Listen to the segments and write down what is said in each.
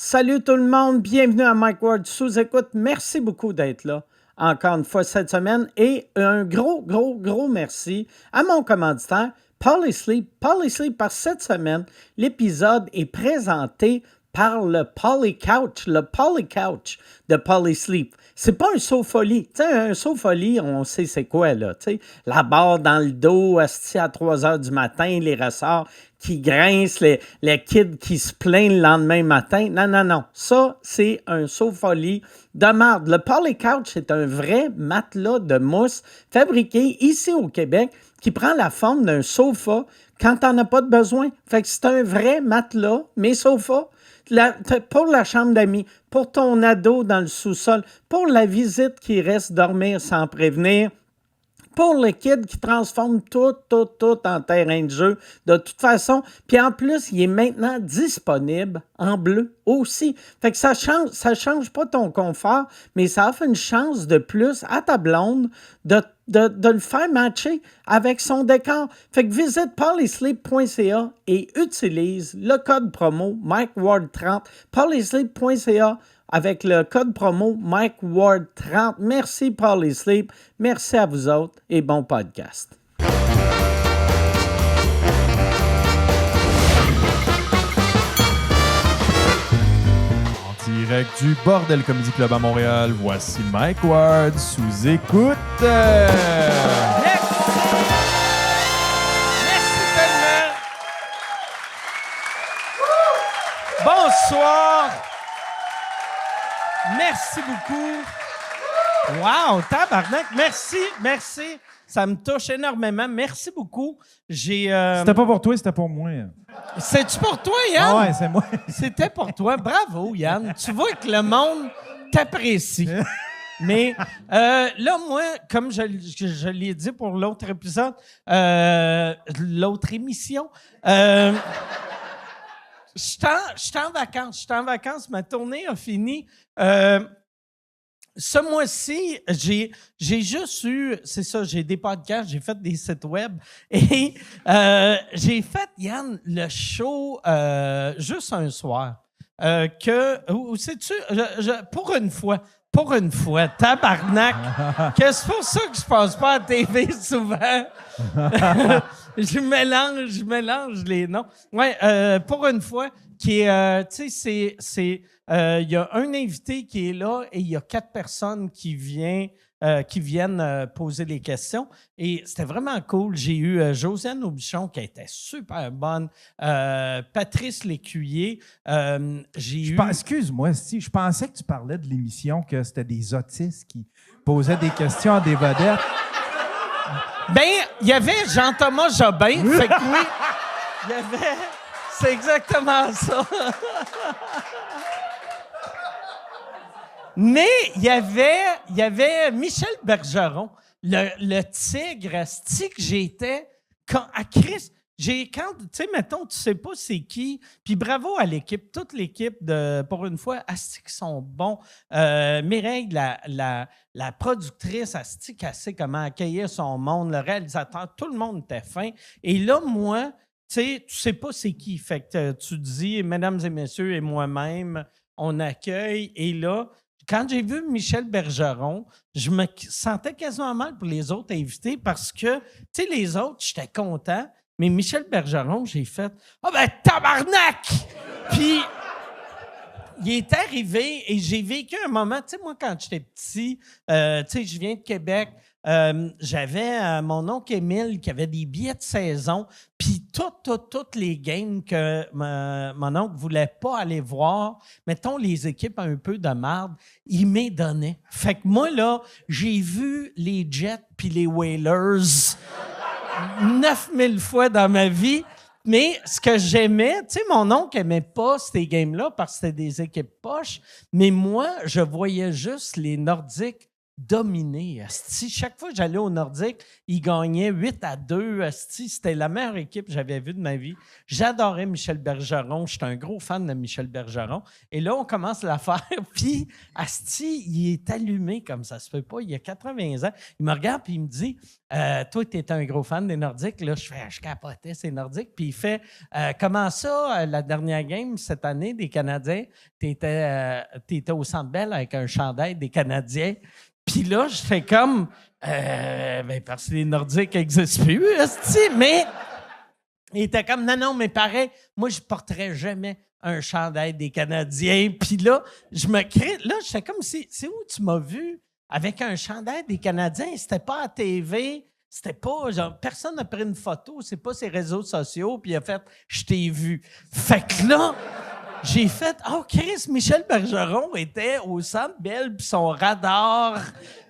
Salut tout le monde, bienvenue à Mike Ward sous-écoute. Merci beaucoup d'être là encore une fois cette semaine et un gros merci à mon commanditaire, Polysleep. Polysleep, par cette semaine, l'épisode est présenté par le Polycouch de Polysleep. C'est pas un sofa-lit. Tu sais, un sofa-lit, on sait c'est quoi, là. Tu sais, la barre dans le dos, assis à 3 heures du matin, les ressorts qui grincent, les kids qui se plaignent le lendemain matin. Non. Ça, c'est un sofa-lit de marde. Le Polycouch est un vrai matelas de mousse fabriqué ici au Québec qui prend la forme d'un sofa quand t'en as pas de besoin. Fait que c'est un vrai matelas, mais sofa. Pour la chambre d'amis, pour ton ado dans le sous-sol, pour la visite qui reste dormir sans prévenir, pour le kid qui transforme tout en terrain de jeu, de toute façon. Puis en plus, il est maintenant disponible en bleu aussi. Fait que ça change pas ton confort, mais ça offre une chance de plus à ta blonde de le faire matcher avec son décor. Fait que visite polysleep.ca et utilise le code promo MikeWard30. Polysleep.ca avec le code promo MikeWard30. Merci Polysleep, merci à vous autres et bon podcast. En direct du Bordel Comedy Club à Montréal, voici Mike Ward sous écoute. Merci tellement. Bonsoir. Merci beaucoup. Wow, tabarnak. Merci. Ça me touche énormément. Merci beaucoup. C'était pas pour toi, c'était pour moi. C'est-tu pour toi, Yann? Ah ouais, c'est moi. C'était pour toi. Bravo, Yann. Tu vois que le monde t'apprécie. Mais là, moi, comme je l'ai dit pour l'autre épisode, l'autre émission, je suis en vacances. Ma tournée a fini. Ce mois-ci, j'ai juste eu, c'est ça, j'ai des podcasts, j'ai fait des sites web et j'ai fait, Yann, le show juste un soir. Où sais-tu, pour une fois, tabarnak, que c'est pour ça que je passe pas à la TV souvent. Je mélange les noms. Ouais, pour une fois, qui est, tu sais, il y a un invité qui est là et il y a 4 personnes qui viennent poser les questions. Et c'était vraiment cool. J'ai eu Josiane Aubuchon qui était super bonne, Patrice Lécuyer. Excuse-moi, si je pensais que tu parlais de l'émission, que c'était des autistes qui posaient des questions à des vedettes. Ben, il y avait Jean-Thomas Jobin. Fait que oui, il y avait... C'est exactement ça. Mais il y avait Michel Bergeron, le tigre asti que j'étais à Christ. Tu sais, mettons, tu sais pas c'est qui. Puis bravo à l'équipe, toute l'équipe pour une fois, asti qui sont bons. Mireille, la productrice, asti qui sait comment accueillir son monde, le réalisateur, tout le monde était fin. Et là, moi, tu sais pas c'est qui. Fait que tu dis, mesdames et messieurs et moi-même, on accueille. Et là, quand j'ai vu Michel Bergeron, je me sentais quasiment mal pour les autres invités parce que, tu sais, les autres, j'étais content. Mais Michel Bergeron, j'ai fait « Ah ben, tabarnak! » Puis, il est arrivé et j'ai vécu un moment, tu sais, moi, quand j'étais petit, tu sais, je viens de Québec, j'avais mon oncle Émile qui avait des billets de saison, puis toutes les games que mon oncle voulait pas aller voir, mettons les équipes un peu de marde, il m'y donnait. Fait que moi, là, j'ai vu les Jets puis les Whalers 9000 fois dans ma vie. Mais ce que j'aimais, tu sais, mon oncle aimait pas ces games-là parce que c'était des équipes poches, mais moi, je voyais juste les Nordiques dominer. Asti. Chaque fois que j'allais au Nordique, ils gagnaient 8-2. Asti. C'était la meilleure équipe que j'avais vue de ma vie. J'adorais Michel Bergeron. J'étais un gros fan de Michel Bergeron. Et là, on commence l'affaire. Puis, Asti, il est allumé comme ça se fait pas. Il a 80 ans. Il me regarde et il me dit toi, tu étais un gros fan des Nordiques. Là, je capotais ces Nordiques. Puis il fait, comment ça, la dernière game cette année des Canadiens, tu étais au Centre Bell avec un chandail des Canadiens. Puis là, je fais comme, ben parce que les Nordiques n'existent plus, mais il était comme, non, mais pareil, moi, je porterais jamais un chandail des Canadiens. Puis là, je me crée, là, j'étais comme, c'est où tu m'as vu avec un chandail des Canadiens? C'était pas à TV, c'était pas, genre, personne n'a pris une photo, c'est pas ses réseaux sociaux, puis il a fait, je t'ai vu. Fait que là, j'ai fait, oh Chris, Michel Bergeron était au Centre Bell, puis son radar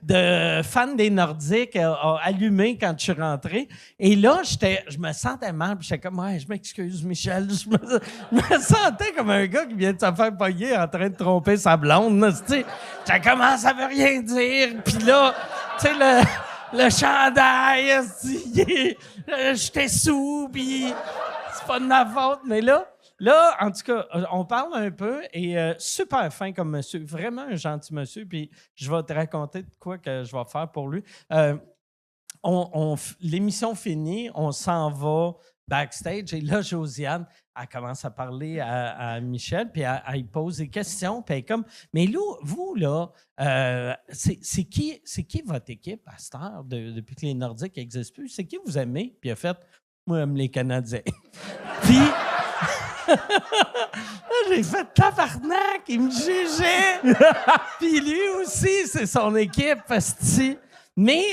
de fan des Nordiques a allumé quand je suis rentré. Et là, je me sentais mal, puis j'étais comme, ouais, je m'excuse, Michel. Je me sentais comme un gars qui vient de se faire pogner en train de tromper sa blonde. Tu sais, j'ai comment ça veut rien dire. Puis là, tu sais, le chandail, j'étais sous, puis c'est pas de ma faute, mais là, en tout cas, on parle un peu et super fin comme monsieur, vraiment un gentil monsieur. Puis je vais te raconter de quoi que je vais faire pour lui. L'émission finie, on s'en va backstage et là, Josiane, elle commence à parler à Michel, puis elle lui pose des questions, puis elle est comme, mais là, vous, là, c'est qui votre équipe à cette heure, depuis que les Nordiques n'existent plus? C'est qui vous aimez? Puis elle a fait, moi, j'aime les Canadiens. Puis... j'ai fait tabarnak, il me jugeait. Puis lui aussi, c'est son équipe, asti. Mais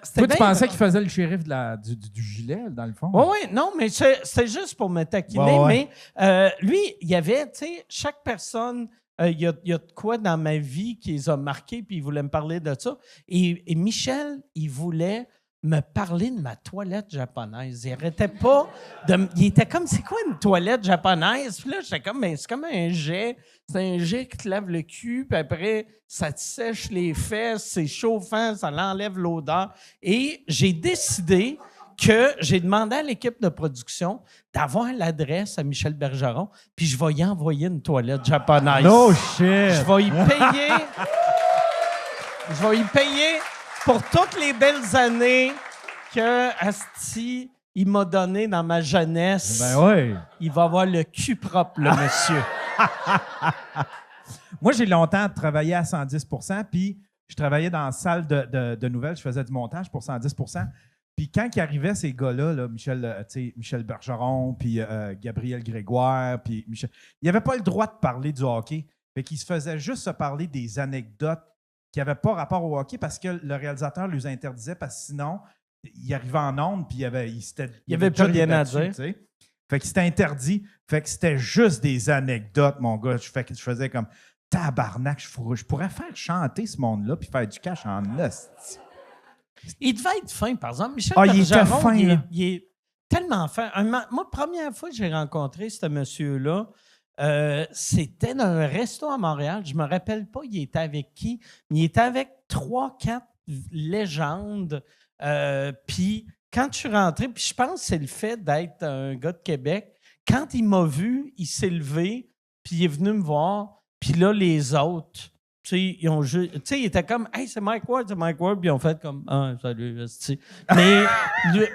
c'était toi, tu pensais qu'il faisait le shérif du gilet, dans le fond? Oui, non, mais c'est juste pour me taquiner. Ouais. Mais lui, il y avait, tu sais, chaque personne, il y a de quoi dans ma vie qui les a marqués, puis il voulait me parler de ça. Et Michel, il voulait me parler de ma toilette japonaise. Il arrêtait pas de... Il était comme, c'est quoi une toilette japonaise? Puis là, j'étais comme, ben, c'est comme un jet. C'est un jet qui te lave le cul, puis après, ça te sèche les fesses, c'est chauffant, ça l'enlève l'odeur. Et j'ai décidé que j'ai demandé à l'équipe de production d'avoir l'adresse à Michel Bergeron, puis je vais y envoyer une toilette japonaise. No shit! Je vais y payer... Je vais y payer... pour toutes les belles années que Asti, il m'a donné dans ma jeunesse. Ben oui. Il va avoir le cul propre, le monsieur. Moi, j'ai longtemps travaillé à 110 %, puis je travaillais dans la salle de nouvelles. Je faisais du montage pour 110 %. Puis quand ils arrivaient, ces gars-là, là, Michel Bergeron, puis Gabriel Grégoire, puis Michel, ils n'avaient pas le droit de parler du hockey. Fait qu'ils se faisaient juste se parler des anecdotes qui n'avaient pas rapport au hockey parce que le réalisateur les interdisait parce que sinon, il arrivait en ondes puis il y avait plus rien à dire. T'sais. Fait que c'était interdit. Fait que c'était juste des anecdotes, mon gars. Je faisais comme tabarnak, je pourrais faire chanter ce monde-là puis faire du cash en hostie. Il devait être fin, par exemple. Michel il était Bergeron, fin, il est tellement fin. Moi, première fois que j'ai rencontré ce monsieur-là, c'était dans un resto à Montréal. Je me rappelle pas, il était avec qui. Il était avec 3-4 légendes. Puis quand je suis rentré, puis je pense que c'est le fait d'être un gars de Québec, quand il m'a vu, il s'est levé, puis il est venu me voir. Puis là, les autres, tu sais, ils étaient comme « Hey, c'est Mike Ward, », puis ils ont fait comme « Ah, salut, esti. » Mais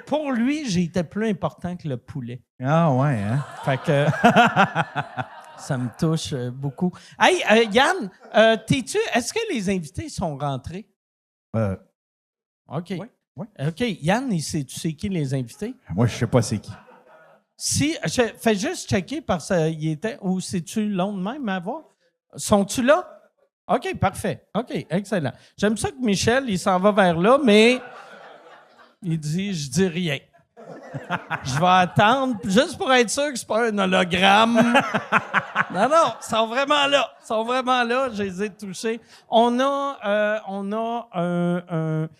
pour lui, j'étais plus important que le poulet. Ah ouais, hein? Fait que ça me touche beaucoup. Hey, Yann, est-ce que les invités sont rentrés? OK. Ouais. OK. Yann, tu sais qui les invités? Moi, je sais pas c'est qui. Si, fais juste checker parce qu'il était. Ou c'est-tu long de même à voir? Sont-tu là? OK, parfait. OK, excellent. J'aime ça que Michel, il s'en va vers là, mais il dit, je dis rien. Je vais attendre juste pour être sûr que c'est pas un hologramme. Non, ils sont vraiment là. Ils sont vraiment là. Je les ai touchés. On a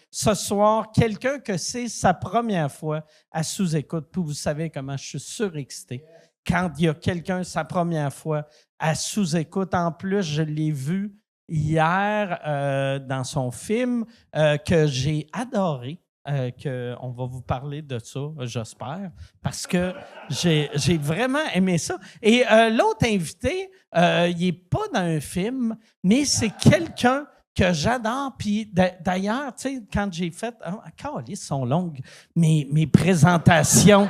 ce soir quelqu'un que c'est sa première fois à sous-écoute. Puis vous savez comment je suis surexcité quand il y a quelqu'un sa première fois à sous-écoute. En plus, je l'ai vu hier dans son film que j'ai adoré. On va vous parler de ça, j'espère, parce que j'ai vraiment aimé ça. Et l'autre invité, il n'est pas dans un film, mais c'est quelqu'un que j'adore. Puis d'ailleurs, tu sais, quand j'ai fait... Calisse, sont longues, mes présentations.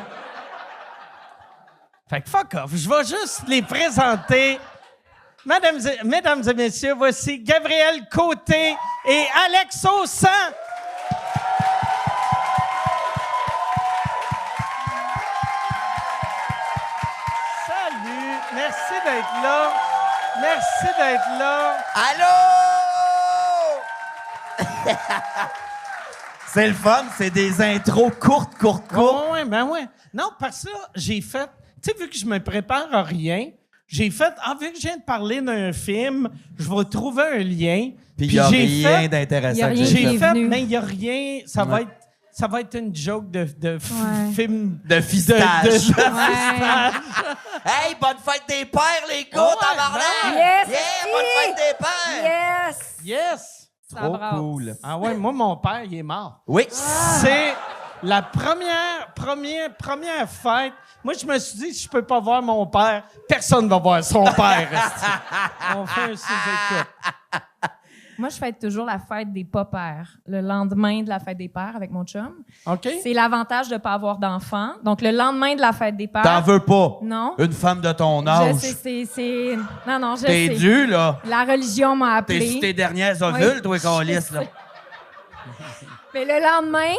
Fait que fuck off, je vais juste les présenter. Mesdames et messieurs, voici Gabriel Côté et Alex Aussan. Salut, merci d'être là. Merci d'être là. Allô? C'est le fun, c'est des intros courtes. Ouais, ben ouais. Non, parce que là, j'ai fait... Tu sais, vu que je me prépare à rien, j'ai fait... vu que je viens de parler d'un film, je vais trouver un lien. Puis il n'y a rien d'intéressant que J'ai fait, venu. mais il n'y a rien... Ça va être une joke de film... de fistage. Ouais. Hey, bonne fête des pères, les gars, Ouais, tabarnak! Yes, Yeah, si! bonne fête des pères! Yes! Yes! Ça Trop brasse. cool. Ah ouais, moi, mon père, il est mort. Oui. C'est la première fête. Moi, je me suis dit, si je peux pas voir mon père, personne va voir son père. esti. On fait un sous-écoute. Moi, je fête toujours la fête des pas-pères, le lendemain de la fête des pères avec mon chum. OK? C'est l'avantage de ne pas avoir d'enfants. Donc, le lendemain de la fête des pères... T'en veux pas? Non. Une femme de ton Je âge. sais, c'est... Non, je T'es sais. dû, là. La religion m'a T'es appelé. sur tes dernières ovules, Oui, toi, qu'on je lisse, là. sais. Mais le lendemain,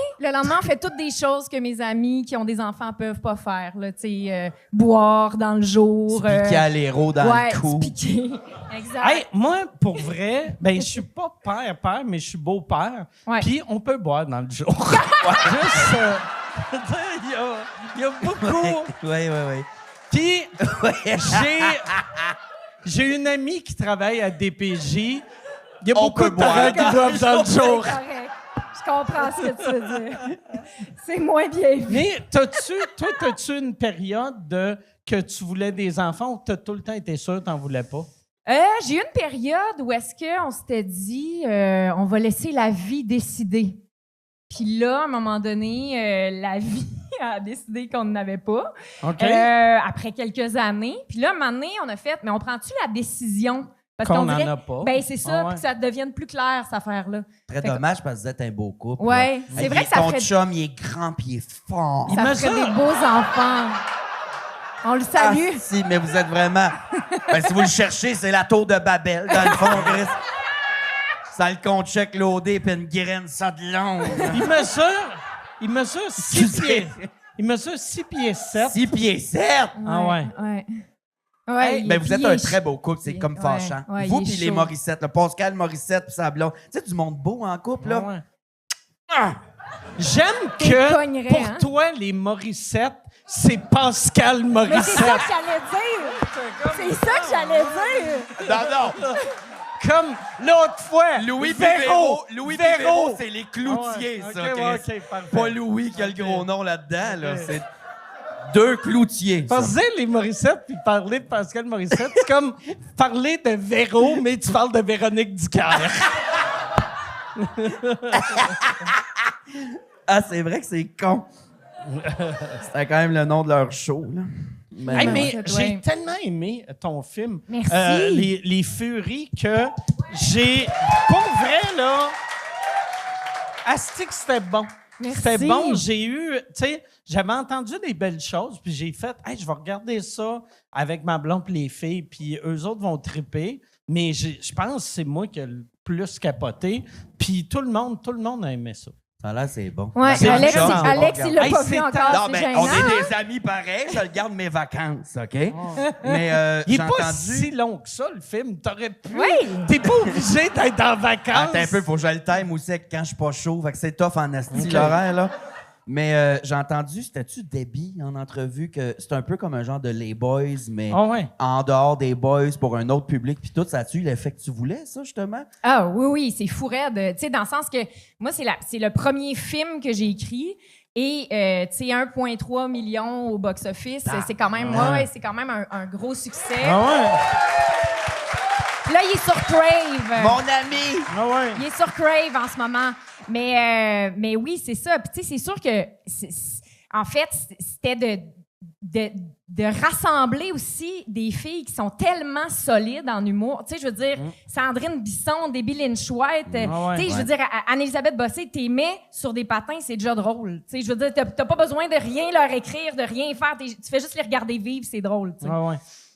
on fait toutes des choses que mes amis qui ont des enfants peuvent pas faire. Là, boire dans le jour. Se piquer à l'héros dans ouais, le cou. se piquer. Exact. Hey, moi, pour vrai, ben, je suis pas père, mais je suis beau-père. Ouais. Puis on peut boire dans le jour. Juste, il y a beaucoup. Oui. Puis j'ai une amie qui travaille à DPJ. Il y a On beaucoup peut de parents boire qui doivent dans le jour. C'est correct. Je comprends ce que tu veux dire. C'est moins bien vu. Mais t'as-tu une période que tu voulais des enfants ou t'as tout le temps été sûr que t'en voulais pas? J'ai eu une période où est-ce qu'on s'était dit on va laisser la vie décider. Puis là, à un moment donné, la vie a décidé qu'on n'en avait pas. OK. Après quelques années. Puis là, un moment donné, on a fait, mais on prend-tu la décision? Parce Qu'on qu'on n'en dirait, a pas. ben c'est ça, Ah ouais. puis que ça devienne plus clair, cette affaire-là. Très Fait que- dommage parce que vous êtes un beau couple. Ouais, là. c'est Hey, vrai que ça ton ferait- chum, il est grand puis il est fort. Il Ça me ferait ça- des beaux enfants. On le salue. Ah, si, mais vous êtes vraiment... Ben, si vous le cherchez, c'est la tour de Babel, dans le fond, Chris. Ça le compte check loadé puis une graine, ça de long. Il mesure 6 pieds. Il mesure 6 pieds 7. 6 pieds 7! Ah ouais. Ouais, Hey, ben, vous êtes un très beau couple, c'est comme ouais, fâchant. ouais, Vous il est puis les chaud. Morissette, là, Pascal Morissette puis sa blonde. Tu sais, du monde beau en couple, là. Ah ouais. Ah! J'aime T'es que cognerais, pour hein? toi, les Morissette, c'est Pascal Mais c'est Morissette. ça que j'allais dire. C'est ça que j'allais dire. Non. Comme l'autre fois. Louis Véro. Louis Véro. Véro, c'est les cloutiers, Ah ouais. ça, Ok, Chris. ouais, ok, parfait. Pas Louis qui a le gros nom là-dedans, là. C'est 2 cloutiers. ça. Passer les Morissette puis parler de Pascal Morissette, c'est comme parler de Véro, mais tu parles de Véronique Dicker. Ah, c'est vrai que c'est con. C'était quand même le nom de leur show, là. Hey, mais Ouais. j'ai tellement aimé ton film. Merci. Les Furies que j'ai. Pour vrai, là. Asti que c'était bon. Merci. C'était bon. J'ai eu. Tu sais, j'avais entendu des belles choses, puis j'ai fait, hey, je vais regarder ça avec ma blonde et les filles, puis eux autres vont triper. Mais je pense que c'est moi qui ai le plus capoté. Puis tout le monde a aimé ça. Ça a l'air, c'est bon. Ouais, C'est Alex, bon. il l'a Hey, pas c'est vu encore, Non, c'est ben, gênant. on est des amis pareils, je le garde mes vacances, OK? Mais Il j'ai n'est pas entendu... si long que ça, le film. T'aurais pu. Oui. T'es pas obligé d'être en vacances. Attends un peu, faut que je le time aussi quand je suis pas chaud. Fait que c'est tough en asti, OK. l'horaire, là. Mais j'ai entendu, c'était-tu Debbie en entrevue, que c'est un peu comme un genre de Les Boys, mais Ah ouais. en dehors des Boys pour un autre public, puis tout, ça a-tu eu l'effet que tu voulais, ça, justement? Ah oui, c'est fou raide. Tu sais, dans le sens que moi, c'est le premier film que j'ai écrit. Et, tu sais, 1,3 million au box-office, c'est quand même, c'est quand même un gros succès. Ah ouais. Là, il est sur Crave. Mon ami! Ah ouais. Il est sur Crave en ce moment. Mais oui, c'est ça. Puis, tu sais, c'est sûr que, en fait, c'était de rassembler aussi des filles qui sont tellement solides en humour. Tu sais, je veux dire, Sandrine Bisson, Debbie Lynch White, tu sais, je veux dire, Anne-Élisabeth Bossé, t'es mets sur des patins, c'est déjà drôle. Tu sais, je veux dire, t'as pas besoin de rien leur écrire, de rien faire. Tu fais juste les regarder vivre, c'est drôle. Tu sais.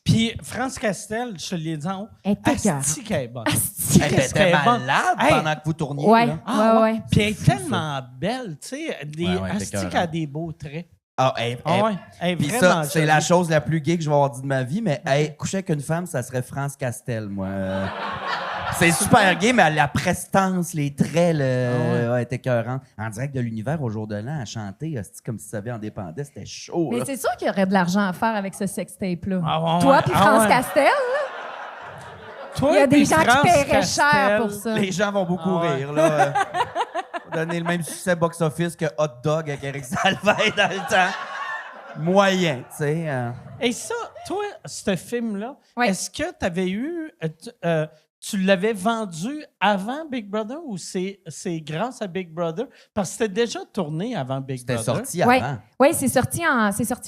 Puis France Castel, je te l'ai dit en haut, Elle était écœurante. asti qu'elle est bonne. Asti. Elle qu'est-ce qu'elle était est bonne. malade Hey. pendant que vous tourniez. Ouais, là. ouais. Puis elle est tellement belle, tu sais, ouais, asti écœurante. qu'elle a des beaux traits. Ah, Elle est Puis vraiment ça, c'est jolie. la chose la plus gay que je vais avoir dit de ma vie, mais coucher avec une femme, ça serait France Castel, moi. C'est super gay, mais la prestance, les traits, elle était écœurante. En direct de l'univers au jour de l'an, à chanter, comme si ça avait en dépendait, c'était chaud. Mais là. c'est sûr qu'il y aurait de l'argent à faire avec ce sextape-là. Ah ouais, Toi ouais, puis ah France ouais. Castel, Toi, il y a des puis gens qui France paieraient Castel, cher pour ça. Les gens vont beaucoup Ah ouais. rire. Là. Donner le même succès box-office que Hot Dog avec Eric Salvaille dans le temps. Moyen, tu sais. Et ça, toi, ce film-là, Ouais. est-ce que tu avais eu... tu l'avais vendu avant Big Brother ou c'est grâce à Big Brother? Parce que c'était déjà tourné avant Big C'était Brother. sorti Ouais. avant. Oui, c'est sorti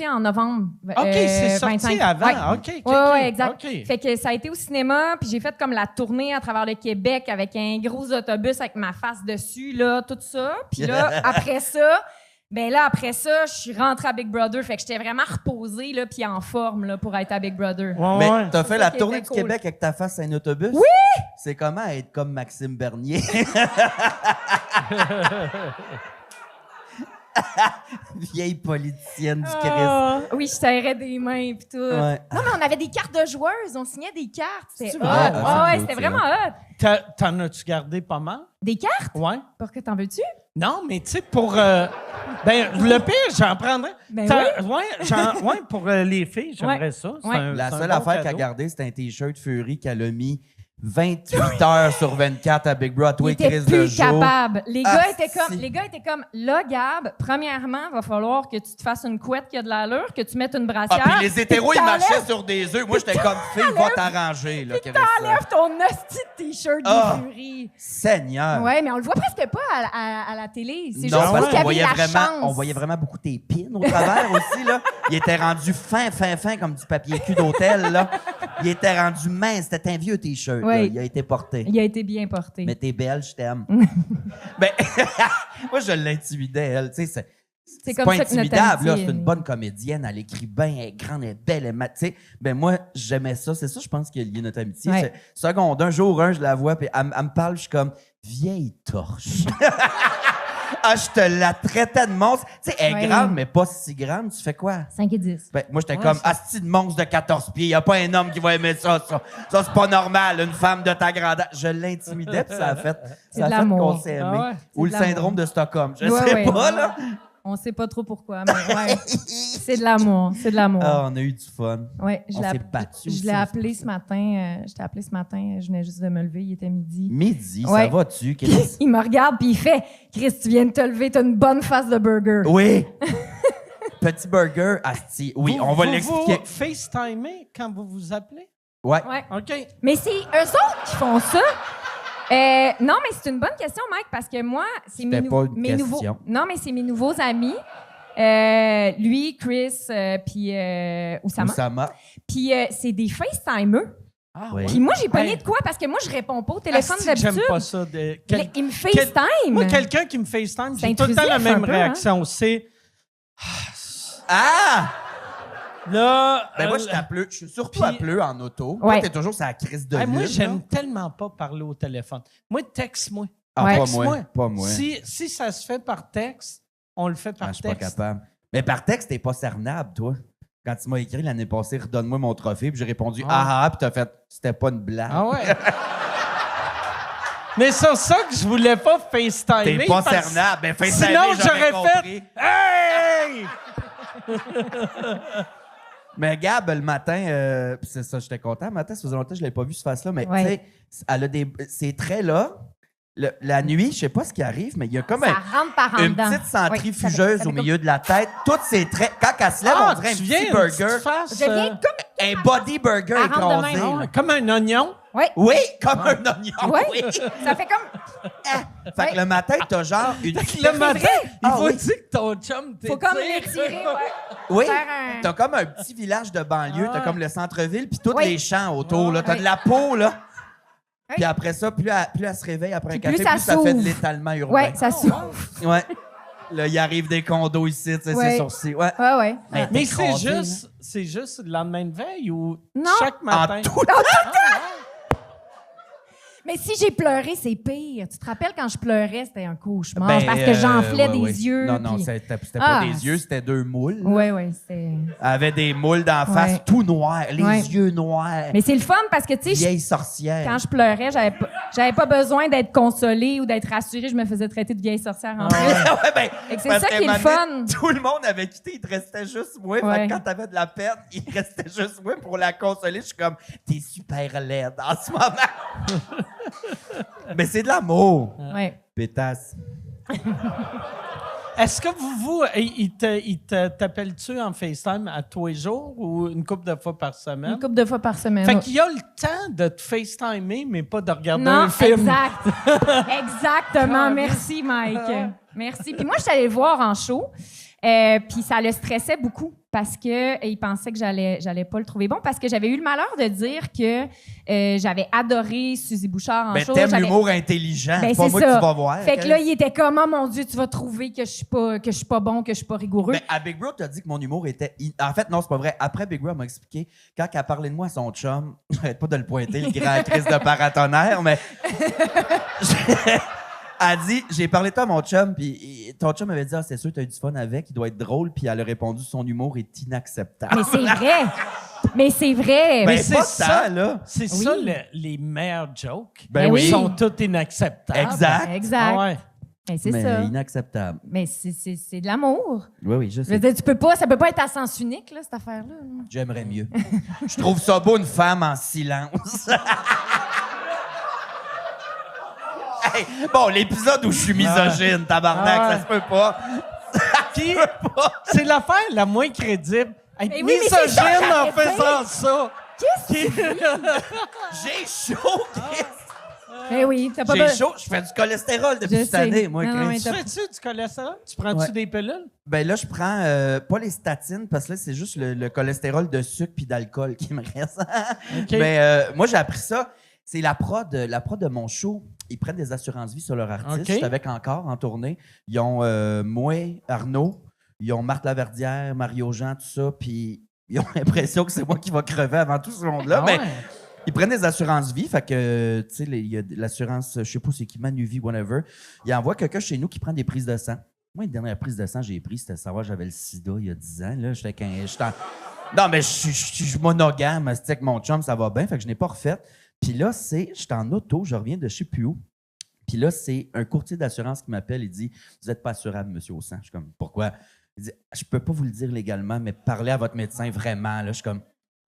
en novembre. OK, c'est sorti 25. avant. Ouais. OK, OK, Oui, OK. ouais, exact. OK. Fait que ça a été au cinéma, puis j'ai fait comme la tournée à travers le Québec avec un gros autobus avec ma face dessus, là, tout ça. Puis là, après ça, je suis rentrée à Big Brother. Fait que j'étais vraiment reposée, là, puis en forme, là, pour être à Big Brother. Ouais, Mais ouais. t'as fait ça la qui tournée était du cool. Québec avec ta face à un autobus? Oui! C'est comment être comme Maxime Bernier? Vieille politicienne du Christ. Ah, oui, je serrais des mains puis tout. Ouais. Non, mais on avait des cartes de joueuses. On signait des cartes. C'était C'est hot. vrai? Ah, Ouais, c'est c'était cool, vraiment hot. T'en as-tu gardé pas mal? Des cartes? Ouais. Pourquoi t'en veux-tu? Non, mais tu sais, pour... ben, le pire, j'en prendrais. Ben Ouais, pour les filles, j'aimerais Ouais. ça. C'est Ouais. La c'est un seule bon affaire qu'elle a cadeau. gardée, c'était un T-shirt Fury qu'elle a mis 28 heures sur 24 à Big Bro, à tous Il les était crises de plus jour. capable. Les Ah, gars si. étaient comme, là, Gab, premièrement, va falloir que tu te fasses une couette qui a de l'allure, que tu mettes une Ah, brassière. puis les hétéros, puis ils que marchaient t'enlèves- sur des œufs. Moi, j'étais comme, fille, va t'arranger, là, Chris. T'enlèves ton hostie de T-shirt Ah. du Fury. Seigneur. Ouais, mais on le voit presque pas à la télé. C'est Non, juste parce vous qui qu'on avez voyait la vraiment, chance. on voyait vraiment beaucoup tes pins au travers aussi, là. Il était rendu fin, comme du papier cul d'hôtel, là. Il était rendu mince. C'était un vieux T-shirt, Oui. là. Il a été porté. Il a été bien porté. Mais t'es belle, je t'aime. Ben, moi, je l'intimidais, elle. Tu sais, c'est comme pas ça que notre intimidable, là. amitié C'est une est bonne comédienne. Elle écrit bien, elle est grande, elle est belle, elle tu sais. Ben, moi, j'aimais ça. C'est ça, je pense, qu'il y a notre amitié. Ouais. Seconde, un jour, je la vois, puis elle me parle, je suis comme, vieille torche. Ah, je te la traitais de monstre. Tu sais, elle est Ouais. grande, mais pas si grande. Tu fais quoi? 5 et 10. Ben, moi, j'étais comme, asti de monstre de 14 pieds. Il n'y a pas un homme qui va aimer ça. Ça, c'est pas normal, une femme de ta grandeur. Je l'intimidais, puis ça a fait, C'est ça a de fait l'amour. qu'on s'est aimé. Ah ouais. Ou le C'est de l'amour. syndrome de Stockholm. Je Ouais, sais ouais. pas, là. On sait pas trop pourquoi, mais ouais. C'est de l'amour. C'est de l'amour. Ah, on a eu du fun. Ouais, On s'est battus Je aussi, l'ai on appelé ce matin. Je t'ai appelé ce matin. Je venais juste de me lever. Il était midi. Midi, ça Ouais. va-tu, Chris? Il me regarde puis il fait Chris, tu viens de te lever, t'as une bonne face de burger. Oui. Petit burger, asti. Oui, on va l'expliquer. Vous FaceTimez quand vous vous appelez? Ouais. Ouais. OK. Mais c'est eux autres qui font ça. Non, mais c'est une bonne question, Mike, parce que moi, c'est C'était pas une mes nouveaux. question. Non, mais c'est mes nouveaux amis. Lui, Chris, puis Oussama. Oussama. Puis c'est des FaceTimers. Ah, Oui. Puis moi, j'ai pogné Hey. de quoi? Parce que moi, je réponds pas au téléphone Asti que j'aime d'habitude. pas ça. Il me FaceTime. Moi, quelqu'un qui me FaceTime, C'est j'ai tout le temps la intrusif, même un peu, réaction. C'est Ah! là. Ben, moi, je t'appelle. Je suis surtout puis- appelé en auto. Ouais. Toi, t'es toujours sur la crise de Hey, moi, lune, j'aime là. tellement pas parler au téléphone. Moi, texte-moi. Ah, Ouais. pas Texte-moi. moi. Pas moi. Si ça se fait par texte, on le fait par Ah, je suis pas texte. capable. Mais par texte, t'es pas cernable, toi. Quand tu m'as écrit l'année passée, redonne-moi mon trophée, puis j'ai répondu ah, puis t'as fait, c'était pas une blague. Ah ouais. Mais c'est ça que je voulais pas FaceTimer. T'es pas parce- cernable. Ben, fais Sinon, j'aurais fait Hey! Mais Gab, le matin, puis c'est ça, j'étais content. Le matin, ça faisait longtemps que je l'avais pas vu, ce face-là, mais Ouais. tu sais, elle a ces traits-là. La nuit, je sais pas ce qui arrive, mais il y a comme Ça rentre par en une dedans. petite Oui, centrifugeuse ça fait au milieu de la tête. Tous ces traits. Quand elle se lève, on dirait un tu petit viens une burger. petite face, Je viens comme. Un body burger Elle rentre de écrasé. même. là. comme un oignon. Oui. Oui, comme un oignon. Oui. Oui. Ça fait comme. Fait que le matin, t'as genre une... Le matin, il Ah faut oui. dire que ton chum t'étire. Faut comme l'étirer, ouais. Oui, Faire un- t'as comme un petit village de banlieue, t'as ouais. comme le centre-ville, puis tous Oui. les champs autour, là. T'as Oui. de la peau, là. Oui. Puis après ça, plus elle se réveille après un Puis café, plus ça plus ça fait de s'ouvre. l'étalement urbain. Ouais, ça s'ouvre. Ouais. Là, il arrive des condos ici, tu sais, Ouais. c'est sourcils. Ouais. Ouais. Mais t'es c'est écrasé, juste le lendemain de veille ou Non. chaque matin? En tout Mais si j'ai pleuré, c'est pire. Tu te rappelles quand je pleurais, c'était un cauchemar Ben, parce que j'enflais ouais, des ouais. yeux. Non, non, puis- c'était Ah, pas des yeux, c'était 2 moules. Ouais, c'était. Elle avait des moules d'en face, Ouais. tout noir, les Ouais. yeux noirs. Mais c'est le fun parce que, tu sais, Vieille sorcière. quand je pleurais, j'avais pas besoin d'être consolée ou d'être rassurée. Je me faisais traiter de vieille sorcière en plus. Ouais, ben, Fait que c'est parce ça qu'à qui est un le moment donné, fun. Tout le monde avait quitté, il te restait juste moi. Fait Ouais. que quand t'avais de la peine, il restait juste moi pour la consoler. Je suis comme, t'es super laide en ce moment. Mais c'est de l'amour. Ouais. Pétasse. Est-ce que t'appelles-tu en FaceTime à tous les jours ou une couple de fois par semaine? Une couple de fois par semaine. Fait qu'il y a le temps de te FaceTimer, mais pas de regarder Non, un film. exact. Exactement. Merci, Mike. Merci. Puis moi, je suis allée le voir en show. Puis ça le stressait beaucoup parce que il pensait que j'allais pas le trouver bon parce que j'avais eu le malheur de dire que j'avais adoré Suzy Bouchard en Ben, show. t'aimes J'avais- l'humour intelligent. Ben, c'est pas c'est moi ça. que tu vas voir. Fait que là, il était comme, oh mon Dieu, tu vas trouver que je suis pas bon, que je suis pas rigoureux. Ben, à Big Bro, t'as dit que mon humour était... En fait, non, c'est pas vrai. Après, Big Bro m'a expliqué, quand elle a parlé de moi à son chum, j'arrête pas de le pointer, le grand Christ de paratonnerre, mais... Elle a dit, j'ai parlé de toi à mon chum, puis ton chum avait dit, ah, c'est sûr, t'as eu du fun avec, il doit être drôle, puis elle a répondu, son humour est inacceptable. Mais c'est vrai. Mais c'est vrai. Ben, c'est pas ça. tant, là. C'est Oui. ça les meilleurs jokes. Ben oui. Ils sont tous inacceptables. Exact. Exact. Ah ouais. Mais c'est Mais ça. inacceptable. Mais c'est de l'amour. Oui, oui, je Je veux sais. dire, ça peut pas être à sens unique, là, cette affaire-là. J'aimerais mieux. Je trouve ça beau, une femme en silence. Hey, bon, l'épisode où je suis misogyne, tabarnak, Ah. ça se peut pas. Puis, c'est l'affaire la moins crédible. Être Mais oui, mais c'est ça, misogyne en j'arrête faisant ça. Qu'est-ce que J'ai chaud, Chris. Ben oui, t'as pas J'ai besoin. chaud. Je fais du cholestérol depuis Je cette sais. année, moi, Non, non, Chris. mais Tu fais-tu du cholestérol? Tu prends-tu Ouais. des pilules? Ben là, je prends pas les statines parce que là, c'est juste le cholestérol de sucre puis d'alcool qui me reste. OK. Mais moi, j'ai appris ça. C'est la prod de mon show. Ils prennent des assurances-vie sur leurs artistes. OK. J'étais avec Encore en tournée. Ils ont moi, Arnaud, ils ont Marthe Laverdière, Mario Jean, tout ça. Puis ils ont l'impression que c'est moi qui va crever avant tout ce monde-là. Ah Mais ouais. ils prennent des assurances-vie. Fait que, tu sais, il y a l'assurance, je sais pas c'est qui, Manuvie, whatever. Ils envoient quelqu'un chez nous qui prend des prises de sang. Moi, une dernière prise de sang que j'ai prise, c'était savoir que j'avais le sida il y a 10 ans. Là, Non, mais je suis monogame. C'était avec mon chum, ça va bien. Fait que je n'ai pas refait. Puis là, j'étais en auto, je reviens de je sais plus où. Puis là, c'est un courtier d'assurance qui m'appelle et dit, vous n'êtes pas assurable, monsieur Aussan. Je suis comme, pourquoi? Il dit, je peux pas vous le dire légalement, mais parlez à votre médecin vraiment. Là, je suis comme,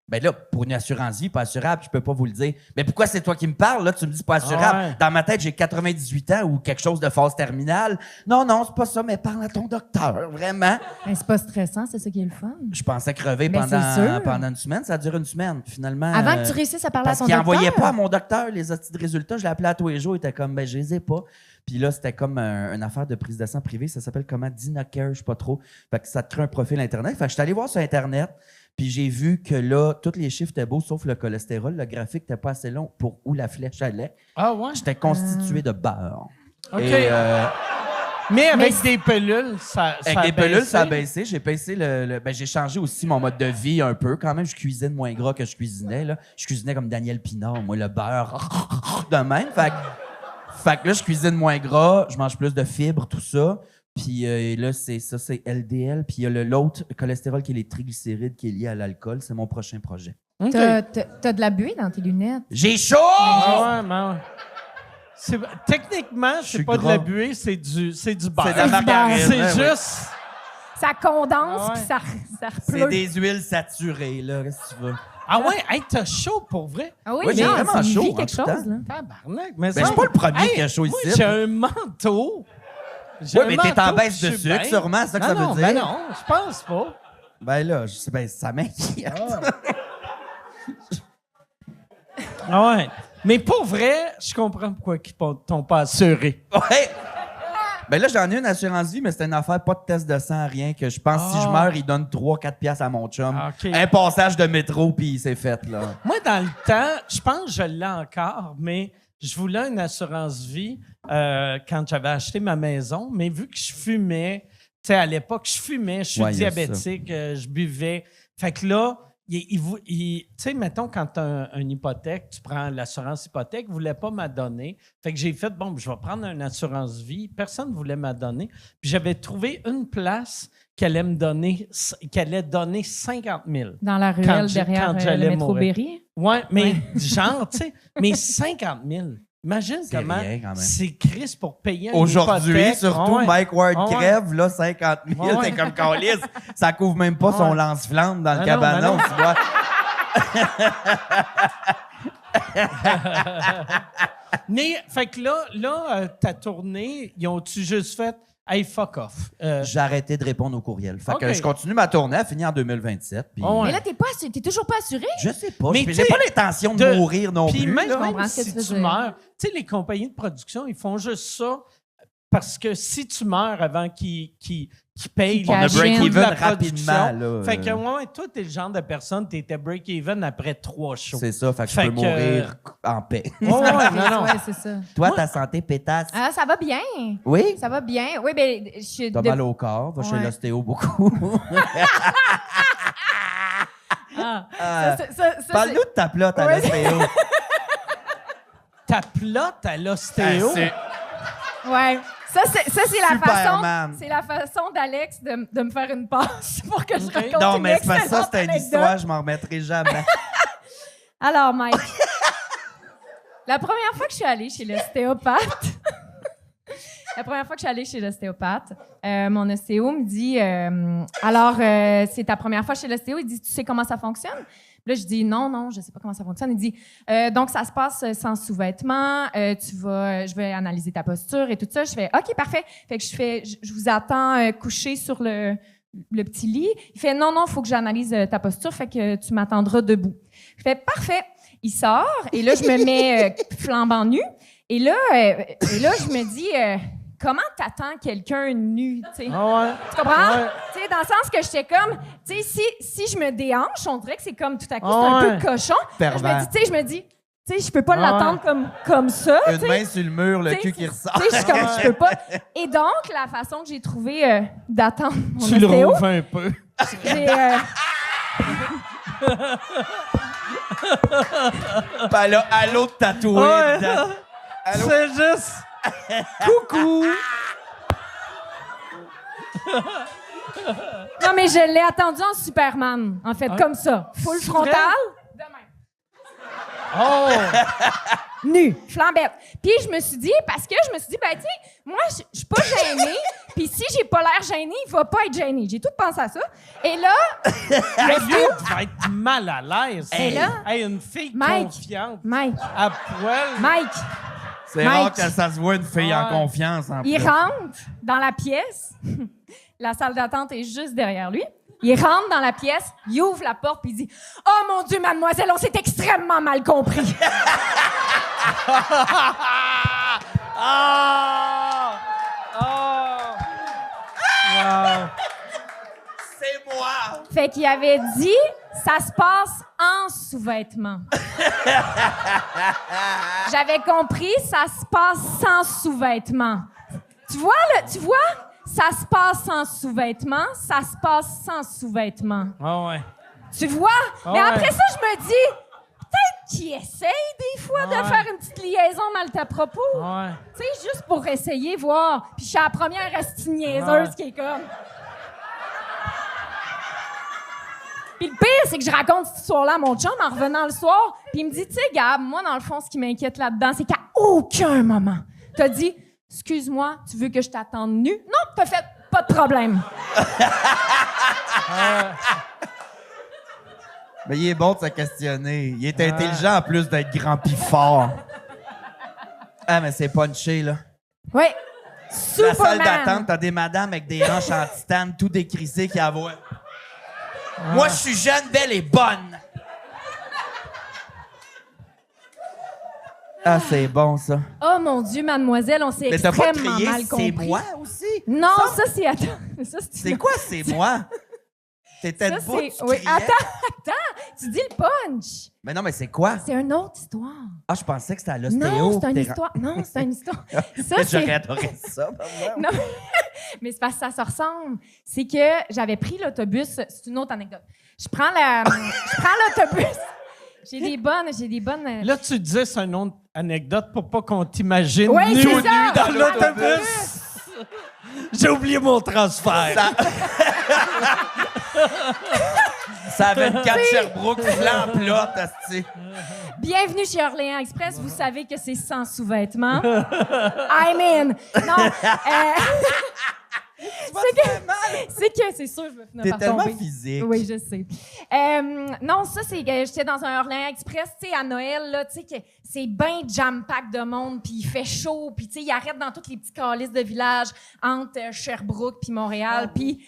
ben là, pour une assurance vie, pas assurable, je peux pas vous le dire. Mais pourquoi c'est toi qui me parles? Là, tu me dis pas assurable. Ouais. Dans ma tête, j'ai 98 ans ou quelque chose de phase terminale. Non, c'est pas ça, mais parle à ton docteur, vraiment. Ben, c'est pas stressant, c'est ça qui est le fun. Je pensais crever Ben, c'est sûr. pendant une semaine. Ça a duré une semaine. Finalement. Avant que tu réussisses à parler à Parce ton qu'il docteur. envoyait pas à mon docteur les hosties de résultats. Je l'appelais à tous les jours. Il était comme, ben, je les ai pas. Puis là, c'était comme une affaire de prise de sang privée. Ça s'appelle comment? Dinacare, je sais pas trop. Fait que ça te crée un profil Internet. Fait que je suis allé voir sur Internet. Puis j'ai vu que là, tous les chiffres étaient beaux, sauf le cholestérol. Le graphique n'était pas assez long pour où la flèche allait. Ah ouais? J'étais constitué de beurre. OK. Et, Mais avec des pilules, ça avec a des pilules, ça a baissé. baissé. J'ai baissé ben, j'ai changé aussi mon mode de vie un peu. Quand même, je cuisine moins gras que je cuisinais. Là. Je cuisinais comme Daniel Pinard, moi, le beurre de même. Fait que là, je cuisine moins gras, je mange plus de fibres, tout ça. Puis là, c'est LDL. Puis il y a l'autre cholestérol qui est les triglycérides qui est lié à l'alcool. C'est mon prochain projet. OK. T'as de la buée dans tes lunettes. J'ai chaud! Ah ouais, mais ouais. Techniquement, Je c'est suis pas de la gras. buée, c'est du beurre. C'est de la margarine. C'est ouais, ouais. juste... Ça condense, Ah ouais. puis ça C'est repleut. des huiles saturées, là. Qu'est-ce que tu veux? Ah ouais, hey, t'as chaud pour vrai? Ah oui, Oui, j'ai non, vraiment c'est une chaud vie, en quelque tout chose, temps. là. Tabarnak. Mais Ben, je suis pas le premier qui a chaud moi, ici. j'ai un manteau. Oui, mais t'es en baisse de je suis sucre, bien. sûrement, c'est ça que ça Non, veut ben dire. non, je pense pas. Ben là, ça m'inquiète. Ah ouais. Mais pour vrai, je comprends pourquoi ils t'ont pas assuré. Ouais. Ben là, j'en ai une assurance vie, mais c'était une affaire, pas de test de sang, rien, que je pense si je meurs, ils donnent 3-4 piastres à mon chum. OK. Un passage de métro, puis c'est fait, là. Moi, dans le temps, je pense que je l'ai encore, mais je voulais une assurance vie quand j'avais acheté ma maison, mais vu que je fumais, tu sais, à l'époque, je fumais, je suis Ouais, il y a diabétique, je buvais. Fait que là, tu sais, mettons, quand tu as une hypothèque, tu prends l'assurance hypothèque, ne voulait pas m'en donner. Fait que j'ai fait, bon, je vais prendre une assurance vie. Personne ne voulait m'en donner. Puis j'avais trouvé une place qui allait donner 50 000. Dans la Quand ruelle j'ai- derrière quand j'allais le métro mourir. Berry. Ouais, mais genre, tu sais, mais 50 000. Imagine C'est comment rien, quand même. c'est Chris pour payer une Aujourd'hui, hypothèque. surtout, Ouais. Mike Ward Ah ouais. crève, là, 50 000, Ah ouais. t'es comme câlisse. Ça couvre même pas son Ouais. lance-flamme dans le Ah non, cabanon, ben non. tu vois. Mais, fait que là ta tournée, ils ont-tu juste fait « Hey, fuck off J'ai arrêté de répondre aux courriels. Fait OK. que je continue ma tournée, elle finit en 2027. Puis Oh, ouais. Mais là, t'es toujours pas assuré? je sais pas, Mais j'ai tu sais, pas l'intention de mourir non Puis plus. même, là. comprends ce que si tu veux tu dire. meurs, tu sais, les compagnies de production, ils font juste ça parce que si tu meurs avant qu'ils payent On a le coût de break-even la rapidement, production. là. Fait que, ouais, toi, t'es le genre de personne, t'étais break-even après 3 shows. C'est ça, fait que Fait je peux que- mourir en paix. Oh, ouais, non, non. Ouais, c'est ça. Toi, ta santé pétasse. Ah, ça va bien. Oui? Ça va bien. Oui, ben, je suis. T'as mal au corps, va chez Ouais. l'ostéo beaucoup. Ah, Ah. ça, Parle-nous de ta plotte à Ouais. l'ostéo. Ta plotte à l'ostéo. Ouais. Ça, c'est la Superman. façon. C'est la façon d'Alex de me faire une passe pour que je OK. raconte Non, une mais c'est pas ça, excellente c'était une anecdote. histoire, je m'en remettrai jamais. Alors, Mike, la première fois que je suis allée chez l'ostéopathe, mon ostéo me dit alors, c'est ta première fois chez l'ostéo? Il dit, tu sais comment ça fonctionne? Puis là, je dis non, je sais pas comment ça fonctionne. Il dit donc, ça se passe sans sous-vêtements, je vais analyser ta posture et tout ça. Je fais OK, parfait. Fait que je vous attends couché sur le petit lit. Il fait non, il faut que j'analyse ta posture, fait que tu m'attendras debout. Je fais parfait. Il sort et là, je me mets flambant nu. Et là, je me dis comment t'attends quelqu'un nu, tu sais? Ah ouais. Tu comprends? Ouais. Tu sais, dans le sens que j'étais comme, tu sais, si je me déhanche, on dirait que c'est comme tout à coup, Ah c'est un ouais. peu cochon. Pervers. Je me dis, tu sais, je peux pas Ah l'attendre comme ça. tu Une sais. main sur le mur, le Tu sais, cul qui ressort. Tu sais, je suis comme, je peux pas. Et donc, la façon que j'ai trouvé d'attendre mon Tu le ostéo, rouvres un peu. j'ai... Ben là, allô de tatouer Ouais. dedans. Allô? C'est juste... Coucou! Non, mais je l'ai attendu en Superman, en fait, comme ça. Full C'est frontal. vrai? De même. Oh! Nu, flambette. Puis je me suis dit, ben, tu sais, moi, je suis pas gênée. Puis si j'ai pas l'air gênée, il va pas être gêné. J'ai tout pensé à ça. Et là, Hey, lui, il va être mal à l'aise. Et là? Hey, une fille Mike. confiante, Mike, à poil. Mike, C'est Mike. rare que ça se voit une fille en Ouais. confiance en il plus. rentre dans la pièce. La salle d'attente est juste derrière lui. Il rentre dans la pièce, il ouvre la porte puis il dit « Oh mon Dieu, mademoiselle, on s'est extrêmement mal compris. Ah! Ah! Wow. C'est moi! » Fait qu'il avait dit « Ça se passe en sous-vêtements. » J'avais compris « Ça se passe sans sous-vêtements. » Tu vois? Ça se passe sans sous-vêtements, ça se passe sans sous-vêtements. Ah ouais. Tu vois? Ah Mais ouais. après ça, je me dis, peut-être qu'il essaye des fois de Ouais. faire une petite liaison mal à propos. Ouais. Tu sais, juste pour essayer, voir. Puis je suis la première restine niaiseuse Ouais. qui est comme... Puis le pire, c'est que je raconte cette histoire-là à mon chum en revenant le soir. Puis il me dit, tu sais, Gab, moi, dans le fond, ce qui m'inquiète là-dedans, c'est qu'à aucun moment, t'as dit... Excuse-moi, tu veux que je t'attende nu? Non, t'as fait pas de problème. Mais il est bon de se questionner. Il est intelligent en plus d'être grand pis fort. Ah, mais c'est punché, là. Oui. La Superman. salle d'attente, t'as des madames avec des hanches en titane, tout décrissées qui avouent. Moi, je suis jeune, belle et bonne. Ah, c'est bon, ça. Oh mon Dieu, mademoiselle, on s'est Mais t'as pas extrêmement crié mal « compris. c'est moi » aussi? Non, ça, c'est... Attends. Ça, C'est quoi « c'est moi »? T'étais Ça, debout, c'est... tu Oui, criais? attends. Tu dis le punch. Mais non, mais c'est quoi? C'est une autre histoire. Ah, je pensais que c'était à l'ostéo. Non, c'est une T'es- histoire. Non, c'est une histoire. Ça, J'aurais c'est... adoré ça. par exemple. Non, mais c'est parce que ça se ressemble. C'est que j'avais pris l'autobus. C'est une autre anecdote. Je prends l'autobus. J'ai des bonnes. Là, tu disais c'est une autre anecdote pour pas qu'on t'imagine Oui, nu c'est ou ça. nu dans l'autobus. J'ai oublié mon transfert. Ça avait une 4 Sherbrooke flampe-là, asti. Bienvenue chez Orléans Express. Vous savez que c'est sans sous-vêtements. I'm in. Non. C'est sûr, je vais finir T'es par tellement tomber. physique. Oui, je sais. Non, ça, c'est que j'étais dans un Orléans Express, tu sais, à Noël, là, tu sais, que c'est bien jam-pack de monde, puis il fait chaud, puis tu sais, il arrête dans tous les petits calices de village entre Sherbrooke puis Montréal, puis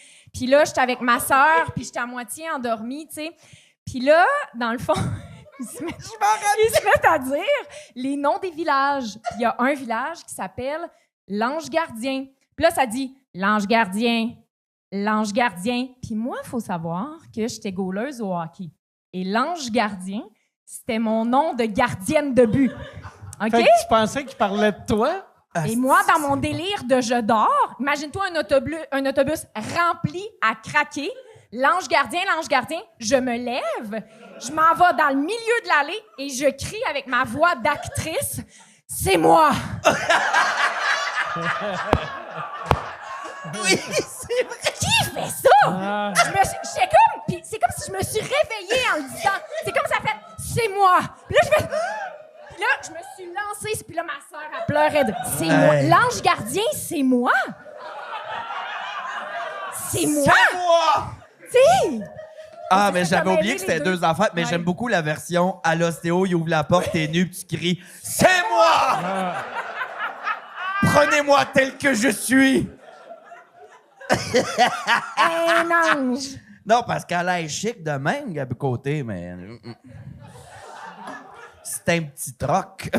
là, j'étais avec ma sœur, puis j'étais à moitié endormie, tu sais. Puis là, dans le fond... Ils se mettent à dire les noms des villages. Puis il y a un village qui s'appelle l'Ange Gardien. Puis là, ça dit l'Ange Gardien, l'Ange Gardien. Puis moi, il faut savoir que j'étais gauleuse au hockey. Et l'Ange Gardien, c'était mon nom de gardienne de but. OK? Fait que tu pensais qu'il parlait de toi? Et moi, dans mon délire de je dors, imagine-toi un autobus rempli à craquer. L'ange gardien, je me lève, je m'en vais dans le milieu de l'allée et je crie avec ma voix d'actrice, « C'est moi! » Oui, c'est vrai. Qui fait ça? J'étais comme... Puis c'est comme si je me suis réveillée en le disant. C'est comme ça fait « C'est moi! » Puis là, je fais... Puis là, je me suis lancée, puis là, ma sœur, elle pleurait de « C'est moi! L'ange gardien, c'est moi! » C'est moi! C'est moi! Tu sais! Ah, C'est mais ça, j'avais t'as oublié mêlé que c'était les deux. deux enfants, mais Ouais. j'aime beaucoup la version à l'ostéo, il ouvre la porte, t'es nu, puis tu cries « C'est moi! Prenez-moi tel que je suis! » Un ange! Non, parce qu'elle a l'air chic de même, Gabi Côté, mais... C'est un petit troc.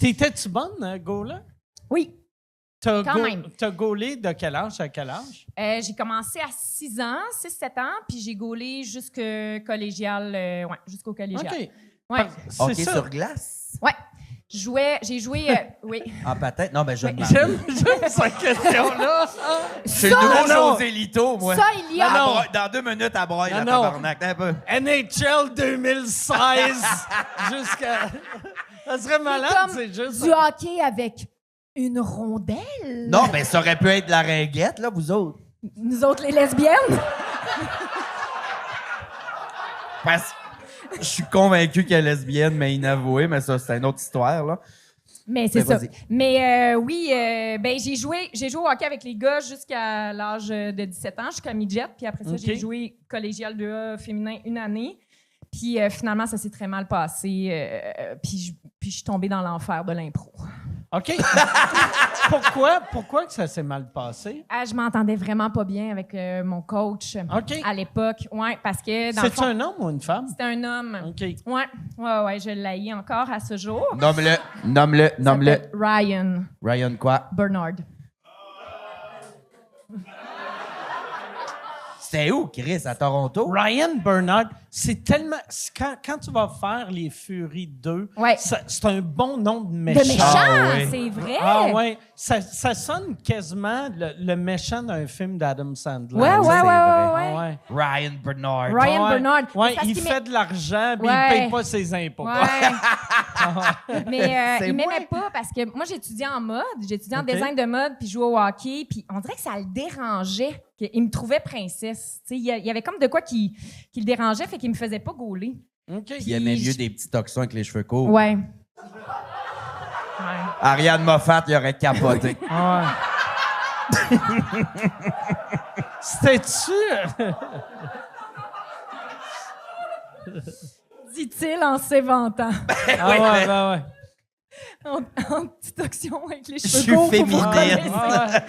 T'étais-tu bonne, Gaula? Oui. Quand même. T'as gaulé de quel âge à quel âge? J'ai commencé à 6 ans, 6-7 ans, puis j'ai gaulé jusqu'au collégial. Jusqu'au collégial. OK. Ouais. C'est OK, ça. sur glace? Ouais. J'ai joué. Oui. En patente? Non, ben je Oui. demande. J'aime cette question-là. Je suis le Ça, nouveau non. José Lito, moi. Ça, il y a. Non, non. Dans 2 minutes, à broye, la Non, non. tabarnak. Un peu. NHL 2016 jusqu'à... Ça serait malade, comme c'est juste... du hockey avec une rondelle. Non, ben ça aurait pu être la ringuette, là, vous autres. Nous autres, les lesbiennes. Parce que je suis convaincu qu'elle est lesbienne, mais inavouée, mais ça, c'est une autre histoire, là. Mais c'est Ben, ça. vas-y. Mais oui, ben j'ai joué au hockey avec les gars jusqu'à l'âge de 17 ans, jusqu'à midget. Puis après ça, OK. j'ai joué collégial 2A féminin 1 année. Puis finalement, ça s'est très mal passé. Puis je suis tombée dans l'enfer de l'impro. OK. Pourquoi que ça s'est mal passé? Ah, je m'entendais vraiment pas bien avec mon coach OK. à l'époque. Ouais, parce que dans le C'est-tu fond, un homme ou une femme? c'était un homme. OK. Ouais, je l'haïs encore à ce jour. Nomme-le. Il s'appelle Ryan Ryan quoi? Bernard. C'était où, Chris? À Toronto? Ryan Bernard, c'est tellement... Quand tu vas faire les Furies 2, Ouais. c'est un bon nom de De méchant. méchant, Ah, oui. c'est vrai. Ah ouais, ça sonne quasiment le méchant d'un film d'Adam Sandler. Ouais. Ah ouais. Ryan Bernard. Ryan Ouais. Bernard. Ouais, Parce il qu'il fait de l'argent, puis Ouais. il paye pas ses impôts. Ouais. Mais C'est il m'aimait moi. pas parce que moi, j'étudiais en mode, j'étudiais en OK. design de mode, puis je jouais au hockey, puis on dirait que ça le dérangeait. Il me trouvait princesse. Tu sais, il y avait comme de quoi qui le dérangeait, fait qu'il me faisait pas gauler. OK. Il aimait mieux des petits toxins avec les cheveux courts. Ouais. Ariane Moffat, il aurait capoté. Ouais. C'était-tu... Dit-il en s'éventant. Ah ouais, ben ouais. en petite action avec les Je cheveux suis courts. faut vous féminine. reconnaître. Ouais.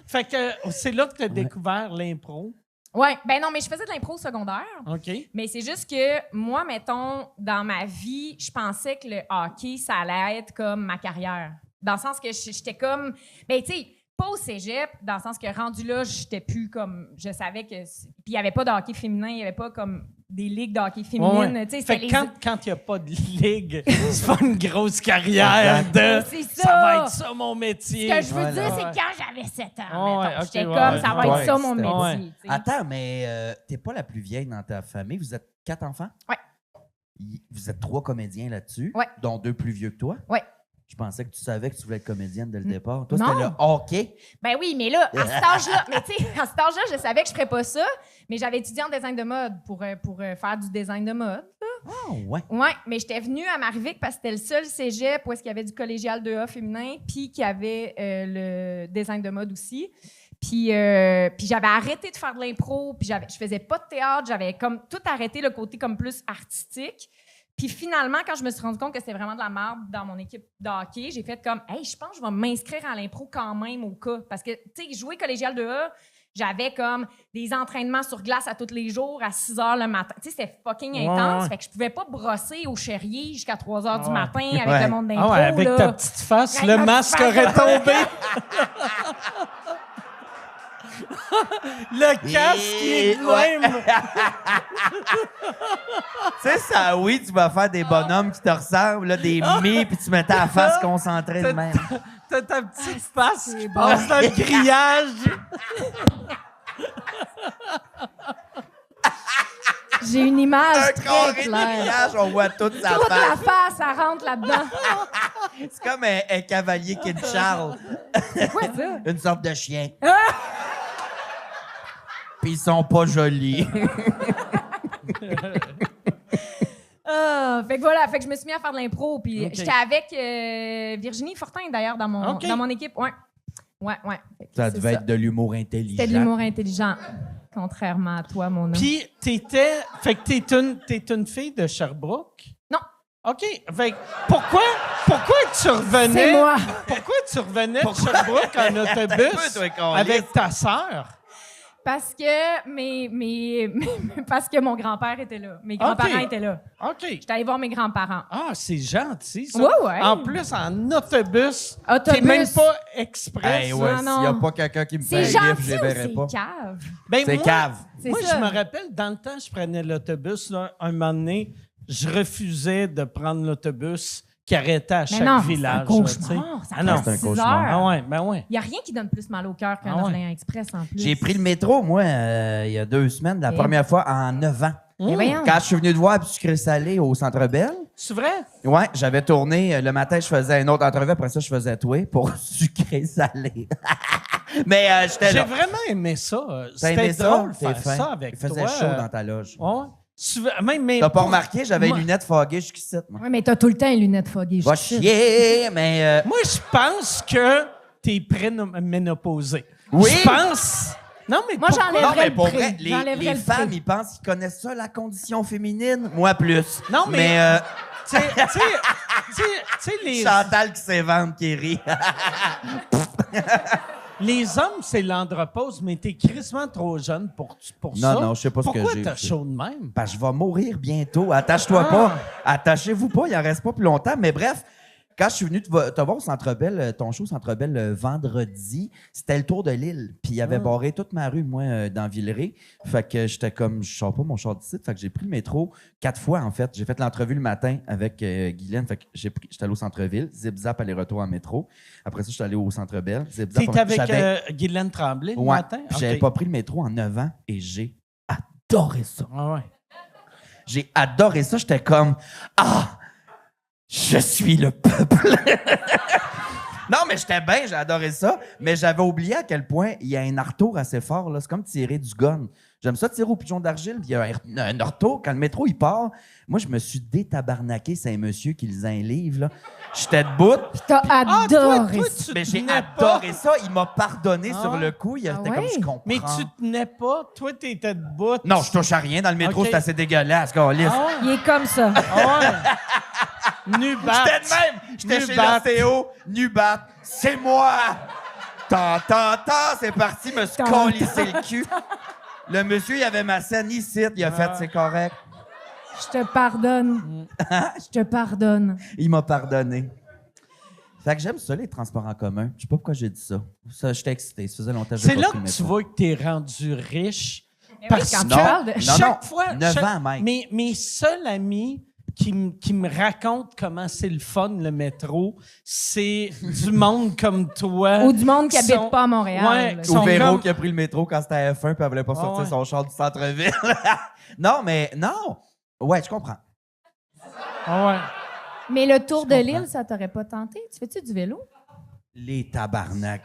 Fait que c'est là que tu as découvert l'impro. Ouais, ben non, mais je faisais de l'impro au secondaire. OK. Mais c'est juste que moi, mettons, dans ma vie, je pensais que le hockey, ça allait être comme ma carrière. Dans le sens que j'étais comme... Ben, tu sais, pas au cégep, dans le sens que rendu là, j'étais plus comme... Je savais que... Puis il n'y avait pas de hockey féminin, il n'y avait pas comme des ligues de hockey féminine. Ouais. Tu sais, Fait c'était que quand il n'y a pas de ligue, c'est pas une grosse carrière de C'est ça ça. va être ça mon métier. Ce que je veux dire, Ouais. c'est quand j'avais 7 ans, Ouais, mettons. ok, J'étais ouais, comme, ouais. ça va être ça Ouais, mon c'était- Ouais. métier. tu sais. Attends, mais t'es pas la plus vieille dans ta famille. Vous êtes 4 enfants? Ouais. Vous êtes 3 comédiens là-dessus? Ouais. Dont 2 plus vieux que toi? Ouais. Je pensais que tu savais que tu voulais être comédienne dès le départ. Toi, Non. c'était le hockey. Ben oui, mais là, à cet âge-là, mais tu sais, à cet âge-là, je savais que je ferais pas ça, mais j'avais étudié en design de mode pour faire du design de mode. Ah, ouais. Ouais, mais j'étais venue à Marivic parce que c'était le seul cégep où est-ce qu'il y avait du collégial 2A féminin, puis qu'il y avait le design de mode aussi. Puis j'avais arrêté de faire de l'impro, puis je faisais pas de théâtre, j'avais comme tout arrêté le côté comme plus artistique. Puis finalement, quand je me suis rendu compte que c'était vraiment de la merde dans mon équipe de hockey, j'ai fait comme, hey, je pense que je vais m'inscrire à l'impro quand même au cas. Parce que, tu sais, jouer collégial 2A, j'avais comme des entraînements sur glace à tous les jours à 6 h le matin. Tu sais, c'était fucking intense. Ouais. Fait que je pouvais pas brosser au Cherrier jusqu'à 3 h du Ouais. matin avec Ouais. le monde d'impro. Ah ouais, avec là. ta petite face, Avec le ma masque petite aurait face. tombé. Le casque il est de même. Tu sais, ça, oui, tu vas faire des bonhommes qui te ressemblent, là, des mets, puis tu mettais la face concentrée de même. T'as ta petite face qui passe dans le grillage. J'ai une image Un très carré de claire. grillage, on voit toute sa Toute face. la face, ça rentre là-dedans. C'est comme un cavalier qui est Charles. C'est quoi ça? Une sorte de chien. Puis ils sont pas jolis. Ah, fait que voilà, fait que je me suis mis à faire de l'impro. Puis Ok. j'étais avec Virginie Fortin, d'ailleurs, dans mon équipe. Ouais. Ouais. Fait que Ça c'est devait être de l'humour intelligent. C'était de l'humour intelligent. Contrairement à toi, mon homme. Puis fait que t'es une fille de Sherbrooke? Non. OK. Fait que pourquoi tu revenais? C'est moi. Pourquoi tu revenais de Sherbrooke en autobus toi, câlisse. avec ta sœur? Parce que parce que mon grand-père était là. Mes grands-parents Ok. étaient là. OK. J'étais allée voir mes grands-parents. Ah, c'est gentil, ça. Ouais. En plus, en autobus. Autobus. T'es même pas express. Hey, ouais, Non, s'il non. n'y a pas quelqu'un qui me fait C'est rire, gentil je les ou verrai c'est pas. cave? Ben, C'est moi- cave. C'est Moi, ça. je me rappelle, dans le temps, je prenais l'autobus. Là, un moment donné, je refusais de prendre l'autobus qui arrêtait à chaque non, village. c'est un là, tu sais. cauchemar. Ça Ah non. prend C'est un 6 cauchemar. heures. Ah ouais, ben ouais. Il n'y a rien qui donne plus mal au cœur qu'un Ah ouais. Orléans Express, en plus. J'ai pris le métro, moi, il y a 2 semaines, la première fois en 9 ans. Eh voyons. Quand je suis venu te voir à sucré salé au Centre Bell, C'est vrai? ouais, j'avais tourné. Le matin, je faisais une autre entrevue. Après ça, je faisais toi pour sucré salé. Mais j'étais J'ai là. vraiment aimé ça. T'as aimé C'était ça? drôle de T'es faire fin. ça avec Il faisait toi. chaud dans ta loge. Ouais. Mais T'as pas remarqué, j'avais Moi- une lunette foguée jusqu'ici, moi. Oui, mais t'as tout le temps une lunette foguée. Va je sais. chier, mais... Moi, je pense que t'es préménopausé. Oui? Je pense... Non, mais Moi, pourquoi? j'enlèverais Non, mais le pour prix. vrai, J'enlèverais les le femmes, prix. ils pensent qu'ils connaissent ça, la condition féminine. Moi, plus. Non, mais- Mais Tu sais, Chantal qui s'évente, qui rit. les hommes, c'est l'andropause, mais t'es crissement trop jeune pour ça. Non, je sais pas ce que Pourquoi j'ai. t'as chaud de même? Ben, je vais mourir bientôt. Attache-toi pas. Attachez-vous pas, il en reste pas plus longtemps. Mais bref, quand je suis venu te voir au Centre Bell, ton show au Centre Bell vendredi, c'était le tour de l'île. Puis il avait barré toute ma rue, moi, dans Villeray. Fait que j'étais comme, je sors pas mon char d'ici. Fait que j'ai pris le métro 4 fois, en fait. J'ai fait l'entrevue le matin avec Guylaine. Fait que j'étais allé au centre-ville, zip-zap, aller-retour en métro. Après ça, j'étais allé au Centre Bell, zip-zap. T'es avec J'avais- Guylaine Tremblay le Ouais. matin? Puis j'avais Ok. pas pris le métro en 9 ans et j'ai adoré ça. Ah ouais. J'ai adoré ça. J'étais comme, ah, je suis le peuple. Non, mais j'étais bien, j'ai adoré ça. Mais j'avais oublié à quel point il y a un retour assez fort. Là. C'est comme tirer du gun. J'aime ça tirer au pigeon d'argile. Puis il y a un retour. Quand le métro il part, moi, je me suis détabarnaqué. C'est un monsieur qui lisait un livre. Là. J'étais debout. T'as Ah, toi, adoré ça. tu Mais j'ai tenais pas. adoré ça. Il m'a pardonné Ah sur ouais? le coup. Il était Ah comme, ouais? je comprends. Mais tu tenais pas. Toi, t'étais debout. Non, je touche à rien. Dans le métro, Ok. c'est assez dégueulasse. Câlisse. Ah Il est comme ça. ouais. Nubat. J'étais de même. J'étais chez Nubat. l'ostéo. Nubat, c'est moi. Tant, c'est parti. Me suis Tant, collissé le cul. Le monsieur, il avait ma scène ici. Il a fait, c'est correct. Je te pardonne. Je te pardonne. Il m'a pardonné. Fait que j'aime ça, les transports en commun. Je sais pas pourquoi j'ai dit ça. Ça, j'étais excité. Ça faisait longtemps que C'est j'ai là pas pris le que tu métro. vois que t'es rendu riche. Mais Parce oui, quand que tu parles de... Non, chaque fois... 9 chaque- ans, Mike. Mes seuls amis qui me racontent comment c'est le fun, le métro, c'est du monde comme toi. Ou du monde qui Sont- habite pas à Montréal. Ouais, là. qui Ou sont Véro comme- qui a pris le métro quand c'était à F1 puis elle voulait pas sortir ouais. son char du centre-ville. Non, mais non. Ouais, je comprends. Ah ouais. Mais le tour de l'île, ça t'aurait pas tenté? Tu fais-tu du vélo? Les tabarnak.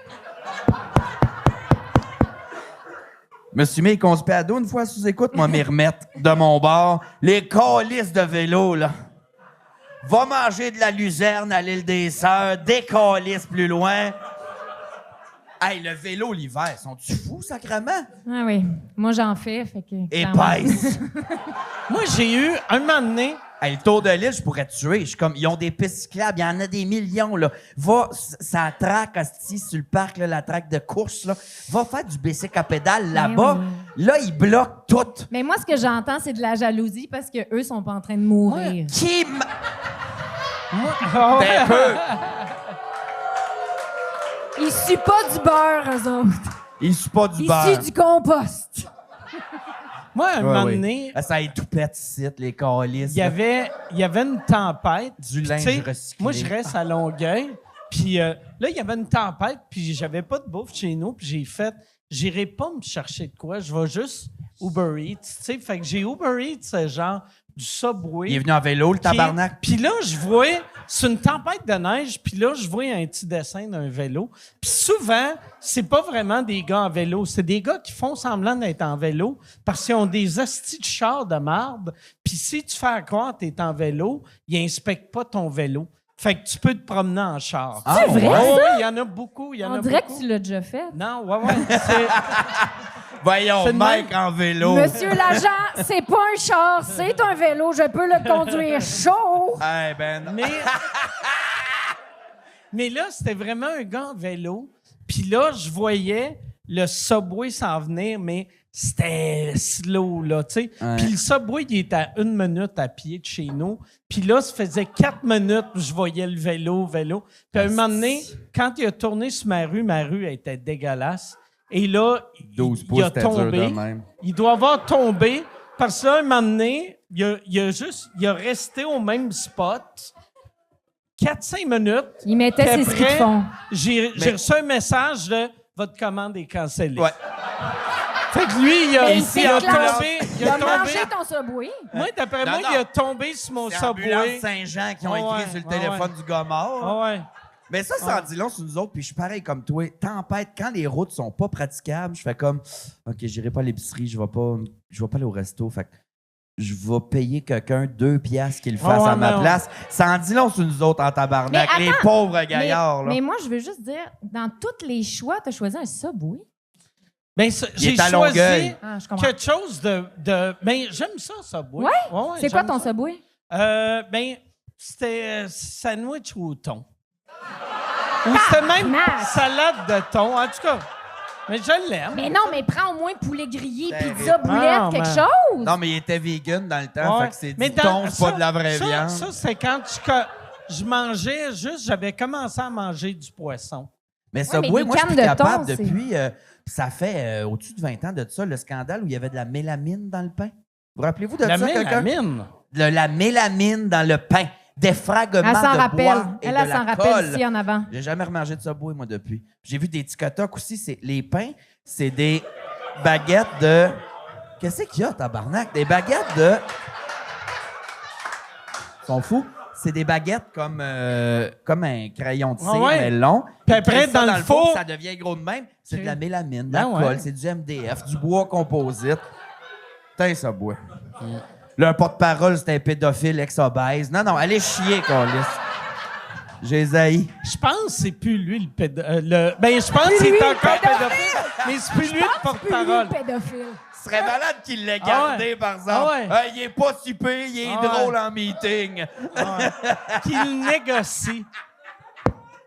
Je me suis mis qu'on se pédo une fois sous écoute, moi, m'y remettre de mon bord. Les calices de vélo, là. Va manger de la luzerne à l'île des Sœurs, des calices plus loin. Hey, le vélo l'hiver, sont-tu fous, sacrément? Ah oui. Moi, j'en fais, fait que... clairement. Épaisse. Moi, j'ai eu un moment donné... Hey, le tour de l'île, je pourrais te tuer. Je suis comme, ils ont des pistes cyclables, il y en a des millions, là. Va, ça traque, asti, sur le parc, là, la traque de course, là. Va faire du bicycle à pédale là-bas. Là, ils bloquent tout. Mais moi, ce que j'entends, c'est de la jalousie parce qu'eux sont pas en train de mourir. Qui m- Ah ouais. Un peu. Ils suent pas du beurre, eux autres. Ils suent pas du Ils beurre. suent du compost. Moi, un Ouais, moment ouais. donné, Ah, ça étouffette ici, les calices. il y avait une tempête. Du Puis, linge tu sais, recyclé. Moi, je reste à Longueuil. Puis là, il y avait une tempête, puis j'avais pas de bouffe chez nous. Puis j'ai fait, j'irai pas me chercher de quoi. Je vais juste Uber Eats. Tu sais, fait que j'ai Uber Eats, c'est genre du Subway. Il est venu en vélo, le tabarnak. Puis là, je vois, c'est une tempête de neige, puis là, je vois un petit dessin d'un vélo. Puis souvent, c'est pas vraiment des gars en vélo, c'est des gars qui font semblant d'être en vélo parce qu'ils ont des hosties de chars de marde. Puis si tu fais croire que t'es en vélo, ils inspectent pas ton vélo. Fait que tu peux te promener en char. Ah, C'est vrai, ouais? ça? Ouais, il y en a beaucoup, il y en On a dirait beaucoup. que tu l'as déjà fait. Non, ouais, c'est... Voyons, C'est de Mike même. en vélo. Monsieur l'agent, c'est pas un char, c'est un vélo. Je peux le conduire chaud. Hey, ben, Mais là, c'était vraiment un gars en vélo. Puis là, je voyais le Subway s'en venir, mais c'était slow, là, tu sais. Ouais. Puis le Subway, il était à 1 minute à pied de chez nous. Puis là, ça faisait 4 minutes que je voyais le vélo. Puis à un moment donné, quand il a tourné sur ma rue était dégueulasse. Et là, 12 il pouces, a c'était dur tombé. de même. Il doit avoir tombé parce que là, un moment donné, il a resté au même spot 4-5 minutes. Il mettait Puis ses skis de après, fond. J'ai Mais- reçu un message de « Votre commande est cancellée Ouais. ». Fait que lui, il a classe. tombé. Il a mangé ton Subway. Moi, d'après Non, moi, non. il a tombé sur mon C'est Ambulance Subway. Saint-Jean qui ont Ouais, écrit ouais, sur le ouais, téléphone du gars mort. Ah ouais. Mais ça en dit long sur nous autres, puis je suis pareil comme toi. Tempête, quand les routes sont pas praticables, je fais comme OK, j'irai pas à l'épicerie, je vais pas aller au resto. Fait que je vais payer quelqu'un 2 piastres qu'il le fasse ouais, à ma non. place. Ça en dit long sur nous autres en tabarnak. Mais Les attends, pauvres gaillards, là. Mais moi, je veux juste dire, dans tous les choix, tu as choisi un Subway. Ben, Il j'ai est à choisi Longueuil. Ah, je comprends. quelque chose de ben, j'aime ça, Subway. Ouais? C'est quoi j'aime ton ça. Subway? Ben, c'était sandwich au thon. Ou c'était même Tabarnak! salade de thon. En tout cas, mais je l'aime. Mais non, mais prends au moins poulet grillé, Terrible. pizza, boulette, Ah, quelque man. chose. Non, mais il était vegan dans le temps, Ouais. fait que c'est Mais du thon, c'est ça- pas de la vraie ça, viande. Ça, c'est quand je mangeais juste, j'avais commencé à manger du poisson. Mais mais Subway, des moi, je suis cannes plus de thon, capable c'est- depuis... ça fait au-dessus de 20 ans de ça, le scandale où il y avait de la mélamine dans le pain. Vous rappelez-vous de La ça, quelqu'un? mélamine. La mélamine dans le pain. Des fragments Elle s'en de rappelle. bois et Elle de la s'en rappelle colle. ici en avant. J'ai jamais remangé de Subway, moi, depuis. J'ai vu des TikTok aussi. Les pains, c'est des baguettes de... Qu'est-ce qu'il y a, tabarnak? Des baguettes de... Ils sont fous. C'est des baguettes comme un crayon de cire, Ah ouais. mais long. Puis après, tu mets ça dans le four- ça devient gros de même. C'est Ok. de la mélamine, de la Ah ouais. colle, c'est du MDF, du bois composite. Putain, ça boit. Le porte-parole, c'est un pédophile ex-obèse. Non, allez chier, câlisse. J'ai haï. Je pense que c'est plus lui le pédophile. Ben, je pense que Lui, c'est le encore pédophile. pédophile, mais c'est plus lui le porte-parole. pédophile. Ce serait malade qu'il l'ait Ah gardé, ouais. par exemple. Ah ouais. Il est pas si pire, il est Ah ouais. drôle en meeting. Qu'ils négocient.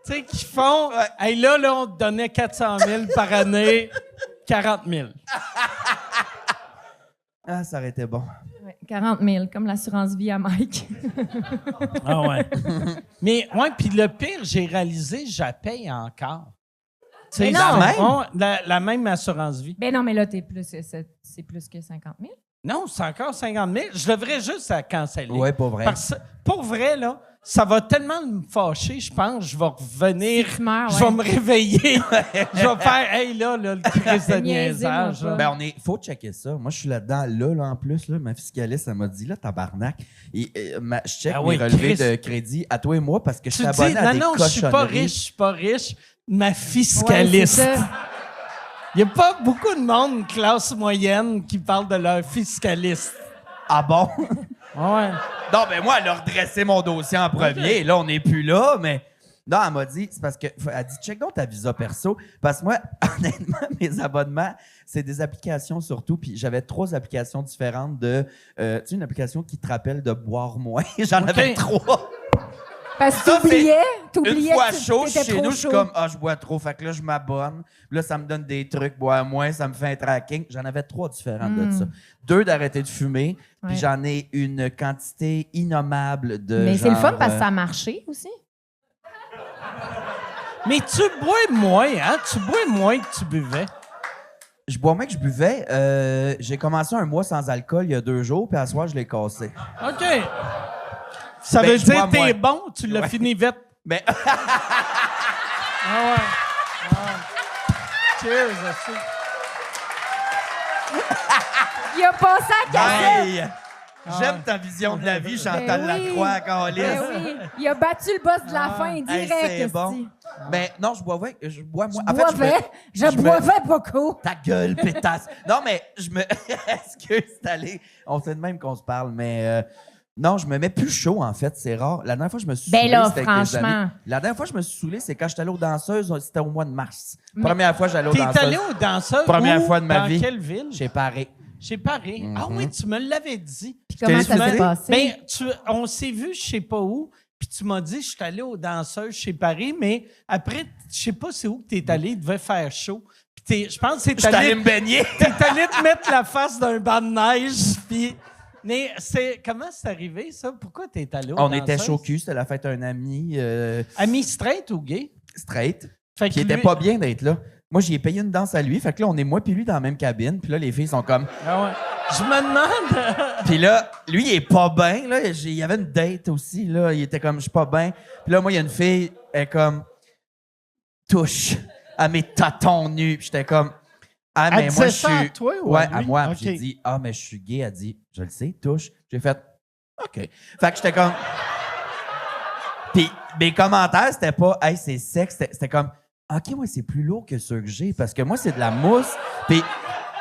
Tu sais, qu'ils font. Hey, là, on te donnait 400 000 par année, 40 000. Ah, ça aurait été bon. Ouais, 40 000, comme l'assurance vie à Mike. Ah ouais. Mais, ouais, puis le pire, j'ai réalisé, je la paye encore. Tu sais, Mais non! la même? la même assurance vie. Ben non, mais là, c'est plus que 50 000. Non, c'est encore 50 000. Je devrais juste la canceller. Ouais, pas vrai. Parce que, pour vrai, là, ça va tellement me fâcher, je pense, je vais revenir, Si tu meurs, je vais ouais. me réveiller, je vais faire, hey, là, le crise de Niaisez-moi niaisage. pas. là. Ben, faut checker ça. Moi, je suis là-dedans, là, en plus, là, ma fiscaliste, elle m'a dit, là, tabarnak. Et, je check Ah mes oui, relevés Chris. de crédit à toi et moi parce que je Tu suis dis, abonné à des non, je suis pas cochonneries. riche, je suis pas riche. Ma Ouais, fiscaliste. c'est ça. Il n'y a pas beaucoup de monde, classe moyenne, qui parle de leur fiscaliste. Ah bon? Ouais. Non, ben moi, elle a redressé mon dossier en premier. Là, on n'est plus là, mais... Non, elle m'a dit, c'est parce que... Elle dit, check donc ta visa perso. Parce que moi, honnêtement, mes abonnements, c'est des applications surtout. Puis j'avais 3 applications différentes de... tu sais, une application qui te rappelle de boire moins. J'en avais 3. Parce que Ça, t'oubliais Une fois que chaud, t'étais chez trop nous, je suis chaud. comme, je bois trop. Fait que là, je m'abonne. Puis là, ça me donne des trucs, boire moins, ça me fait un tracking. J'en avais 3 différentes de ça. 2 d'arrêter de fumer, puis Ouais. j'en ai une quantité innommable de. Mais c'est le fun genre, parce que ça a marché aussi. Mais tu bois moins, hein? Tu bois moins que tu buvais. Je bois moins que je buvais. J'ai commencé un mois sans alcool il y a 2 jours, puis à soir, je l'ai cassé. OK. Ça Ben, veut je dire bois que t'es moins. bon, tu l'as Ouais. fini vite. Mais Ah ouais. Cheers, aussi. Il a passé à cassette. hey, j'aime ta vision de la vie, Chantal Ben oui. Lacroix, Carlis. Ben oui. Il a battu le boss de la fin Hey, direct. c'est bon. esti. Mais non, je bois moins. Je bois moins. Je boivais beaucoup. Ta gueule, pétasse. Non, mais je me. Excuse, c'est allé. On sait de même qu'on se parle, mais. Non, je me mets plus chaud, en fait. C'est rare. La dernière fois, je me suis Ben saoulé, là, c'était avec des franchement. amis. La dernière fois, je me suis saoulé, c'est quand j'étais allé aux danseuses. C'était au mois de mars. Première fois, j'allais aux T'es danseuses. allé aux danseuses? Première où? fois de ma Dans vie. quelle ville? Chez Paris. Chez Paris. Ah oui, tu me l'avais dit. Comment t'ai ça s'est expliqué? passé? Ben, on s'est vu, je sais pas où, puis tu m'as dit, je suis allé aux danseuses chez Paris, mais après, je sais pas c'est où que t'es allé, il devait faire chaud. Puis je pense que Je t'es suis allé allé, me baigner. t'es allé te mettre la face d'un banc de neige, puis... Mais comment c'est arrivé, ça? Pourquoi t'es allé aux On danseuses? était chaud cul. C'était la fête d'un ami Ami straight ou gay? straight. Fait Qui que était lui- pas bien d'être là. Moi, j'y ai payé une danse à lui. Fait que là, on est moi puis lui dans la même cabine. Puis là, les filles sont comme... Ah ouais. Je me demande... Puis là, lui, il est pas bien. Là. Il y avait une date aussi. Là. Il était comme, je suis pas bien. Puis là, moi, il y a une fille, elle est comme, touche à mes tatons nus. Puis j'étais comme, ah, mais Elle moi, disait je ça à suis. toi ou à Ouais, à lui? moi. Ok. Puis j'ai dit, ah, mais je suis gay. Elle dit, je le sais, touche. J'ai fait, OK. Fait que j'étais comme. Puis mes commentaires, c'était pas, hey, c'est sexe. C'était comme, OK, moi, c'est plus lourd que ceux que j'ai parce que moi, c'est de la mousse. Puis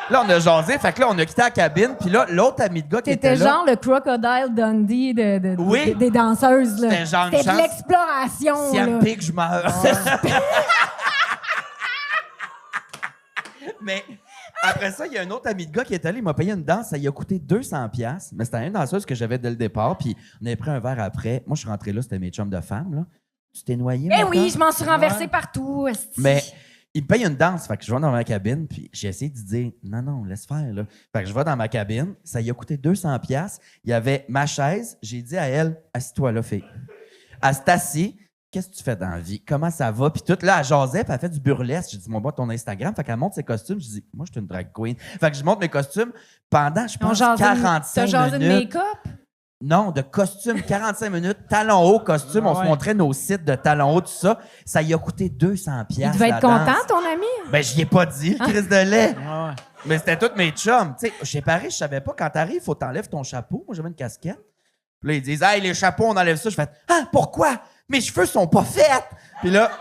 là, on a jasé. Fait que là, on a quitté la cabine. Puis là, l'autre ami de gars qui était T'étais là. genre le Crocodile Dundee Oui. des danseuses. Là. C'était genre une C'était de chance. l'exploration. Si elle me là. pique, je meurs. Mais après ça, il y a un autre ami de gars qui est allé, il m'a payé une danse, ça lui a coûté 200$. Mais c'était une danseuse que j'avais dès le départ, puis on avait pris un verre après. Moi, je suis rentré là, c'était mes chums de femmes, là. Tu t'es noyé, Eh mon oui, gars? je m'en suis renversée partout. esti. Mais il me paye une danse, fait que je vais dans ma cabine, puis j'ai essayé de dire non, laisse faire, là. Fait que je vais dans ma cabine, ça lui a coûté 200$. Il y avait ma chaise, j'ai dit à elle, assis-toi là, fille. Elle s'est assise. Qu'est-ce que tu fais dans la vie? Comment ça va? Puis tout, là, elle jasait, puis elle fait du burlesque. J'ai dit, moi, ton Instagram. Fait qu'elle montre ses costumes. Je dis, moi, je suis une drag queen. Fait que je montre mes costumes pendant, je On pense, jasait 45 T'as jasé de minutes. make-up? Non, de costume, 45 minutes, talons hauts, costume. On se Ouais. montrait nos sites de talons hauts, tout ça. Ça y a coûté 200$. Il devait être content, ton ami? Ben, je n'y ai pas dit, le crise de lait. Ah ouais. Mais c'était tous mes chums. Tu sais, chez Paris, je savais pas. Quand t'arrives, faut t'enlèves ton chapeau. Moi, j'avais une casquette. Puis là, ils disent, hey, les chapeaux, on enlève ça. Je fais, ah, pourquoi? Mes cheveux sont pas faits. Puis là,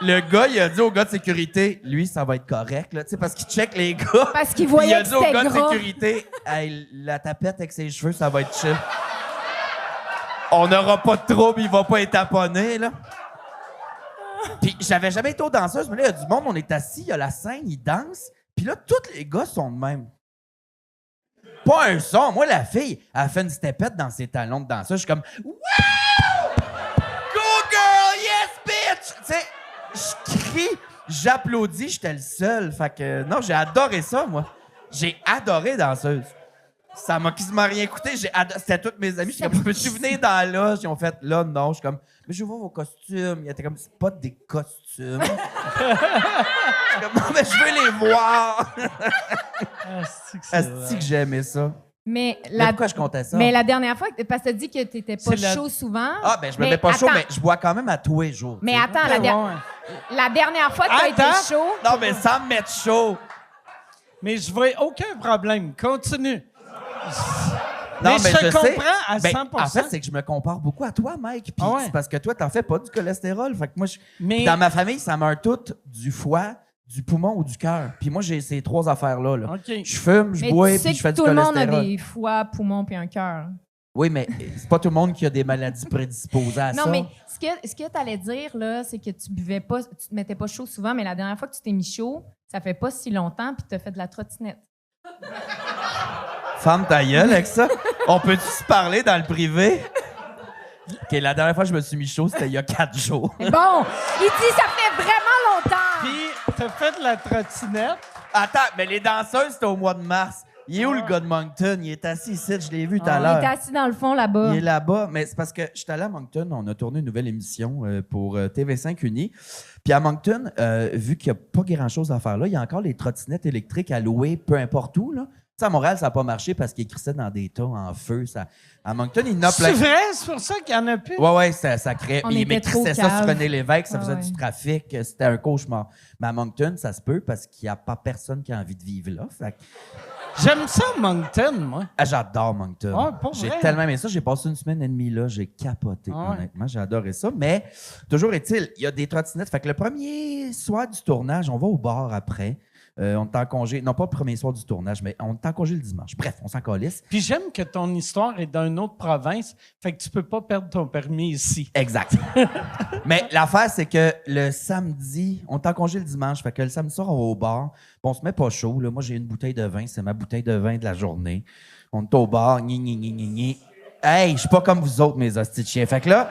le gars, il a dit au gars de sécurité, lui, ça va être correct, là, tu sais, parce qu'il check les gars. Parce qu'il Puis voyait il a que dit au c'était gars de gras. sécurité, hey, la tapette avec ses cheveux, ça va être chill. On n'aura pas de trouble, il va pas être taponné, là. Puis j'avais jamais été aux danseuses, mais là, il y a du monde, on est assis, il y a la scène, ils dansent. Puis là, tous les gars sont de même. Pas un son. Moi, la fille, elle a fait une stepette dans ses talons de danseuse. Je suis comme, wow! Go girl! Yes, bitch! Tu sais, je crie, j'applaudis, j'étais le seul. Fait que, non, j'ai adoré ça, moi. J'ai adoré danseuse. Ça m'a quasiment rien coûté. C'était tous mes amis. J'étais comme, peux-tu venir dans la loge? Ils ont fait, là, non. Je suis comme, mais je veux voir vos costumes. Ils étaient comme, c'est pas des costumes. Je suis comme, non, mais je veux les voir. Est-ce que j'ai aimé ça? Mais pourquoi je comptais ça? Mais la dernière fois, parce que tu as dit que tu n'étais pas chaud souvent. Ah, ben je me mets pas chaud, mais je bois quand même à tous les jours. Mais t'sais. attends, la dernière fois que tu as été chaud. Non, mais sans me mettre chaud. Mais je vois aucun problème. Continue. Non, mais je te sais. comprends à 100%. En fait, c'est que je me compare beaucoup à toi, Mike. Puis c'est parce que toi, t'en fais pas du cholestérol. Fait que moi, dans ma famille, ça meurt tout du foie, du poumon ou du cœur. Puis moi, j'ai ces trois affaires-là. Là. OK. Je fume, je bois, puis je fais du tout le cholestérol. monde a des foies, poumons puis un cœur. Oui, mais c'est pas tout le monde qui a des maladies prédisposées à ça. Non, mais ce que tu allais dire, là, c'est que tu buvais pas, tu te mettais pas chaud souvent, mais la dernière fois que tu t'es mis chaud, ça fait pas si longtemps, puis tu as fait de la trottinette. Femme ta gueule avec ça. On peut-tu se parler dans le privé? OK, la dernière fois que je me suis mis chaud, c'était il y a 4 jours. Bon, il dit ça fait vraiment longtemps. Puis, t'as fait de la trottinette. Attends, mais les danseuses, c'était au mois de mars. Il est où le gars de Moncton? Il est assis ici, je l'ai vu tout à l'heure. Il est assis dans le fond là-bas. Il est là-bas, mais c'est parce que je suis allé à Moncton, on a tourné une nouvelle émission pour TV5 Uni. Puis à Moncton, vu qu'il n'y a pas grand-chose à faire là, il y a encore les trottinettes électriques à louer, peu importe où. Là. Tu sais, à Montréal, ça n'a pas marché parce qu'ils écrivaient dans des tas en feu. Ça... À Moncton, il y en a plein. C'est vrai? C'est pour ça qu'il y en a plus? Ouais, ça crée. On Ils était trop m'écrissaient ça sur caves. René Lévesque, ça faisait ouais. du trafic, c'était un cauchemar. Mais à Moncton, ça se peut parce qu'il n'y a pas personne qui a envie de vivre là. Fait que... J'aime ça, Moncton, moi. Ah, j'adore Moncton. Ah, pour J'ai vrai? tellement aimé ça. J'ai passé une semaine et demie là. J'ai capoté, honnêtement. J'ai adoré ça. Mais toujours est-il, il y a des trottinettes. Fait que le premier soir du tournage, on va au bar après. On est en congé. Non, pas le premier soir du tournage, mais on est en congé le dimanche. Bref, on s'en calisse. Puis j'aime que ton histoire est d'une autre province, fait que tu peux pas perdre ton permis ici. Exact. Mais l'affaire, c'est que le samedi, on est en congé le dimanche. Fait que le samedi soir, on va au bar. Puis on se met pas chaud. Là. Moi, j'ai une bouteille de vin. C'est ma bouteille de vin de la journée. On est au bar. Gni. Hey, je suis pas comme vous autres, mes hosties de chiens. Fait que là,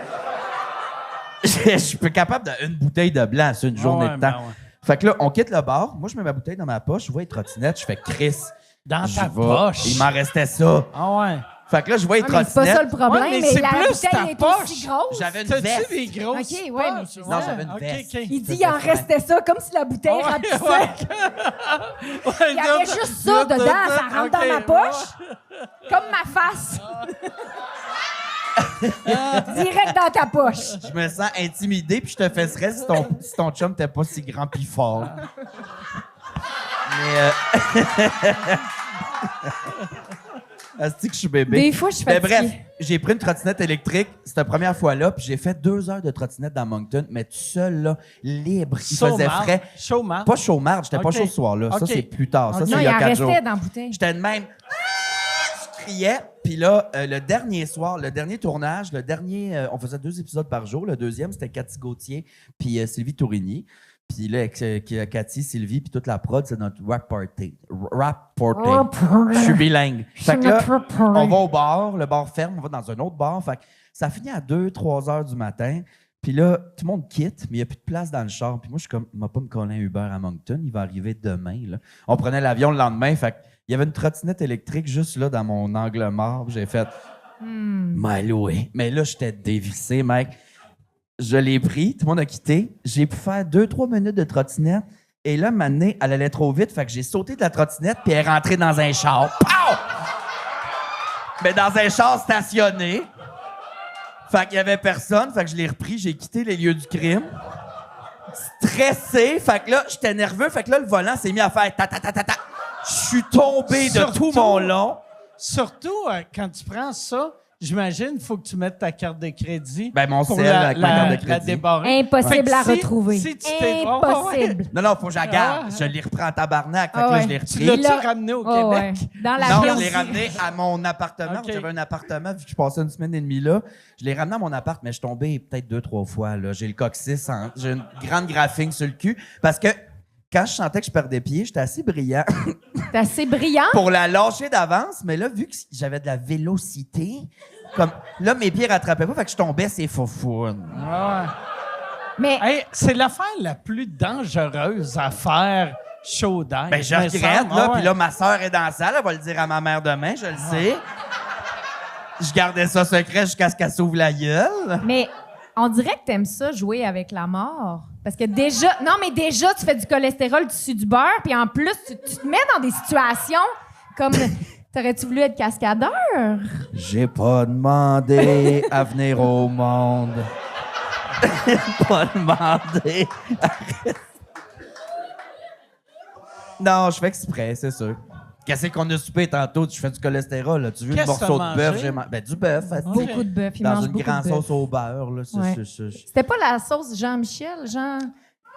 je suis capable d'une bouteille de blanc sur une journée de temps. Ben ouais. Fait que là, on quitte le bar. Moi, je mets ma bouteille dans ma poche. Je vois les trottinettes. Je fais Chris. Dans J'y ta vais. poche. Il m'en restait ça. Ah ouais. Fait que là, je vois les Ah, mais c'est pas trottinettes. ça le problème, Ouais, mais mais c'est la plus bouteille ta est poche. aussi grosse. J'avais une T'as-tu veste. des grosses OK, ouais, mais poches? c'est Non, ça. j'avais une OK, veste. OK. Il dit il en restait ça, comme si la bouteille Ah ouais, remplissait. ouais. Il y avait juste ça dedans, ça rentre dans ma poche. Comme ma face. Direct dans ta poche. Je me sens intimidé, puis je te fesserais si ton chum n'était pas si grand pis fort. Mais Asti que je suis bébé. Des fois, je suis Mais fatiguée. bref, j'ai pris une trottinette électrique cette première fois-là, puis j'ai fait 2 heures de trottinette dans Moncton, mais tout seul, là, libre. Il faisait frais. Chômage. Pas chômage, j'étais pas Ok. chaud ce soir-là. Ça, Ok. c'est plus tard. Ça, Ok. c'est Non, il y il a en 4 jours. restait dans la bouteille. J'étais de même. Je criais. Puis là, le dernier soir, le dernier tournage, on faisait 2 épisodes par jour. Le deuxième, c'était Cathy Gauthier puis Sylvie Tourigny. Puis là, avec Cathy, Sylvie, puis toute la prod, c'est notre rap party. Je suis bilingue. Fait que là, on va au bar, le bar ferme, on va dans un autre bar. Fait que ça finit à 2-3 heures du matin. Puis là, tout le monde quitte, mais il n'y a plus de place dans le char. Puis moi, je suis comme, il m'a pas me coller un Uber à Moncton, il va arriver demain. Là. On prenait l'avion le lendemain. Fait il y avait une trottinette électrique juste là dans mon angle mort. J'ai fait, m'a loué. Mais là, j'étais dévissé, mec. Je l'ai pris, tout le monde a quitté. J'ai pu faire 2-3 minutes de trottinette. Et là, maintenant, elle allait trop vite. Fait que j'ai sauté de la trottinette puis elle est rentrée dans un char. Pow! Mais dans un char stationné. Fait qu'il y avait personne. Fait que je l'ai repris. J'ai quitté les lieux du crime. Stressé. Fait que là, j'étais nerveux. Fait que là, le volant s'est mis à faire ta. Je suis tombé de tout mon long. Surtout, quand tu prends ça, j'imagine, il faut que tu mettes ta carte de crédit. Ben, mon pour sel avec ma carte de la crédit. débarrer. Impossible à si- retrouver. si tu t'es- Impossible. Non, faut que je la garde. Je l'ai repris en tabarnak. Fait que Ah là, ouais. je l'ai Tu repris. l'as-tu l'a- ramené au Oh, ouais. Québec? Dans Non, l'avion. je l'ai ramené à mon appartement. OK. J'avais un appartement, vu que je passais une semaine et demie là. Je l'ai ramené à mon appart, mais je suis tombé peut-être 2-3 fois. Là. J'ai le coccyx, j'ai une grande graphine sur le cul. Parce que quand je sentais que je perdais pied, j'étais assez brillant C'est assez brillant. pour la lâcher d'avance. Mais là, vu que j'avais de la vélocité, comme là, mes pieds rattrapaient pas, fait que je tombais, c'est faufounes. Ouais. Mais Hey, c'est l'affaire la plus dangereuse à faire chaud d'air. Ben, je me regrette, semble. là. Ah ouais. Puis là, ma soeur est dans la salle. Elle va le dire à ma mère demain, je le sais. Je gardais ça secret jusqu'à ce qu'elle s'ouvre la gueule. Mais on dirait que t'aimes ça, jouer avec la mort. Parce que déjà... Non, mais déjà, tu fais du cholestérol, tu sues du beurre, puis en plus, tu te mets dans des situations comme... T'aurais-tu voulu être cascadeur? J'ai pas demandé à venir au monde. J'ai pas demandé. Non, je fais exprès, c'est sûr. Qu'est-ce qu'on a soupé tantôt? Je fais du cholestérol, là. Tu veux un Qu'est-ce morceau que t'as de bœuf? mangé? Ben, du bœuf. Beaucoup de bœuf. Il Dans mange une beaucoup grande de bœuf. sauce au beurre, là. Ouais. C'était pas la sauce Jean-Michel, Jean...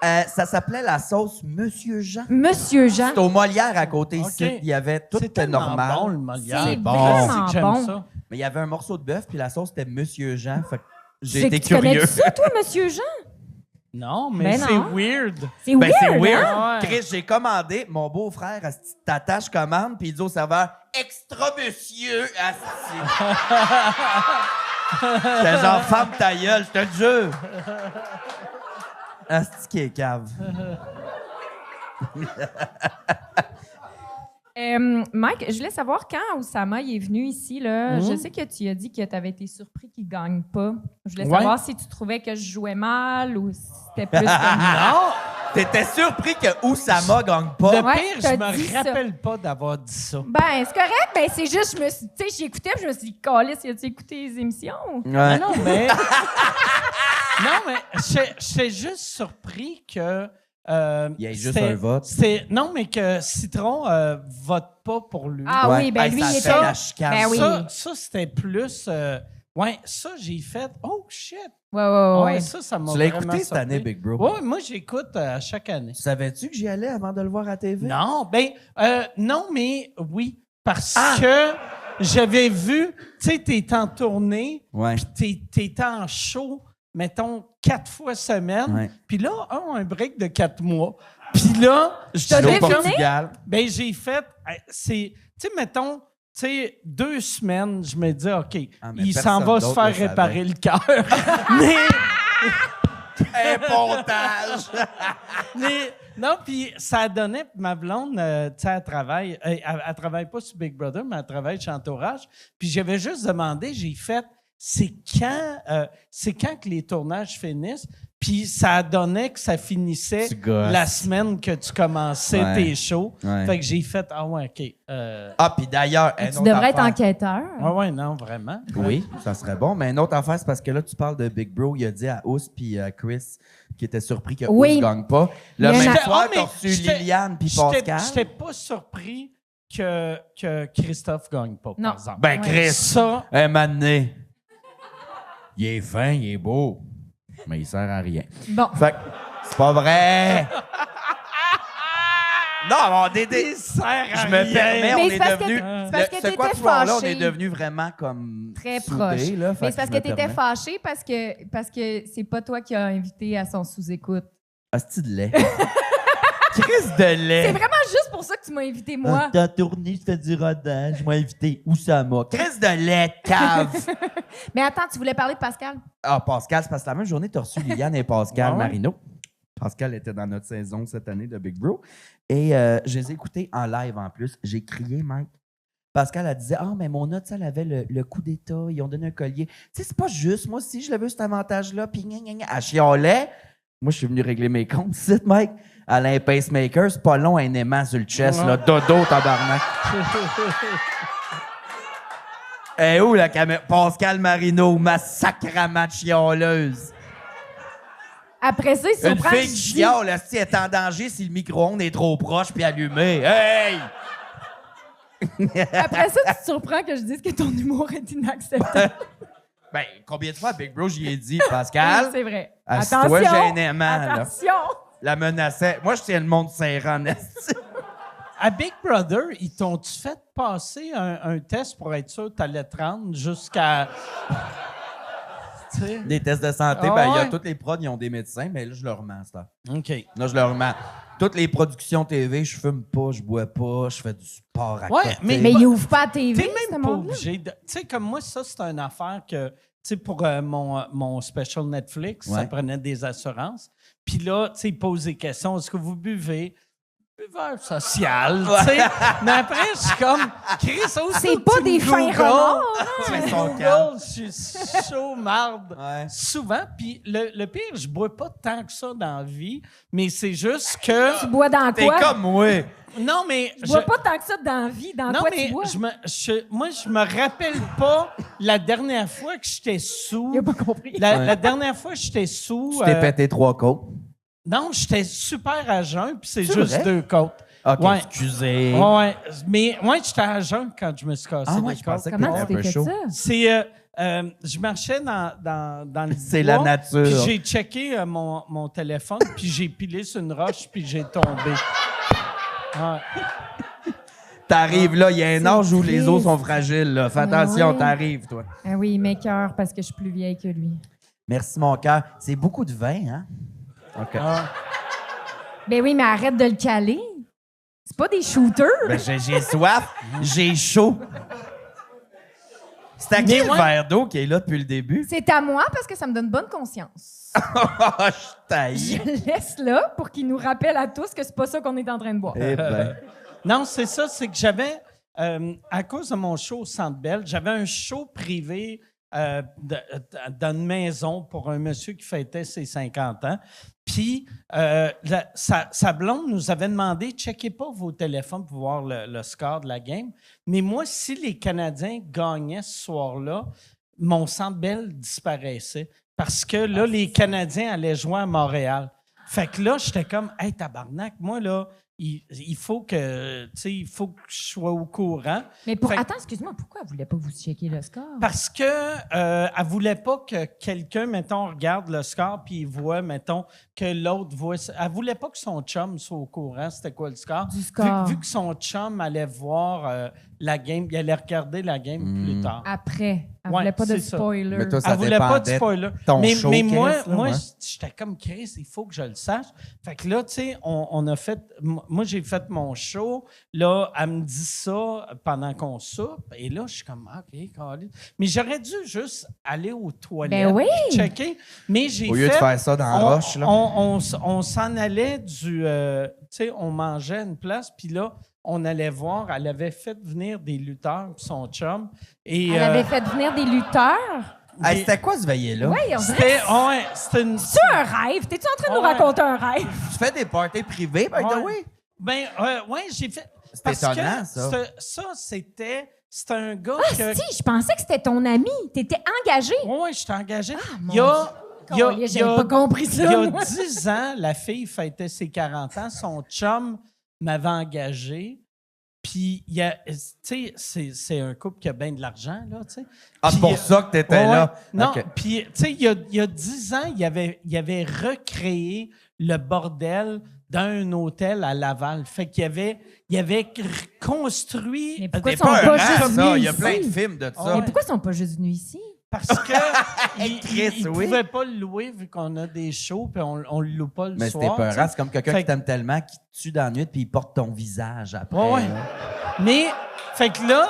Ça s'appelait la sauce Monsieur Jean. Monsieur Jean. C'était au Molière à côté OK. ici. Il y avait tout C'est était tellement normal. bon, le Molière. C'est bon. vraiment que j'aime bon. ça. Mais il y avait un morceau de bœuf, puis la sauce c'était Monsieur Jean. Fait que j'ai C'est été que tu connais curieux. ça, toi, Monsieur Jean? Non, mais Ben c'est non. weird. C'est Ben, weird, c'est weird. hein? Ouais. Chris, j'ai commandé. Mon beau-frère, asti, t'attaches commande, puis il dit au serveur Extra monsieur, asti. J'étais genre, ferme ta gueule, je te le jure. Asti qui est cave. Mike, je voulais savoir quand Oussama est venu ici. Là, je sais que tu as dit que tu avais été surpris qu'il ne gagne pas. Je voulais Ouais. savoir si tu trouvais que je jouais mal ou si c'était plus comme... Non, T'étais surpris que Oussama gagne pas? le Ouais, pire, t'as je dit me ça. rappelle pas d'avoir dit ça. Ben, c'est correct. Ben, c'est juste, tu sais, j'écoutais puis je me suis dit, Calice, as-tu écouté les émissions? Ouais. Non, mais... non, mais j'étais juste surpris que... Il y a juste c'était- un vote. Non, mais que Citron vote pas pour lui. Ah Ouais. oui, ben Hey, lui, ça il fait était... la chicane. Ben oui. Ça c'était plus... ouais, ça, j'ai fait... Oh, shit! Ouais. Ouais, ça m'a Tu l'as vraiment écouté cette année, surpris. Big Bro? Ouais, moi, j'écoute à chaque année. Savais-tu que j'y allais avant de le voir à TV? Non, non, mais oui, parce Ah! que j'avais vu, tu sais, t'es en tournée, Ouais. t'es en show, mettons, 4 fois semaine, Ouais. puis là, un break de 4 mois. Puis là, je T'as suis Au deviné? Portugal. ben j'ai fait, c'est, tu sais, mettons, tu sais, 2 semaines, je me dis, OK, Ah, mais il s'en va personne se d'autre faire le savait. réparer le cœur. Mais, non, puis ça donnait, ma blonde, tu sais, elle travaille, elle travaille pas sur Big Brother, mais elle travaille chez Entourage. Puis j'avais juste demandé, j'ai fait, c'est quand que les tournages finissent? Puis ça donnait que ça finissait Tu gosses. la semaine que tu commençais Ouais. tes shows. Ouais. Fait que j'ai fait, ah ouais, OK. Ah, puis d'ailleurs, une Tu autre devrais être affaire. enquêteur. Ah ouais, non, vraiment. Oui, ça serait bon. Mais une autre affaire, c'est parce que là, tu parles de Big Bro. Il a dit à Ous puis à Chris qui était surpris que Oui. Ous gagne pas. Il y Le a même une- soir, Ah, mais t'as reçu j'étais- Liliane puis J'étais Pascal. j'étais pas surpris que Christophe gagne pas, Non. par exemple. Ben, Chris, Ça, un moment donné, il est fin, il est beau, mais il sert à rien. Bon. Fait que c'est pas vrai. Non, on est je me permets, on Mais est c'est parce que devenu. c'est parce que Ce t'étais quatuor-là, on fâché. est devenu vraiment comme. Très soudés, proche. là. Fait Mais c'est parce je que me tu étais permets. fâché parce que c'est pas toi qui as invité à son sous-écoute. Hostie de lait. Chris de lait. C'est vraiment juste pour ça que tu m'as invité, moi. T'as tourné, je fais du rodage, je m'ai invité Oussama. Chris de lait, cave. Mais attends, tu voulais parler de Pascal? Ah, Pascal, c'est parce que la même journée, t'as reçu Liliane et Pascal Ah ouais? Marino. Pascal était dans notre saison cette année de Big Bro. Et je les ai écoutés en live en plus. J'ai crié, Mike. Pascal, elle disait, ah, mais mon autre, elle avait le coup d'État. Ils ont donné un collier. Tu sais, c'est pas juste. Moi aussi, je l'avais eu cet avantage-là. Puis, gna, gna, gna. Elle chialait. Moi, je suis venu régler mes comptes. C'est Mike. Elle a un pacemaker. C'est pas long, un aimant sur le chest. Là. Dodo, tabarnak. Et où la caméra? Pascal Marino, ma sacrament chialeuse. Après ça, il se Une surprend. fille qu'il qui dit- chiale, là, si elle est en danger si le micro-ondes est trop proche puis allumé. Hey! Après ça, tu te surprends que je dise que ton humour est inacceptable. Ben, combien de fois, Big Bro, j'y ai dit, Oui, Pascal? c'est vrai. Assis-toi Attention! gênément, là. Attention! La menaçait. Moi, je tiens le monde serrant, esti. à Big Brother, ils t'ont-tu fait passer un test pour être sûr que tu allais te rendre jusqu'à. Tu sais? Des tests de santé, Ah ben, il y a ouais? toutes les prods, ils ont des médecins, mais là, je leur mens, ça. OK. Là, je leur mens. Toutes les productions TV, je fume pas, je bois pas, je fais du sport à Ouais, côté. Mais il ouvre pas la TV, T'es ce même pas monde-là. obligé de. Tu sais, comme moi, ça, c'est une affaire que. Tu sais, pour mon special Netflix, ça Ouais. prenait des assurances. Puis là, tu sais, ils posent des questions. Est-ce que vous buvez? buveur social, tu sais. Mais après, je suis comme, Chris, C'est pas des fins renards. Tu son Google, je suis chaud, marde. Ouais. Souvent, puis le pire, je bois pas tant que ça dans la vie, mais c'est juste que... Tu bois dans T'es quoi? comme moi. Non, mais... Je bois pas tant que ça dans la vie. Dans Non, quoi mais tu bois? moi, je me rappelle pas la dernière fois que j'étais sous. Il a pas compris. La dernière fois que j'étais sous... Tu t'es pété 3 côtes. Non, j'étais super à jeun, puis c'est C'est juste vrai? 2 côtes. OK, Ouais. excusez. Ouais, mais moi, j'étais à jeun quand je me suis cassé Ah ouais, les je côtes. pensais que Comment t'étais tu un t'es peu fait chaud. ça? C'est... je marchais dans le C'est bois, la nature. Puis j'ai checké mon téléphone, puis j'ai pilé sur une roche, puis j'ai tombé. Ouais. T'arrives là, il y a un C'est âge où les os triste. sont fragiles. Là. Fais attention, ouais. t'arrives, toi. Ah oui, il m'écoeure parce que je suis plus vieille que lui. Merci, mon cœur. C'est beaucoup de vin, hein? OK. Ben oui, mais arrête de le caler. C'est pas des shooters. Ben, j'ai soif, j'ai chaud. C'est à qui Mais le ouais. verre d'eau qui est là depuis le début? C'est à moi parce que ça me donne bonne conscience. Je taille. Je le laisse là pour qu'il nous rappelle à tous que c'est pas ça qu'on est en train de boire. Eh ben. Non, c'est ça, c'est que j'avais, à cause de mon show au Centre Bell, j'avais un show privé dans une maison pour un monsieur qui fêtait ses 50 ans. Puis, sa blonde nous avait demandé, checkez pas vos téléphones pour voir le score de la game. Mais moi, si les Canadiens gagnaient ce soir-là, mon Centre Bell disparaissait. Parce que là, les Canadiens allaient jouer à Montréal. Fait que là, j'étais comme, hey, tabarnak, moi, là, il faut que, tu sais, il faut que je sois au courant. Mais Fait- attends, excuse-moi, pourquoi elle voulait pas vous checker le score? Parce que elle voulait pas que quelqu'un, mettons, regarde le score puis il voit, mettons, que l'autre voit. Elle voulait pas que son chum soit au courant. C'était quoi le score? Du score. Vu que son chum allait voir la game, il allait regarder la game plus tard. Après. Elle Ouais, voulait pas de c'est ça. spoiler. Mais toi, ça Elle voulait pas de dépendait spoiler. ton mais show, mais Chris, moi, là, moi ouais. j'étais comme Chris, il faut que je le sache. Fait que là, tu sais, on a fait. Moi, j'ai fait mon show. Là, elle me dit ça pendant qu'on soupe. Et là, je suis comme, OK, Colin. Mais j'aurais dû juste aller aux toilettes. Ben oui. Checker. Mais j'ai Au lieu de fait. faire ça dans la roche, là. On s'en allait du. Tu sais, on mangeait à une place, puis là, on allait voir. Elle avait fait venir des lutteurs, puis son chum. Et, Elle avait fait venir des lutteurs. Hey, c'était quoi ce veillé-là? Oui, on dirait. C'était une. C'est un rêve. T'es-tu en train de nous Ouais. raconter un rêve? Tu fais des parties privées, by the way? Ben, ouais, j'ai fait. C'est parce étonnant, que ça. C'était un gars Ah, que. si, je pensais que c'était ton ami. T'étais engagé. Oui, je t'ai engagé. mon il y a, il y a- Collier, il y a- j'avais pas compris ça, Il y a moi. 10 ans, la fille fêtait ses 40 ans. Son chum m'avait engagé. Puis, il y a, tu sais, c'est un couple qui a bien de l'argent, là, tu sais. Ah, c'est Puis, pour ça que t'étais ouais, là. Non, OK. puis, tu sais, il y a 10 ans, il avait recréé le bordel d'un hôtel à Laval. Fait qu'il avait construit. Mais pourquoi C'est ils sont pas pas un juste rap, ça. venus Il y a ici? plein de films de ça. Mais pourquoi ils sont pas juste venus ici? Parce que il Chris, oui. pouvait pas le louer vu qu'on a des shows puis on le loue pas le Mais soir. c'était peurant. tu sais. C'est comme quelqu'un Fait qui t'aime tellement qui te tue dans la nuit puis il porte ton visage après. Ouais, ouais. là. Mais fait que là,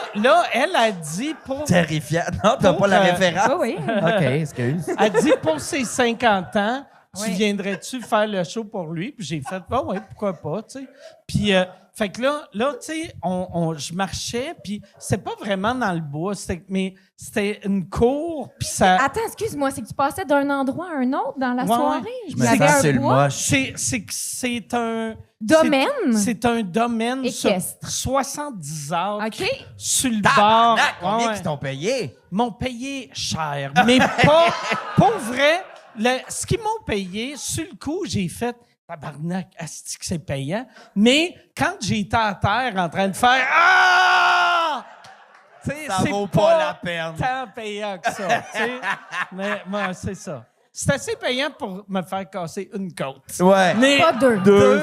elle a dit pour Terrifiant. Non, t'as Pour, pas la euh, référence? Oui, oui. OK, excuse. elle dit pour ses 50 ans, tu Ouais. viendrais-tu faire le show pour lui? Puis j'ai fait, bah ouais, pourquoi pas, tu sais. Puis, fait que là tu sais, je marchais, puis c'est pas vraiment dans le bois, mais c'était une cour, puis ça... Attends, excuse-moi, c'est que tu passais d'un endroit à un autre dans la Ouais, soirée? ouais. Je Il me y avait sens un sur le bois? moche. C'est un... Domaine? C'est un domaine sur Équestre. 70 acres OK. sur le bord. Tabarnak, combien Ouais. qu'ils t'ont payé? M'ont payé cher, mais pas vrai. Ce qu'ils m'ont payé, sur le coup, j'ai fait tabarnak, asti que c'est payant. Mais quand j'étais à terre en train de faire Ah! Tu sais, Ça c'est vaut pas la peine. tant payant que ça. Tu sais. Mais moi, c'est ça. C'est assez payant pour me faire casser une côte. Ouais. Mais Pas deux.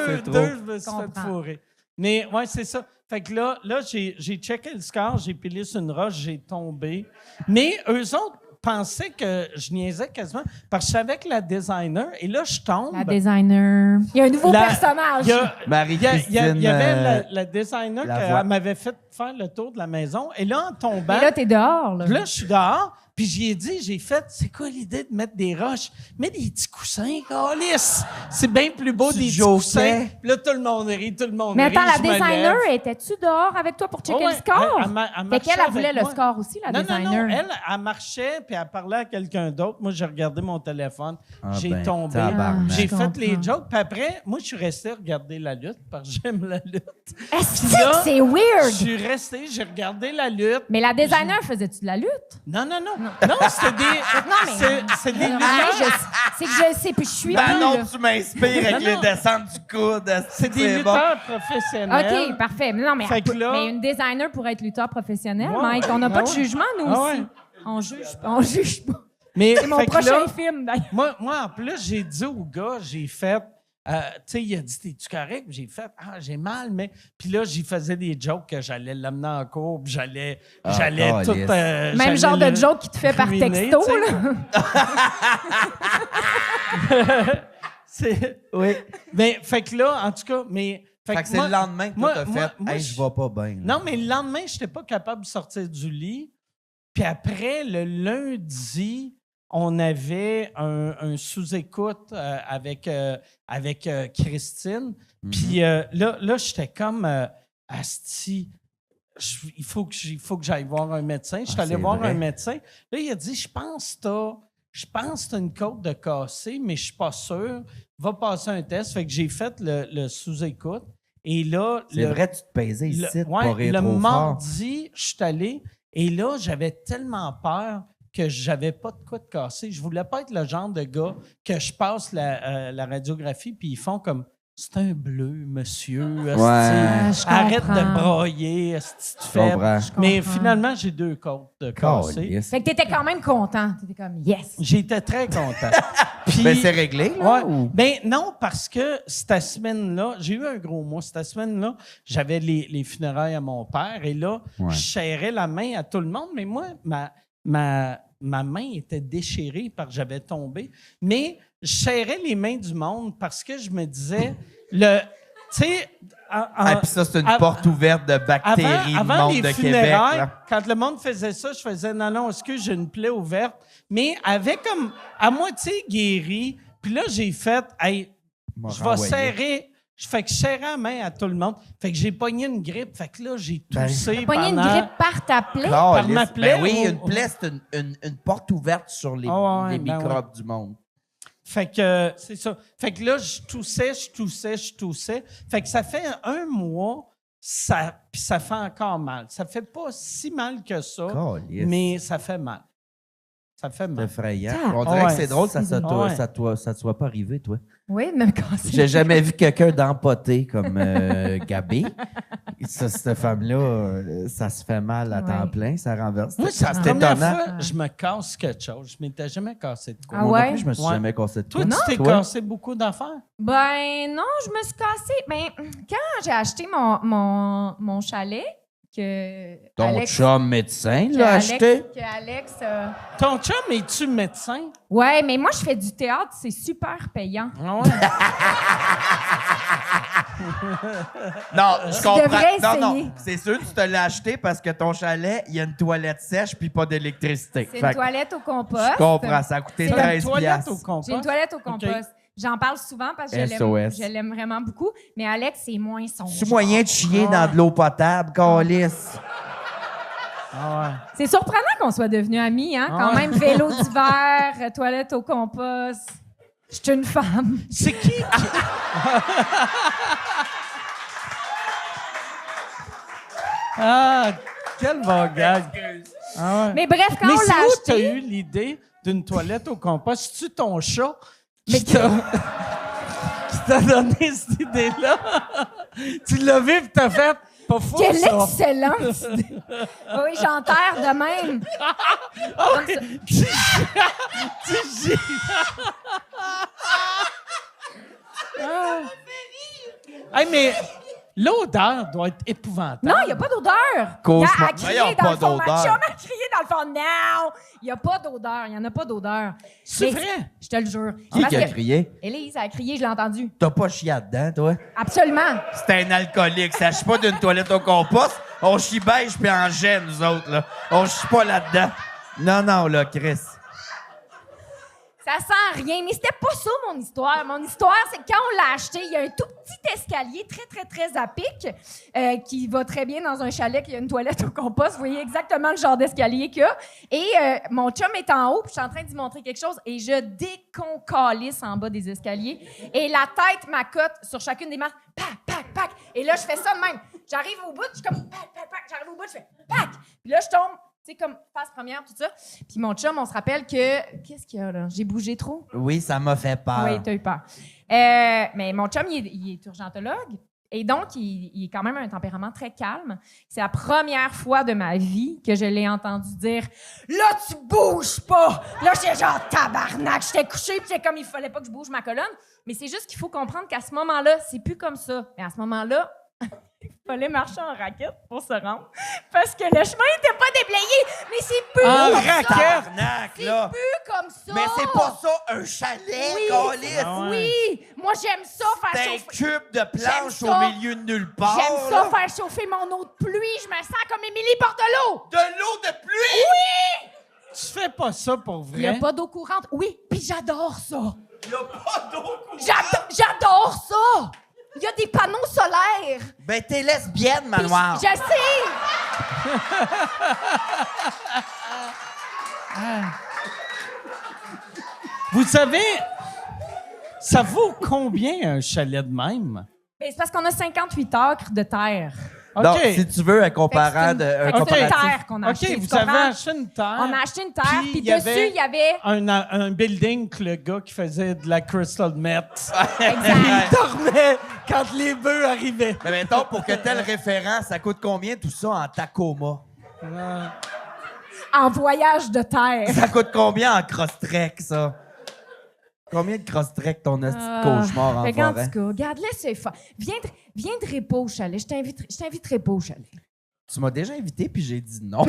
c'est trop. deux, je me suis fait Comprends. fourrer. Mais ouais, c'est ça. Fait que là j'ai checké le score, j'ai pilé sur une roche, j'ai tombé. Mais eux autres pensaient que je niaisais quasiment parce que je savais que la designer, et là, je tombe. La designer. Il y a un nouveau La- personnage. Il y a- Marie-Christine. il y avait la designer la voix. qui m'avait fait faire le tour de la maison. Et là, en tombant, Et là, t'es dehors. Là. là, je suis dehors, Puis j'y ai dit, j'ai fait, c'est quoi l'idée de mettre des roches? Mets des petits coussins, câlisse. C'est bien plus beau Tu des petits jokais. coussins. Puis là, tout le monde rit, tout le monde Mais rit. attends, la je me designer, lève. étais-tu dehors avec toi pour checker Ouais, le score? elle Fait marchait qu'elle, elle voulait avec le moi. score aussi, la designer. Non, elle marchait, puis elle parlait à quelqu'un d'autre. Moi, j'ai regardé mon téléphone. Ah J'ai ben, tombé. tabarnak. J'ai Je fait les comprends. jokes. Puis après, moi, je suis resté regarder la lutte, parce que j'aime la lutte. Est-ce Puis là, que c'est Je weird? suis resté, j'ai regardé la lutte. Mais la designer, faisais-tu de la lutte? Non, c'était des... Non, mais... C'est des Non, lutteurs. mais c'est que je sais, puis je suis Ben plus, non, là. tu m'inspires avec Non, les non. descentes du coude. C'est des bon. lutteurs professionnels. OK, parfait. Mais non, mais, Fait que là- mais une designer pour être lutteur professionnel, Ouais, Mike, on n'a ouais, pas de ouais. jugement, nous Ah aussi. ouais. On juge pas. Mais C'est mon fait que prochain là, film, d'ailleurs. moi, en plus, j'ai dit au gars, j'ai fait... tu sais, il a dit, t'es-tu correct? J'ai fait, j'ai mal, mais... Puis là, j'y faisais des jokes que j'allais l'amener en cours, puis j'allais câlisse. tout... Même genre de joke qui te fait par ruiner, texto, tu sais. là. Oui. Mais, fait que là, en tout cas, mais... Fait que c'est moi- le lendemain que moi- toi, t'as moi- fait moi, hey, je vais pas bien. là. Non, mais le lendemain, je n'étais pas capable de sortir du lit. Puis après, le lundi, on avait un sous-écoute avec Christine. Puis là j'étais comme asti. Il faut que j'aille voir un médecin. Je suis allé c'est voir vrai. un médecin. Là, il a dit, je pense que t'as une côte de cassée, mais je suis pas sûr. Va passer un test. Fait que j'ai fait le sous-écoute. Et là, C'est vrai, tu te pesais ici, le, pour rire le trop fort. mardi, je suis allé et là, j'avais tellement peur que j'avais pas de quoi de casser. Je voulais pas être le genre de gars que je passe la radiographie puis ils font comme c'est un bleu, monsieur. esti. je Arrête comprends. de brailler, esti, tu Je fais. comprends. Mais comprends. finalement, j'ai 2 côtes de cassées. Calisse. Fait que t'étais quand même content. T'étais comme, yes. J'étais très content. Puis, Ben, c'est réglé, là? ouais. ou- Ben non, parce que cette semaine-là, j'ai eu un gros mois. Cette semaine-là, j'avais les funérailles à mon père et là, Ouais. je serrais la main à tout le monde, mais moi, ma main était déchirée parce que j'avais tombé. Mais je serrais les mains du monde parce que je me disais, tu sais, Ah, puis ça, c'est une av- porte ouverte de bactéries du avant monde les de Québec. funérailles, là. quand le monde faisait ça, je faisais non, excuse, j'ai une plaie ouverte. Mais avec comme à moitié guéri, puis là, j'ai fait, hey, M'a je vais renvoyé. serrer. Fait que je serrais la main à tout le monde. Fait que j'ai pogné une grippe. Fait que là, j'ai toussé Pogné une pendant... grippe par ta plaie. par ma plaie, Ben oui, ou- une plaie, c'est une porte ouverte sur les, Ah ouais, les ben microbes du monde. Fait que c'est ça. Fait que là, je toussais. Fait que ça fait 1 mois, puis ça fait encore mal. Ça fait pas si mal que ça, Calisse. mais ça fait mal. Ça fait C'est mal. effrayant. Ah, On dirait ouais. que c'est drôle, ça Ouais. te soit pas arrivé, toi. Oui, même quand c'est... J'ai jamais vu quelqu'un d'empoté comme Gabé. Cette femme-là, ça se fait mal à temps Ouais. plein, ça renverse. Moi, c'est la c'est première étonnant. fois que je me casse quelque chose. Je m'étais jamais cassé de quoi. Ah Moi non ouais? plus, je me suis Ouais. jamais cassé de Toi, quoi. tu t'es Toi? cassé beaucoup d'affaires? Ben non, je me suis cassée. Ben, quand j'ai acheté mon chalet, que Ton Alex... chum médecin que l'a Alex- acheté? que Alex Ton chum, es-tu médecin? Ouais, mais moi, je fais du théâtre, c'est super payant. Ah ouais? Non, je comprends. devrais Non, essayer. c'est sûr que tu te l'as acheté parce que ton chalet, il y a une toilette sèche puis pas d'électricité. C'est Fait une que toilette au compost. Je comprends, ça a coûté C'est T'as 13 une toilette piastres. au compost? J'ai une toilette au OK. compost. J'en parle souvent parce que SOS. je l'aime vraiment beaucoup. Mais Alex, c'est moins son C'est genre. moyen de chier dans de l'eau potable, calice. Ah ouais. C'est surprenant qu'on soit devenus amis, hein? Quand Ouais. même, vélo d'hiver, toilette au compost. Je suis une femme. C'est qui? Ah, quel bon gag. Ah ouais. Mais bref, quand Mais on c'est l'a où t'as acheté... eu l'idée d'une toilette au compost? C'est-tu ton chat Mais qui t'a donné cette idée-là? Tu l'as vu et t'as fait pas fou, Quelle ça. excellente idée! Oui, j'enterre de même. Ah oui, tu gires. Hey, mais l'odeur doit être épouvantable. Non, il n'y a pas d'odeur. Cauchemar. Elle a crié Voyons, dans pas le fond. Ma d'odeur. chum a crié dans le fond. Non! Il n'y a pas d'odeur. Il n'y en a pas d'odeur. C'est Mais vrai? Je te le jure. Qui Parce a que crié? Élise a crié, je l'ai entendu. T'as pas chié dedans, toi? Absolument. C'est un alcoolique. Ça chie pas d'une toilette au compost. On chie beige puis en gêne, nous autres, là. On chie pas là-dedans. Non, là, Chris. Ça sent rien, mais c'était pas ça mon histoire. Mon histoire, c'est que quand on l'a acheté, il y a un tout petit escalier très, très, très à pic qui va très bien dans un chalet qui a une toilette au compost. Vous voyez exactement le genre d'escalier qu'il y a. Et mon chum est en haut, puis je suis en train de lui montrer quelque chose et je déconcalisse en bas des escaliers. Et la tête m'accote sur chacune des marches. Pac, pac, pac. Et là, je fais ça de même. J'arrive au bout, je suis comme pac, pac, pac. J'arrive au bout, je fais pac. Puis là, je tombe. Tu sais, comme phase première, tout ça. Puis mon chum, on se rappelle que... Qu'est-ce qu'il y a, là? J'ai bougé trop? Oui, ça m'a fait peur. Oui, t'as eu peur. Mais mon chum, il est urgentologue. Et donc, il est quand même un tempérament très calme. C'est la première fois de ma vie que je l'ai entendu dire « Là, tu bouges pas! » Là, j'étais genre « Tabarnak! » J'étais couchée, puis c'est comme il fallait pas que je bouge ma colonne. Mais c'est juste qu'il faut comprendre qu'à ce moment-là, c'est plus comme ça. Mais à ce moment-là... Il fallait marcher en raquette pour se rendre. Parce que le chemin n'était pas déblayé. Mais c'est plus En comme raquette? ça. Tabarnak, C'est là. plus comme ça. Mais c'est pas ça, un chalet, Oui, câlisse. Ah ouais. Oui. Moi, j'aime ça faire C'est un chauffer. cube de planche J'aime au ça. milieu de nulle part. J'aime ça là. faire chauffer mon eau de pluie. Je me sens comme Émilie Bordelot. De l'eau de pluie? Tu fais pas ça pour Il n'y a vrai? pas d'eau courante. Oui, puis j'adore ça. Il y a pas d'eau courante. J'adore ça. Il y a des panneaux solaires. Ben, t'es lesbienne, Puis Manoir. je sais. Vous savez, ça vaut combien un chalet de même? Ben, c'est parce qu'on a 58 acres de terre. Donc, OK. si tu veux un Fait que comparant c'est un une comparatif. terre qu'on a OK, acheté. vous tu avez comprends? acheté une terre. On a acheté une terre, Puis puis il y dessus, avait il y avait... un building que le gars qui faisait de la crystal meth. Exact. Il dormait quand les bœufs arrivaient. Mais mettons, pour que tel référent, ça coûte combien tout ça en Tacoma? En voyage de terre. Ça coûte combien en cross-trek, ça? Combien de cross-trek ton esti de cauchemar en Fait qu'en forêt? tout cas, regarde, laisse faire. Viendrai pas au chalet. Je t'inviterai pas au chalet. Tu m'as déjà invité, puis j'ai dit non.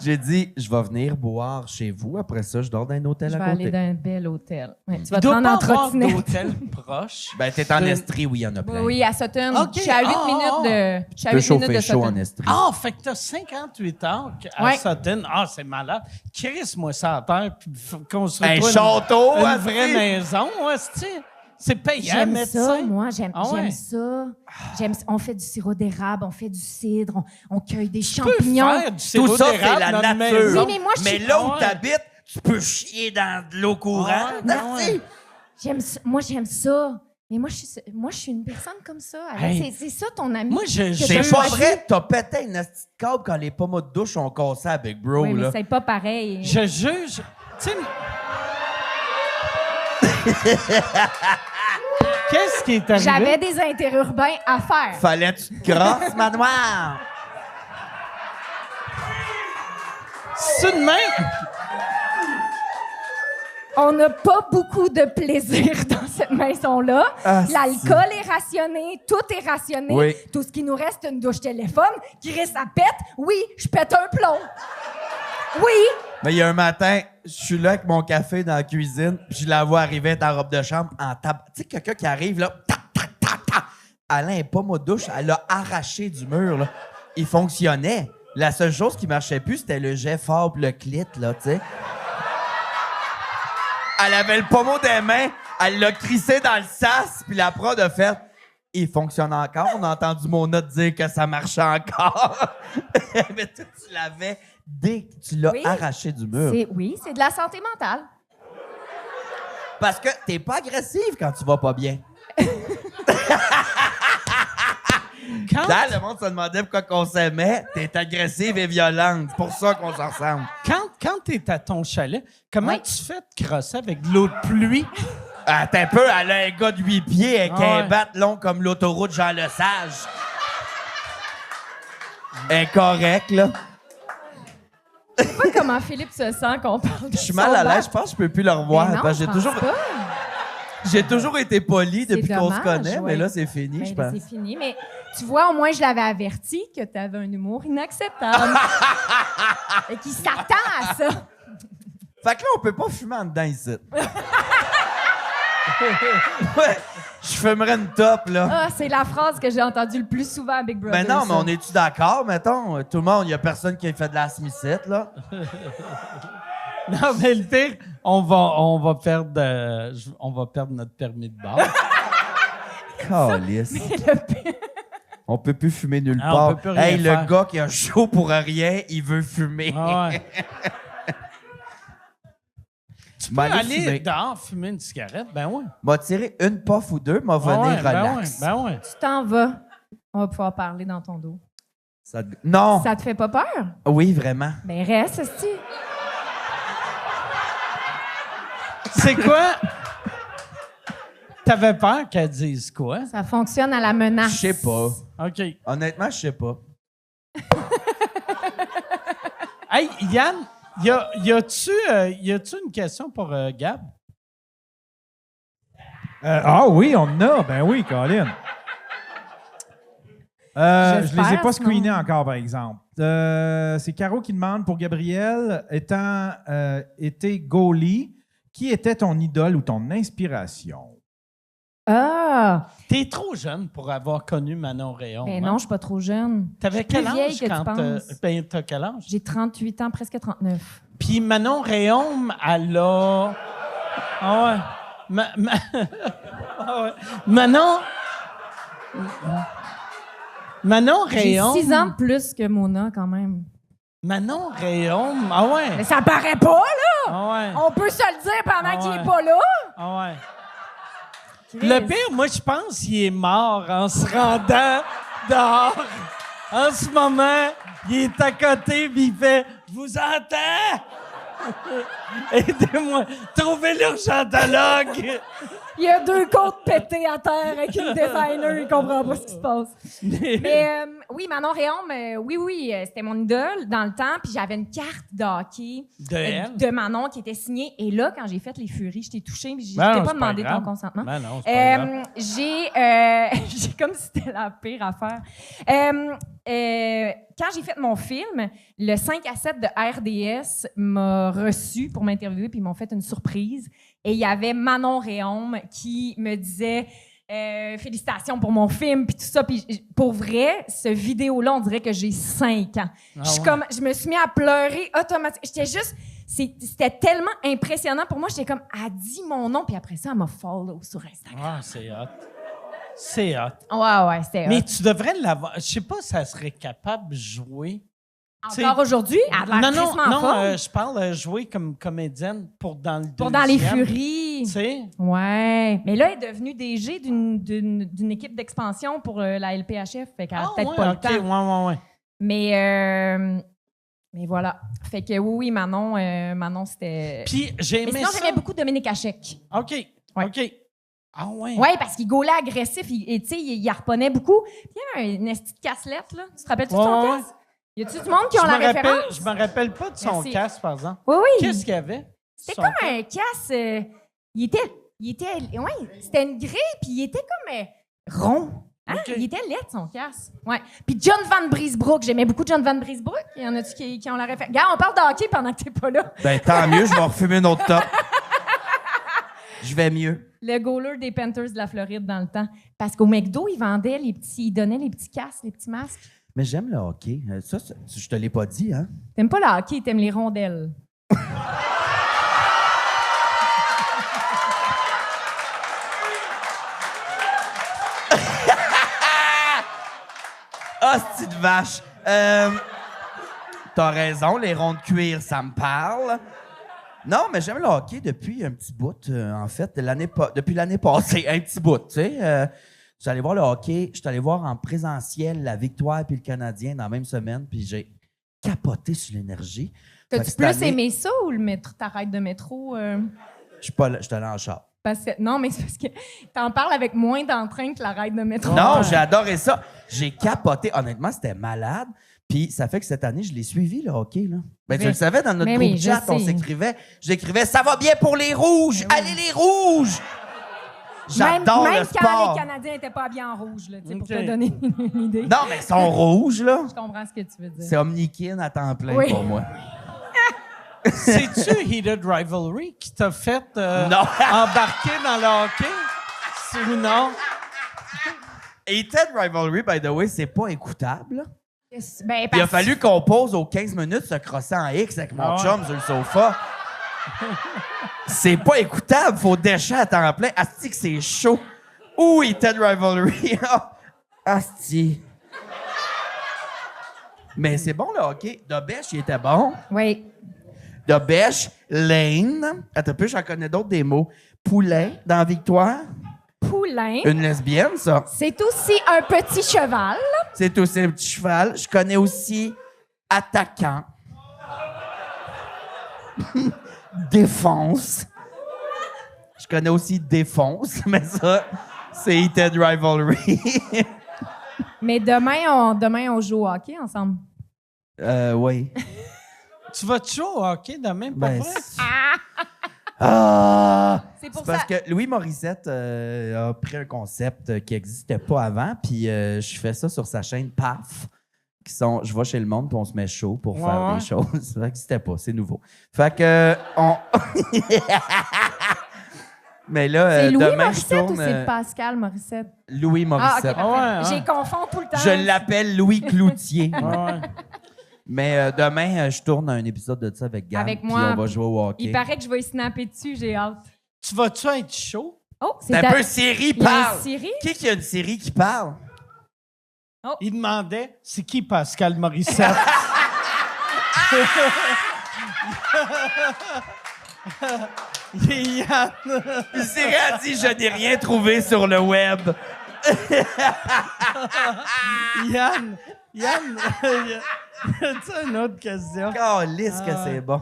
J'ai dit, je vais venir boire chez vous. Après ça, je dors dans un hôtel Je à vais côté. aller dans un bel hôtel. Ouais, tu Il vas te doit rendre pas en avoir trottinette. d'hôtel proche. Ben, t'es en De- Estrie, oui, il y en a plein. Oui, à Sutton. OK. Je suis à 8 Ah, minutes de... Je suis à Tu peux 8 minutes de chauffer chaud en Sutton. Estrie. Ah, fait que t'as 58 ans à Ouais. Sutton. Ah, c'est malade. Crisse-moi ça à terre puis construis Un une château, une asti. vraie maison, asti. C'est payant, J'aime médecin. ça, moi. J'aime Ah ouais? ça. On fait du sirop d'érable, on fait du cidre, on cueille des Tu peux champignons. faire du sirop Tout ça, c'est d'érable la dans une nature. maison. Oui, mais moi, je Mais suis- là où Ouais. t'habites, tu peux chier dans de l'eau courante. Ouais, ouais. asti. Moi, j'aime ça. Mais moi, je suis une personne comme ça. Alex. Hey. C'est ça, ton ami. Moi, je- que C'est C'est t'as pas choisi. vrai, t'as pété une esti de câble quand les pommes de douche ont cassé à Big Bro, Oui, mais là. c'est pas pareil. Je juge. Tu sais. Qu'est-ce qui est arrivé? J'avais des interurbains à faire. Fallait que tu te grosses, Manoir. C'est de même. On n'a pas beaucoup de plaisir dans cette maison-là. Ah, L'alcool est rationné, tout est rationné. Oui. Tout ce qui nous reste, c'est une douche téléphone. Chris, ça pète. Oui, je pète un plomb. Oui. Mais il y a un matin, je suis là avec mon café dans la cuisine, puis je la vois arriver avec ta robe de chambre en table. Tu sais, quelqu'un qui arrive, là, tac, tac, tac, tac. Alain est pas mot douche, elle l'a arraché du mur, là. Il fonctionnait. La seule chose qui marchait plus, c'était le jet fort pis le clit, là, tu sais. Elle avait le pommeau des mains, elle l'a crissé dans le sas, puis la prod a fait « Il fonctionne encore. » On a entendu Mona dire que ça marchait encore. Mais toi, tu l'avais dès que tu l'as Oui. arraché du mur. Oui, c'est de la santé mentale. Parce que t'es pas agressive quand tu vas pas bien. Quand, Là, le monde se demandait pourquoi qu'on s'aimait. T'es agressive et violente. C'est pour ça qu'on s'en ressemble. quand t'es à ton chalet, comment Oui. tu fais de crosser avec de l'eau de pluie? Attends un peu, elle a un gars de 8 pieds avec Ah un ouais. bat long comme l'autoroute Jean-Lesage. Incorrect, là. Je sais pas comment Philippe se sent qu'on parle de Je suis mal à l'aise, je pense que je peux plus le revoir. Mais non, parce que je pense pas. j'ai toujours été poli C'est depuis qu'on se dommage, connaît, ouais. mais là, c'est fini, Ben, je pense. c'est fini, mais tu vois, au moins, je l'avais averti que tu avais un humour inacceptable. Et qu'il s'attend à ça. Fait que là, on peut pas fumer en dedans ici. Ouais, je fumerais une top, là. Ah, c'est la phrase que j'ai entendue le plus souvent à Big Brother. Ben non, mais ça. on est-tu d'accord, mettons? Tout le monde, il y a personne qui a fait de la smithette, là. Non, mais le pire, on va perdre notre permis de bar. Calisse. On peut plus fumer nulle Ah, on part. peut plus rien Hey, faire. le gars qui a chaud pour rien, il veut fumer. Ah ouais. Tu peux M'aller aller fumer. dehors fumer une cigarette? Ben oui. M'a tiré une puff ou deux, m'a venir ouais, relax. Ben ouais. Tu t'en vas. On va pouvoir parler dans ton dos. Non! Ça te fait pas peur? Oui, vraiment. Ben reste, esti. C'est quoi? T'avais peur qu'elle dise quoi? Ça fonctionne à la menace. Je sais pas. OK. Honnêtement, je sais pas. Hey, Yann, y a-tu une question pour Gab? Ah oui, on en a. Ben oui, Colin. Je les ai J'espère, pas sinon. screenés encore, par exemple. C'est Caro qui demande pour Gabriel, étant été goalie, qui était ton idole ou ton inspiration? Ah! T'es trop jeune pour avoir connu Manon Réon. Ben hein? non, je suis pas trop jeune. T'avais Je suis plus quel vieille âge que tu quand penses. ben, t'as quel âge? J'ai 38 ans, presque 39. Puis Manon Réaume, elle a... Ah ouais. Ah ouais. Manon J'ai Réaume... 6 ans de plus que Mona, quand même. Manon Réaume, ah ouais. Mais ça paraît pas, là! Ah ouais. On peut se le dire pendant Ah qu'il ouais. est pas là. Ah ouais. Le pire, moi, je pense qu'il est mort en se rendant dehors. En ce moment, il est à côté, puis il fait « Je vous entends! Aidez-moi! Trouvez l'urgentologue! » Il y a 2 côtes pétées à terre avec une designer, il comprend pas ce qui se passe. Mais oui, Manon Réaume, oui, c'était mon idole dans le temps, puis j'avais une carte de hockey De elle? de Manon qui était signée. Et là, quand j'ai fait les Furies, je t'ai touchée, mais je Ben non, t'ai c'est pas demandé grave. ton consentement. Ben non, c'est pas grave. J'ai comme si c'était la pire affaire. Quand j'ai fait mon film, le 5 à 7 de RDS m'a reçu pour m'interviewer, puis ils m'ont fait une surprise. Et il y avait Manon Réaume qui me disait félicitations pour mon film, puis tout ça. Puis pour vrai, ce vidéo-là, on dirait que j'ai 5 ans. Je me suis mis à pleurer automatiquement. C'était tellement impressionnant pour moi. J'étais comme, elle dit mon nom, puis après ça, elle m'a follow sur Instagram. Ah, c'est hot. C'est hot. Ouais, c'était Mais hot. tu devrais l'avoir. Je sais pas si elle serait capable de jouer. Encore aujourd'hui, elle a l'air crissement en forme. Je parle jouer comme comédienne pour dans le Pour dans les deuxième. Furies. Tu sais? Ouais. Mais là, elle est devenue DG d'une équipe d'expansion pour la LPHF. Fait qu'elle a peut-être pas le temps. Ouais. Mais voilà. Fait que oui, Manon, c'était... Puis j'ai Mais aimé sinon, ça. j'aimais beaucoup Dominique Hachek. OK. Ouais. OK. Ah ouais. Oui, parce qu'il gaulait agressif. Tu sais, il harponnait beaucoup. Puis il y avait une petite casselette, là. Tu te rappelles-tu de son Ouais. casse? Y a-tu du monde qui ont la référence? Je me rappelle pas de son Merci. casque, par exemple. Oui. Qu'est-ce qu'il y avait? C'était Son comme casque? un casse... c'était une grille, puis il était comme rond. Hein? OK. Il était laid, son casse. Ouais. Puis John Van Briesbroek, j'aimais beaucoup John Van Briesbroek. Il y en a-tu qui ont la référence? Regarde, on parle de hockey pendant que t'es pas là. Ben, tant mieux, je vais refumer une autre top. Je vais mieux. Le goaler des Panthers de la Floride dans le temps. Parce qu'au McDo, ils vendaient ils donnaient les petits casques, les petits masques. Mais j'aime le hockey. Ça, je te l'ai pas dit, hein? T'aimes pas le hockey, t'aimes les rondelles. Ah, c'est de vache. T'as raison, les ronds de cuir, ça me parle. Non, mais j'aime le hockey depuis un petit bout, en fait, depuis l'année passée, un petit bout, tu sais. Je suis allé voir le hockey, je suis allé voir en présentiel la Victoire puis le Canadien dans la même semaine, puis j'ai capoté sur l'énergie. Fait que T'as-tu cette plus année, aimé ça ou ta ride de métro? Je suis pas là, je suis allé en char. Non, mais c'est parce que t'en parles avec moins d'entrain que la ride de métro. Non, j'ai adoré ça. J'ai capoté. Honnêtement, c'était malade. Puis ça fait que cette année, je l'ai suivi, le hockey. Là. Ben, tu le savais, dans notre Mais groupe oui, je chat, on sais. s'écrivait. J'écrivais « Ça va bien pour les rouges! Allez les rouges! » J'adore même le quand sport. les Canadiens n'étaient pas habillés en rouge, là, tu sais, pour OK. te donner une idée. Non, mais ils sont rouges, là. Je comprends ce que tu veux dire. C'est Omnikin à temps plein Oui. pour moi. C'est-tu Heated Rivalry qui t'a fait Non. embarquer dans le hockey? Ou non? Heated Rivalry, by the way, c'est pas écoutable. Ben, Il a parce- fallu qu'on pose aux 15 minutes se crosser en X avec mon chum sur le sofa. C'est pas écoutable, faut décher à temps plein. Asti que c'est chaud. Ouh, Heated Rivalry. Asti. Mais c'est bon le hockey. Dobèche, il était bon. Oui. Dobèche, Lane. Attends un peu, j'en connais d'autres des mots. Poulain dans Victoire. Poulain. Une lesbienne, ça. C'est aussi un petit cheval. C'est aussi un petit cheval. Je connais aussi attaquant. Défense. Je connais aussi défonce, mais ça, c'est Heated Rivalry. Mais demain, on joue au hockey ensemble. Oui. Tu vas te jouer au hockey demain, pas Ben, vrai? Ah! C'est pour Parce ça. que Louis Morissette a pris un concept qui n'existait pas avant, puis je fais ça sur sa chaîne PAF. Je vais chez le monde, puis on se met chaud pour faire Ouais. des choses. Ça n'existait pas, c'est nouveau. Fait que, on. Mais là, C'est Louis demain, je Morissette tourne. ou c'est Pascal Morissette? Louis Ah, Morissette. ok, parfait. Ah ouais, hein? J'ai confonds tout le temps. Je l'appelle Louis Cloutier. Ouais. Mais demain, je tourne un épisode de ça avec Gab. Avec puis moi. on va jouer au hockey. Il paraît que je vais y snapper dessus, j'ai hâte. Tu vas-tu être chaud? Oh, C'est un peu série Il y a parle. une série? Qui a une série qui parle? Il demandait, c'est qui Pascal Morissette? Yann. Série a dit je n'ai rien trouvé sur le web. Yann. Tu une autre question? Calisse que c'est bon.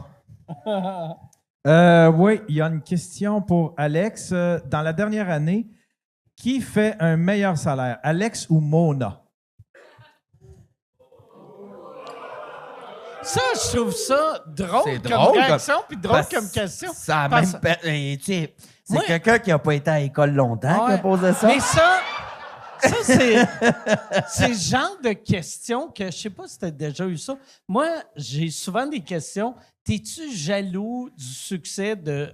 Oui, il y a une question pour Alex. Dans la dernière année, qui fait un meilleur salaire, Alex ou Mona? Ça, je trouve ça drôle C'est comme drôle, réaction, puis drôle Parce- comme question. Ça a Parce- même tu sais, c'est Moi- quelqu'un qui n'a pas été à l'école longtemps qui a Ouais. posé ça. Mais ça c'est le genre de questions que je sais pas si tu as déjà eu ça. Moi, j'ai souvent des questions. T'es-tu jaloux du succès de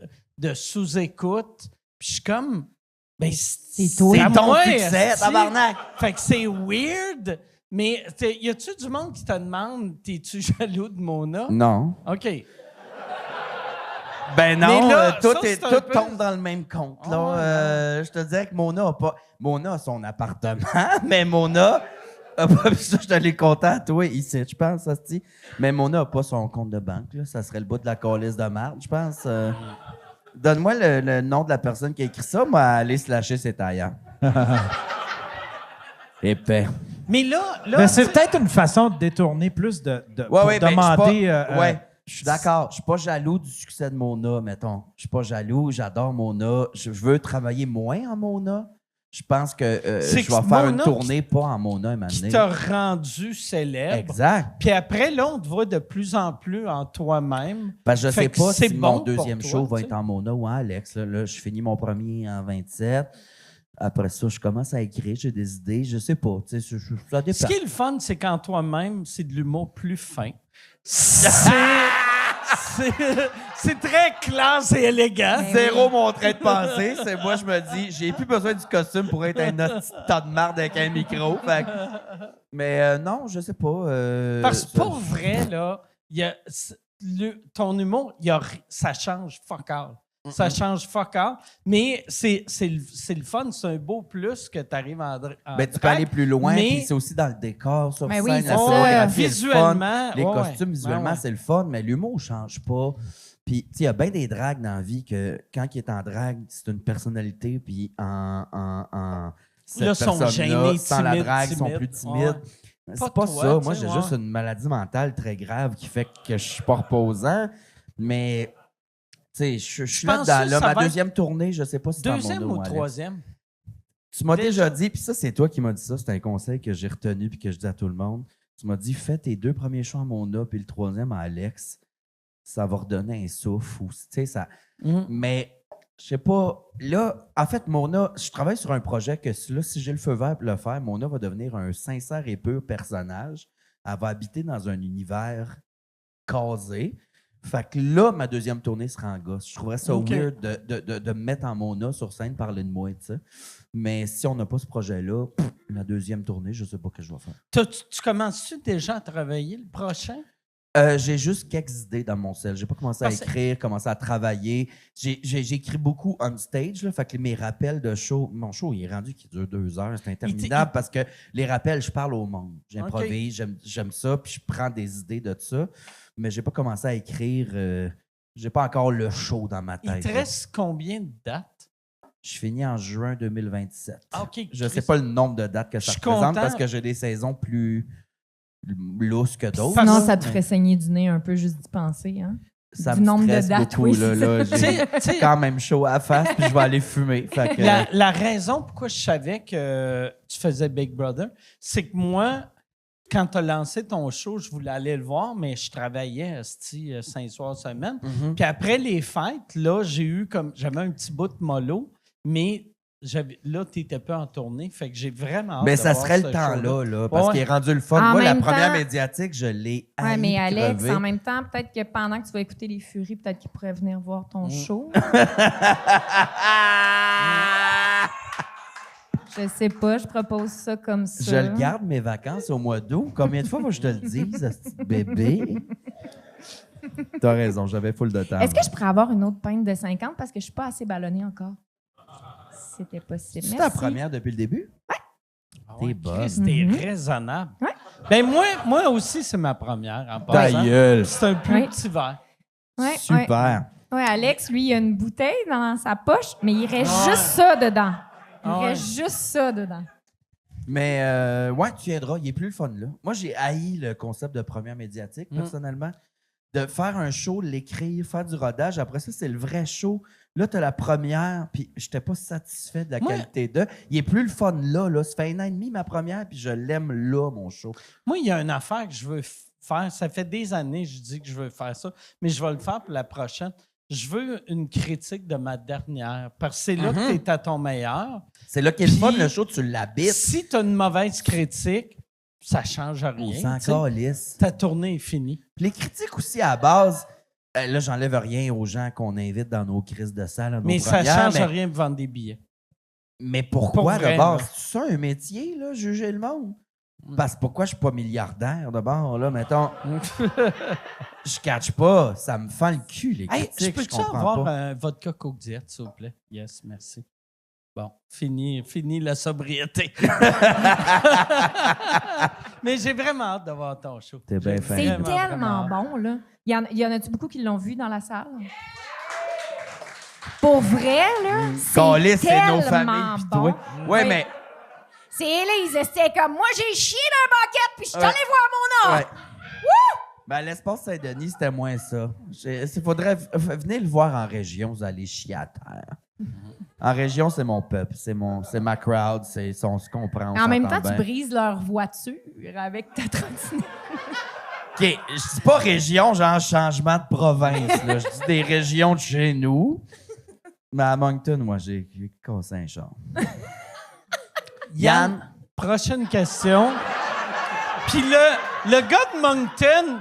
sous-écoute? Puis je suis comme, ben, c'est C'est à ton moi, succès, esti. tabarnak. Fait que c'est weird, mais y a-tu du monde qui te demande, t'es-tu jaloux de Mona? Non. OK. Ben non, Mais là, tout, ça, c'est un tout peu- tombe dans le même compte. Là. Ah ouais, Je te dirais que Mona a pas. Mona a son appartement, mais Mona a pas. Puis ça, je te l'ai content à toi ici, je pense, ça se dit. Mais Mona a pas son compte de banque. Là. Ça serait le bout de la calice de merde, je pense. Donne-moi le nom de la personne qui a écrit ça, moi, aller se lâcher ses taillant. Épais. Mais là Ben, c'est tu- peut-être une façon de détourner plus pour Ouais, ben, demander. je suis d'accord. Je suis pas jaloux du succès de Mona, mettons. Je suis pas jaloux. J'adore Mona. Je veux travailler moins en Mona. Je pense que C'est je que vais faire une Mona tournée pas en Mona un moment qui donné. t'a rendu célèbre. Exact. Puis après, là, on te voit de plus en plus en toi-même. Parce que je Fait sais que pas c'est si bon mon pour deuxième toi, show va tu sais. être en Mona ou en Alex. Là, je finis mon premier en 27. Après ça, je commence à écrire. J'ai des idées. Je sais pas. Tu sais, ça dépend. Ce qui est le fun, c'est qu'en toi-même, c'est de l'humour plus fin. C'est très classe et élégant. Zéro mon trait de pensée. C'est moi, je me dis, j'ai plus besoin du costume pour être un autre petit tas de marde avec un micro. Fait que- Mais non, je sais pas. Parce que pour vrai, là, il y a, ton humour, ça change fuck all. Ça change fuck all. Mais c'est le fun, c'est un beau plus que tu arrives en Ben, tu peux aller plus loin, mais- puis c'est aussi dans le décor, sur Ben scène, oui, la c'est ça. scénographie est le Visuellement, fun, les ouais, costumes, ouais. visuellement, Ouais. c'est le fun, mais l'humour change pas. Puis, tu sais, il y a bien des dragues dans la vie que quand il est en drague, c'est une personnalité, puis cette Là, sont personne-là, gênés, sans la timides, drague, sont timides. plus timides. Pas C'est pas toi, ça. tu Moi, sais, j'ai ouais. juste une maladie mentale très grave qui fait que je suis pas reposant, mais... Tu sais, je suis pense là-dedans. que Là, ça ma va être deuxième tournée, je sais pas si c'est en Deuxième Mona ou Alex. troisième? Tu m'as Déjà? déjà dit, puis ça, c'est toi qui m'as dit ça, c'est un conseil que j'ai retenu puis que je dis à tout le monde. Tu m'as dit, fais tes 2 premiers shows à Mona puis le 3e à Alex. Ça va redonner un souffle. Tu sais, ça... Mais, je sais pas, là, en fait, Mona, je travaille sur un projet que là, si j'ai le feu vert pour le faire, Mona va devenir un sincère et pur personnage. Elle va habiter dans un univers casé. Fait que là, ma deuxième tournée sera en gosse. Je trouverais ça OK. weird de me mettre en Mona sur scène, parler de moi, tu sais. Mais si on n'a pas ce projet-là, la deuxième tournée, je sais pas ce que je vais faire. Tu commences-tu déjà à travailler le prochain? J'ai juste quelques idées dans mon sel. J'ai pas commencé à Parce que- écrire, commencé à travailler. J'ai écrit beaucoup on stage, là, fait que mes rappels de show, mon show il est rendu qui dure 2 heures, c'est interminable parce que les rappels, je parle au monde. J'improvise, j'aime ça, puis je prends des idées de ça, mais j'ai pas commencé à écrire. J'ai pas encore le show dans ma Il tête. te là. reste combien de dates? Je finis en juin 2027. Ah, OK. Je sais pas le nombre de dates que ça Je suis représente content. parce que j'ai des saisons plus lousses que d'autres. Sinon, là, ça te mais ferait saigner du nez un peu juste d'y penser. Hein? ça du me nombre de stresse dates, beaucoup, oui, là, c'est là. Tu J'ai sais- tu sais, quand même chaud à la face, puis je vais aller fumer. Fait que, la raison pourquoi je savais que tu faisais Big Brother, c'est que moi, quand tu as lancé ton show, je voulais aller le voir, mais je travaillais 5 soirs semaine. Mhm. Puis après les fêtes, là, j'avais un petit bout de mollo, mais là, tu n'étais pas en tournée. Fait que j'ai vraiment hâte Mais de ça voir serait ce le temps show-là. là, parce Ouais. qu'il est rendu le fun. En Moi, la même première temps- médiatique, je l'ai Ouais, haï mais Alex, crever. en même temps, peut-être que pendant que tu vas écouter Les Furies, peut-être qu'il pourrait venir voir ton show. Je sais pas, je propose ça comme ça. Je le garde mes vacances au mois d'août. Combien de fois faut que je te le dise, ce petit bébé? T'as raison, j'avais full de temps. Est-ce que je pourrais avoir une autre pinte de 50 parce que je suis pas assez ballonnée encore? C'était possible. C'est Merci. ta première depuis le début? Ah T'es ouais, bonne. Chris, t'es Mhm. raisonnable. Ouais. Ben moi aussi, c'est ma première. En Ta passant. gueule. C'est un plus Ouais. petit verre. Ouais, Super. Ouais, Alex, lui, il a une bouteille dans sa poche, mais il reste Ouais. juste ça dedans. Il Ah ouais. reste juste ça dedans. Mais ouais, tu viendras. Il est plus le fun là. Moi, j'ai haï le concept de première médiatique, personnellement. De faire un show, l'écrire, faire du rodage. Après ça, c'est le vrai show. Là, tu as la première, puis je n'étais pas satisfait de la Moi- qualité de. Il est plus le fun là. Ça fait 1 an et demi, ma première, puis je l'aime là, mon show. Moi, il y a une affaire que je veux faire. Ça fait des années que je dis que je veux faire ça, mais je vais le faire pour la prochaine. Je veux une critique de ma dernière, parce que c'est là que tu es à ton meilleur. C'est là qu'est le fun, Puis- le show, tu l'habites. Si tu as une mauvaise critique, ça ne change On rien. s'en tu sais. calisse. Ta tournée est finie. Puis les critiques aussi, à la base, là, j'enlève rien aux gens qu'on invite dans nos crises de salle, à nos Mais ça ne premières, change rien pour vendre des billets. Mais pourquoi, Pour vrai, de base? là. C'est ça un métier, là, juger le monde? Parce que pourquoi je suis pas milliardaire, de bord, là, mettons? Je catch pas. Ça me fend le cul, les Hey, critiques. je peux-tu comprends avoir pas. un vodka Coke Diet, s'il vous plaît? Yes, merci. Bon, fini la sobriété. Mais j'ai vraiment hâte de voir ton show. T'es bien J'ai fin. C'est vraiment, tellement vraiment hâte. bon, là. Il y en a-tu beaucoup qui l'ont vu dans la salle? Pour vrai, là, Calisse, c'est c'est nos tellement familles, pis bon. toi. Ouais, Oui. mais. C'est Élise, c'était comme, moi, j'ai chié dans un banquette, puis je suis allée voir mon âge. Ouais. Ben, l'espace Saint-Denis, c'était moins ça. Il faudrait venir le voir en région, vous allez chier à terre. En région, c'est mon peuple, c'est ma crowd, on se comprend. on En même temps, s'entend tu bien. brises leur voiture avec ta trottinette. OK, je dis pas région, genre changement de province. Là. Je dis des régions de chez nous. Mais à Moncton, moi, j'ai cassé un char. Yann, prochaine question. Puis le gars de Moncton,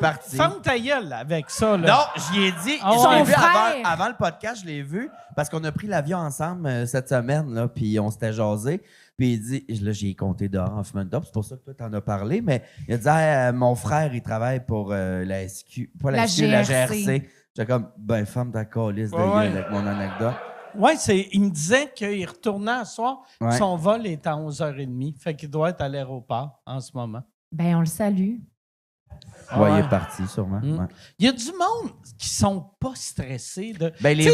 parti. ferme ta gueule avec ça. Là. Non, j'y ai dit. Ah Je l'ai ouais. vu Son frère. avant le podcast, je l'ai vu parce qu'on a pris l'avion ensemble cette semaine, là, puis on s'était jasé. Puis il dit, là, j'ai compté dehors en fumant une dope, c'est pour ça que toi, t'en as parlé, mais il a dit, hey, mon frère, il travaille pour la SQ, pas la La SQ, la GRC. GRC. J'étais comme, ben, femme ta calisse de Ouais, gueule ouais. avec mon anecdote. Oui, il me disait qu'il retournait à soir. Ouais. Son vol est à 11h30. Fait qu'il doit être à l'aéroport en ce moment. Ben, on le salue. Ouais, il Ouais. est parti, sûrement. Mm. Ouais. Il y a du monde qui sont pas stressés. Ben, Tu sais,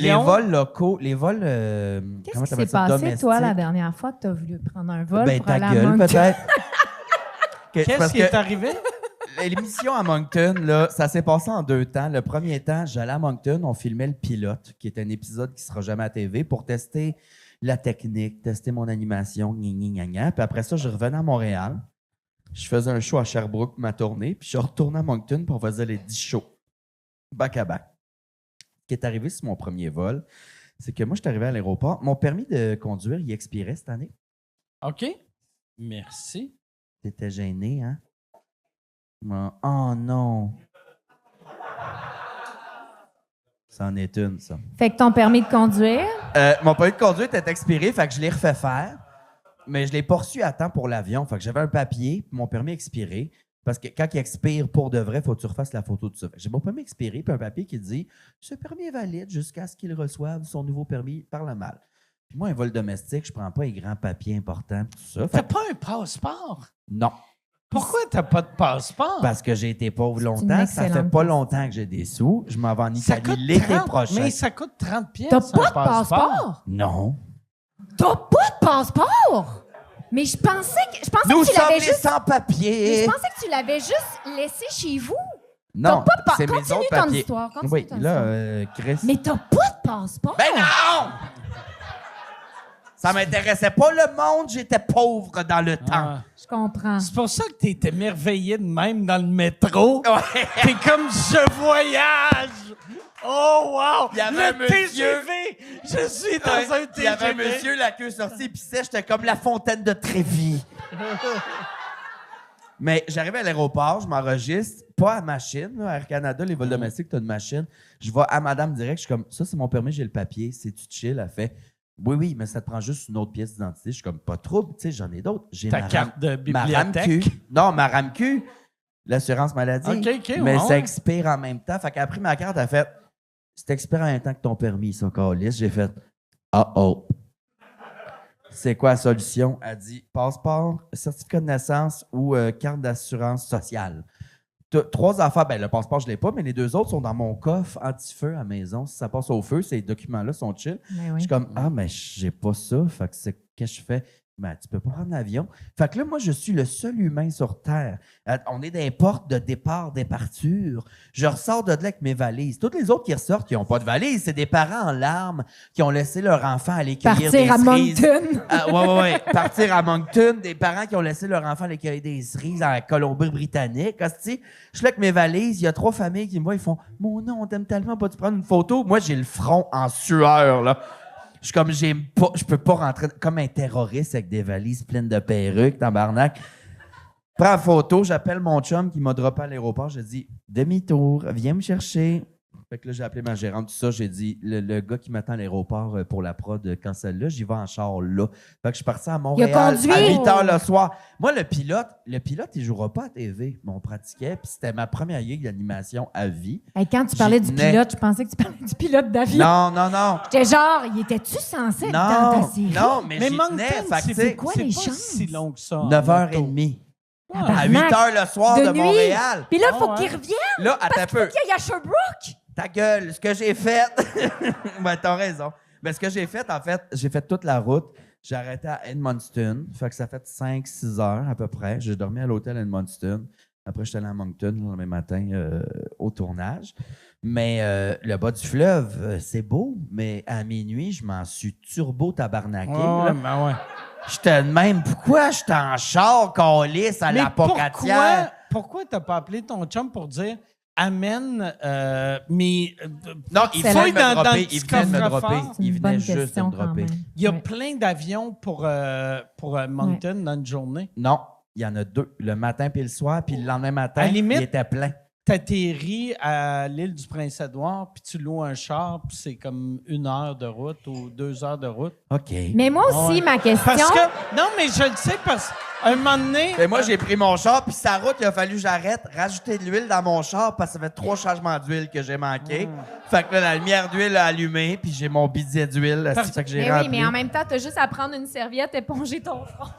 les vols locaux, les vols. Qu'est-ce comment qui t'appelles s'est ça, passé, domestiques? toi, la dernière fois que tu as voulu prendre un vol Ben, pour ta aller à gueule, Moncton? peut-être. Qu'est-ce Parce qui que est arrivé? l'émission à Moncton, là, ça s'est passé en 2 temps. Le premier temps, j'allais à Moncton, on filmait le pilote, qui est un épisode qui sera jamais à TV, pour tester la technique, tester mon animation, gna. Puis après ça, je revenais à Montréal. Je faisais un show à Sherbrooke pour ma tournée, puis je retournais à Moncton, puis on faisait les 10 shows, back à back. Ce qui est arrivé sur mon premier vol, c'est que moi, je suis arrivé à l'aéroport. Mon permis de conduire, il expirait cette année. OK. Merci. T'étais gêné, hein? Oh non! C'en est une, ça. Fait que ton permis de conduire, Mon permis de conduire était expiré, fait que je l'ai refait faire. Mais je l'ai pas reçu à temps pour l'avion. Fait que j'avais un papier, puis mon permis expiré. Parce que quand il expire pour de vrai, il faut que tu refasses la photo de ça. Fait que j'ai mon permis expiré, puis un papier qui dit « Ce permis est valide jusqu'à ce qu'il reçoive son nouveau permis par la malle. » Puis moi, un vol domestique, je prends pas les grands papiers importants, tout ça. T'as Fait que pas un passeport? non. Pourquoi t'as pas de passeport? Parce que j'ai été pauvre une longtemps. Ça fait excellente pas question. longtemps que j'ai des sous. Je m'en vais en Ça Italie coûte l'été 30, prochain. Mais ça coûte 30 pièces. t'as pas de passeport? Non. T'as pas de passeport? Mais je pensais Nous que tu sommes l'avais les juste... Mais sans-papiers. je pensais que tu l'avais juste laissé chez vous. Non, T'as pas de c'est mes Continue autres ton papiers. histoire, continue Oui, ton là, Chris. Mais t'as pas de passeport? Ben non! Ça m'intéressait pas le monde, j'étais pauvre dans le temps. Ah. Je comprends. C'est pour ça que t'es émerveillé de même dans le métro. Ouais. T'es comme « Je voyage! Oh, wow! Il y avait un Le monsieur- TGV! Je suis dans Ouais, un TGV! » Il y avait un monsieur, la queue sortie, puis j'étais comme la fontaine de Trévis. Mais j'arrive à l'aéroport, je m'enregistre, pas à machine. Là, Air Canada, les vols domestiques, t'as une machine. Je vais à madame direct, je suis comme, ça, c'est mon permis, j'ai le papier, c'est-tu chill? Elle fait, oui, mais ça te prend juste une autre pièce d'identité. Je suis comme, pas de trouble, tu sais, j'en ai d'autres. J'ai Ta ma carte de ma bibliothèque. RAMQ. Non, ma RAMQ, l'assurance maladie. OK, mais ouais. ça expire en même temps. Fait qu'elle a pris ma carte, elle a fait, c'est expire en même temps que ton permis, ça, câlisse. J'ai fait, oh. C'est quoi la solution? Elle dit passeport, certificat de naissance ou carte d'assurance sociale. Trois affaires. Ben, le passeport, je ne l'ai pas, mais les deux autres sont dans mon coffre anti-feu à la maison. Si ça passe au feu, ces documents-là sont chill. Mais Je oui. suis comme, mais j'ai pas ça. Fait que qu'est-ce que je fais? Ben, tu peux pas prendre l'avion. Fait que là, moi, je suis le seul humain sur Terre. On est dans les portes de départ, départure. Je ressors de là avec mes valises. Toutes les autres qui ressortent, qui n'ont pas de valises, c'est des parents en larmes qui ont laissé leur enfant aller cueillir des Partir à cerises. Moncton. Ouais. Partir à Moncton. Des parents qui ont laissé leur enfant aller cueillir des cerises en Colombie-Britannique. Hostie. Je suis là avec mes valises. Il y a 3 familles qui me voient. Ils font « Mon nom, on t'aime tellement, pas tu prendre une photo? » Moi, j'ai le front en sueur, là. Je suis comme, je peux pas rentrer comme un terroriste avec des valises pleines de perruques, tabarnak. Prends la photo, j'appelle mon chum qui m'a droppé à l'aéroport. J'ai dit, demi-tour, viens me chercher. Fait que là, j'ai appelé ma gérante, tout ça. J'ai dit, le gars qui m'attend à l'aéroport pour la prod, quand celle-là, j'y vais en char là. Fait que je suis parti à Montréal conduit? à 8 h le soir. Moi, le pilote, il jouera pas à TV. Mais on pratiquait, puis c'était ma première gig d'animation à vie. Hey, quand tu parlais du J'y tenais. pilote, je pensais que tu parlais du pilote d'avion. Non. J'étais genre, il était-tu censé être dans ta série? Non, mais Mais j'y Moncton, tenais. Fait que, tu sais, c'est quoi c'est les pas chances? si long que ça. en 9h30. À Tabarnak. 8h le soir de nuit. Montréal. Puis là, il faut Ah qu'il ouais. revienne. Là, attends un peu. Qu'il y a Sherbrooke. Ta gueule, ce que j'ai fait. Ben, t'as raison. Mais ce que j'ai fait, en fait, j'ai fait toute la route. J'ai arrêté à Edmundston. Fait que ça fait 5-6 heures à peu près. J'ai dormi à l'hôtel Edmundston. Après, j'étais allé à Moncton le lendemain matin au tournage. Mais le bas du fleuve, c'est beau. Mais à minuit, je m'en suis turbo tabarnaqué. Ouais, là. ben ouais. J'étais de même. Pourquoi j'étais en char, câlisse, à la pocatière? Pourquoi t'as pas appelé ton chum pour dire amène mes. Non, il C'est venait fouille de me dans dropper. le Il petit venait de me coffre-fort. dropper. C'est Il une venait bonne juste de question me quand dropper. même. Il y a Ouais. plein d'avions pour Moncton dans une journée. Non, il y en a 2. Le matin puis le soir, puis le lendemain matin, À la limite- il était plein. T'atterris à l'île du Prince-Édouard, puis tu loues un char, puis c'est comme 1 heure de route ou 2 heures de route. OK. Mais moi aussi, Ouais. ma question... Parce que. Non, mais je le sais parce qu'à un moment donné. Et moi, j'ai pris mon char, puis sa route, il a fallu que j'arrête, rajouter de l'huile dans mon char, parce que ça fait 3 changements d'huile que j'ai manqué. Fait que là, la lumière d'huile a allumé, puis j'ai mon bidet d'huile. C'est ça que j'ai Mais oui, rempli. mais en même temps, t'as juste à prendre une serviette, éponger ton front.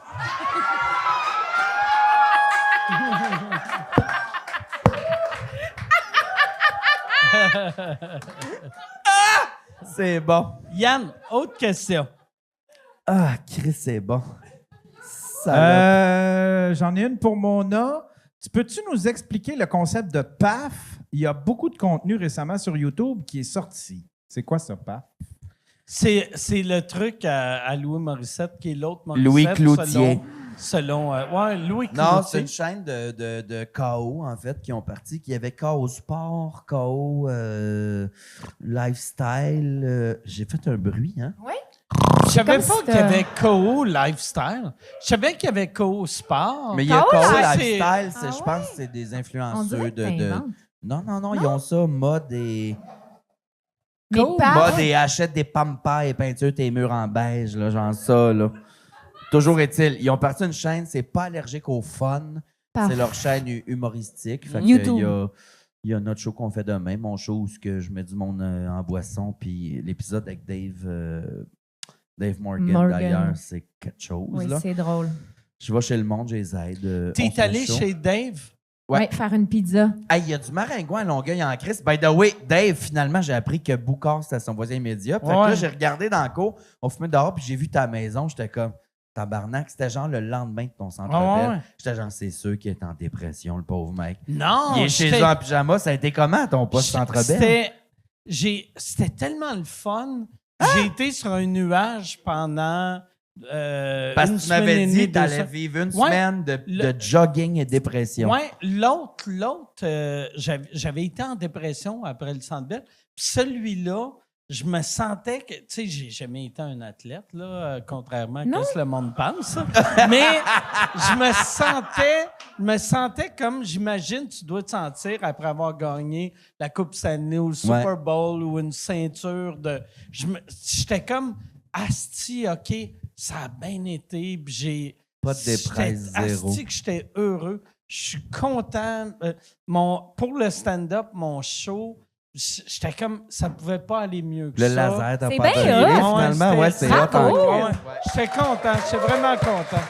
C'est bon. Yann, autre question. Ah, Chris, c'est bon. Ça J'en ai une pour Mona. Peux-tu nous expliquer le concept de PAF? Il y a beaucoup de contenu récemment sur YouTube qui est sorti. C'est quoi ça, PAF? C'est le truc à Louis Morissette, qui est l'autre Morissette. Louis Cloutier. Louis Cloutier. Non, c'est une chaîne de KO, en fait, qui ont parti. Qui avait KO Sport, KO Lifestyle. J'ai fait un bruit, hein? Oui? Je savais comme pas si qu'il y avait KO Lifestyle. Je savais qu'il y avait KO Sport. Mais il y a KO, KO ça, Lifestyle, Ah je ouais? pense que c'est des On influenceurs dirait que de. t'inventes. Non, ils ont ça, mode et. Mais Cool. pas. Mode et achète des pampas et peinture tes murs en beige, là, genre ça, là. Toujours est-il, ils ont parti une chaîne, c'est pas allergique au fun. C'est leur chaîne humoristique. Fait que YouTube. il y a notre show qu'on fait demain, mon show où je mets du monde en boisson, puis l'épisode avec Dave Morgan. D'ailleurs, c'est quelque chose. Oui, là. c'est drôle. Je vais chez le monde, je les aide. T'es on se allé fait chaud. chez Dave? Ouais. Ouais, faire une pizza. Hey, il y a du maringouin à Longueuil en Christ. By the way, Dave, finalement, j'ai appris que Boucard, c'était son voisin immédiat. Fait que là, j'ai regardé dans le cours, on fumait dehors, puis j'ai vu ta maison. J'étais comme, tabarnak, c'était genre le lendemain de ton centre-ville. Ouais. J'étais genre, c'est sûr qu'il est en dépression, le pauvre mec. Non! Il est chez eux en pyjama. Ça a été comment, ton poste centre-ville? C'était tellement le fun. J'ai été sur un nuage pendant Parce une que tu semaine m'avais et demie, dit que 2 t'allais semaines. vivre une Ouais. semaine de jogging et dépression. Oui, l'autre, j'avais été en dépression après le Centre Bell. Puis celui-là, je me sentais que, tu sais, j'ai jamais été un athlète, là, contrairement à ce que le monde pense. Mais je me sentais comme, j'imagine, tu dois te sentir après avoir gagné la Coupe Stanley ou le Super Bowl ou une ceinture de. J'étais comme, asti, OK, ça a bien été. Puis j'ai. Pas de dépresse, zéro. Asti que j'étais heureux. Je suis content. Pour le stand-up, mon show, j'étais comme, ça pouvait pas aller mieux que Le ça. laser, t'as C'est pas bien donné, hot. finalement. Ouais, c'est hot en Bravo. Christ. Ouais. J'étais content. J'étais vraiment content.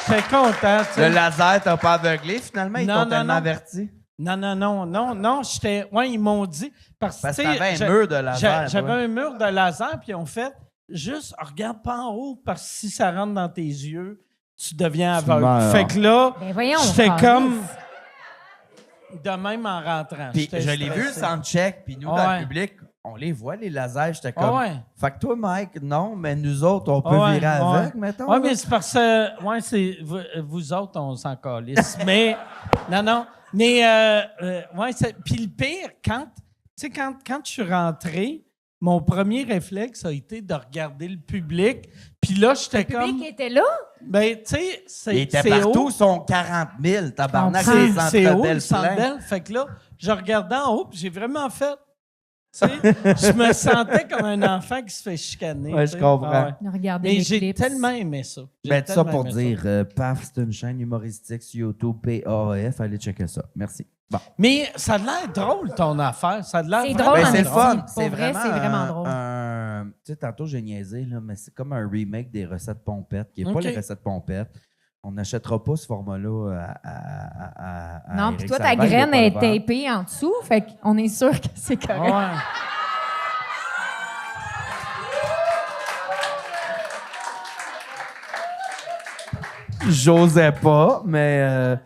J'étais content. Tu sais. Le laser, t'as pas aveuglé, finalement? Ils Non, t'ont tellement non. averti? Non, j'étais. Ouais, ils m'ont dit. Parce Parce que que t'avais un mur de laser. J'avais toi. un mur de laser, puis ils ont fait juste regarde pas en haut, parce que si ça rentre dans tes yeux, tu deviens aveugle. meurs. Fait que là, Ben voyons. j'étais Carlis. comme. De même en rentrant. Puis J'étais je l'ai vu, le stressé. soundcheck, puis nous, dans Ouais. le public, on les voit, les lasers. J'étais comme... Ouais. Fait que toi, Mike, non, mais nous autres, on peut Ouais, virer aveugle, mettons. Oui, là. mais c'est parce que. Ouais, c'est. Vous autres, on s'en calisse. Mais. Non. Mais. Ouais, puis le pire, quand. Tu sais, quand je suis rentré, mon premier réflexe a été de regarder le public. Puis là, j'étais Le comme. public était là? Ben, tu sais, Il était c'est partout, haut. sont 40 000, tabarnak, comprends. les C'est haut, centres-belles le Centre pleins. Bell. Fait que là, je regardais en haut, puis j'ai vraiment fait. Tu sais, je me sentais comme un enfant qui se fait chicaner. Ouais, tu sais. je comprends. Ah Regardez Mais j'ai l'éclipse. tellement aimé ça. J'ai Ben, tout ça tellement pour aimé ça. dire, PAF, c'est une chaîne humoristique sur YouTube, PAF, allez checker ça. Merci. Bon. Mais ça a l'air drôle, ton affaire. Ça a l'air C'est vraiment drôle, Ben, en c'est le esti. fun. Pour C'est vrai, vraiment, c'est vraiment drôle. Tu sais, tantôt, j'ai niaisé, là, mais c'est comme un remake des recettes pompettes, qui n'est pas OK. les recettes pompettes. On n'achètera pas ce format-là à Non, Éric puis toi, ta Salvaire, il graine doit est pas le vendre. tapée en dessous, fait qu'on est sûr que c'est correct. Ouais. J'osais pas, mais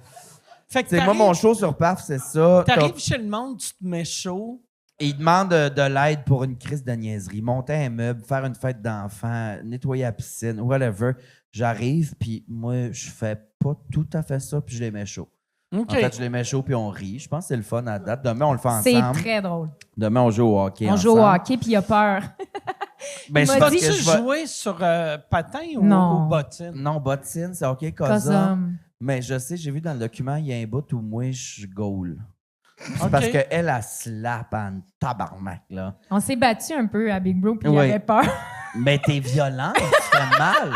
Fait que c'est moi, mon show sur PAF, c'est ça. T'arrives chez le monde, tu te mets chaud. Et il demande de l'aide pour une crise de niaiserie. Monter un meuble, faire une fête d'enfants, nettoyer la piscine, whatever. J'arrive, puis moi, je fais pas tout à fait ça, puis je les mets chaud. OK. En fait, je les mets chaud, puis on rit. Je pense que c'est le fun à date. Demain, on le fait C'est ensemble. très drôle. Demain, on joue au hockey On ensemble. joue au hockey, puis il a peur. Ben, Il je m'a pense dit- que Vas-tu je vais... jouer sur patin ou, Non. ou bottine? Non, bottine, c'est hockey Cosa. Cosum. Mais je sais, j'ai vu dans le document, il y a un bout où moi, je goal. C'est OK. parce qu'elle, a slap en tabarnak, là. On s'est battu un peu à Big Bro, puis il Oui. avait peur. Mais t'es violente, tu fais mal.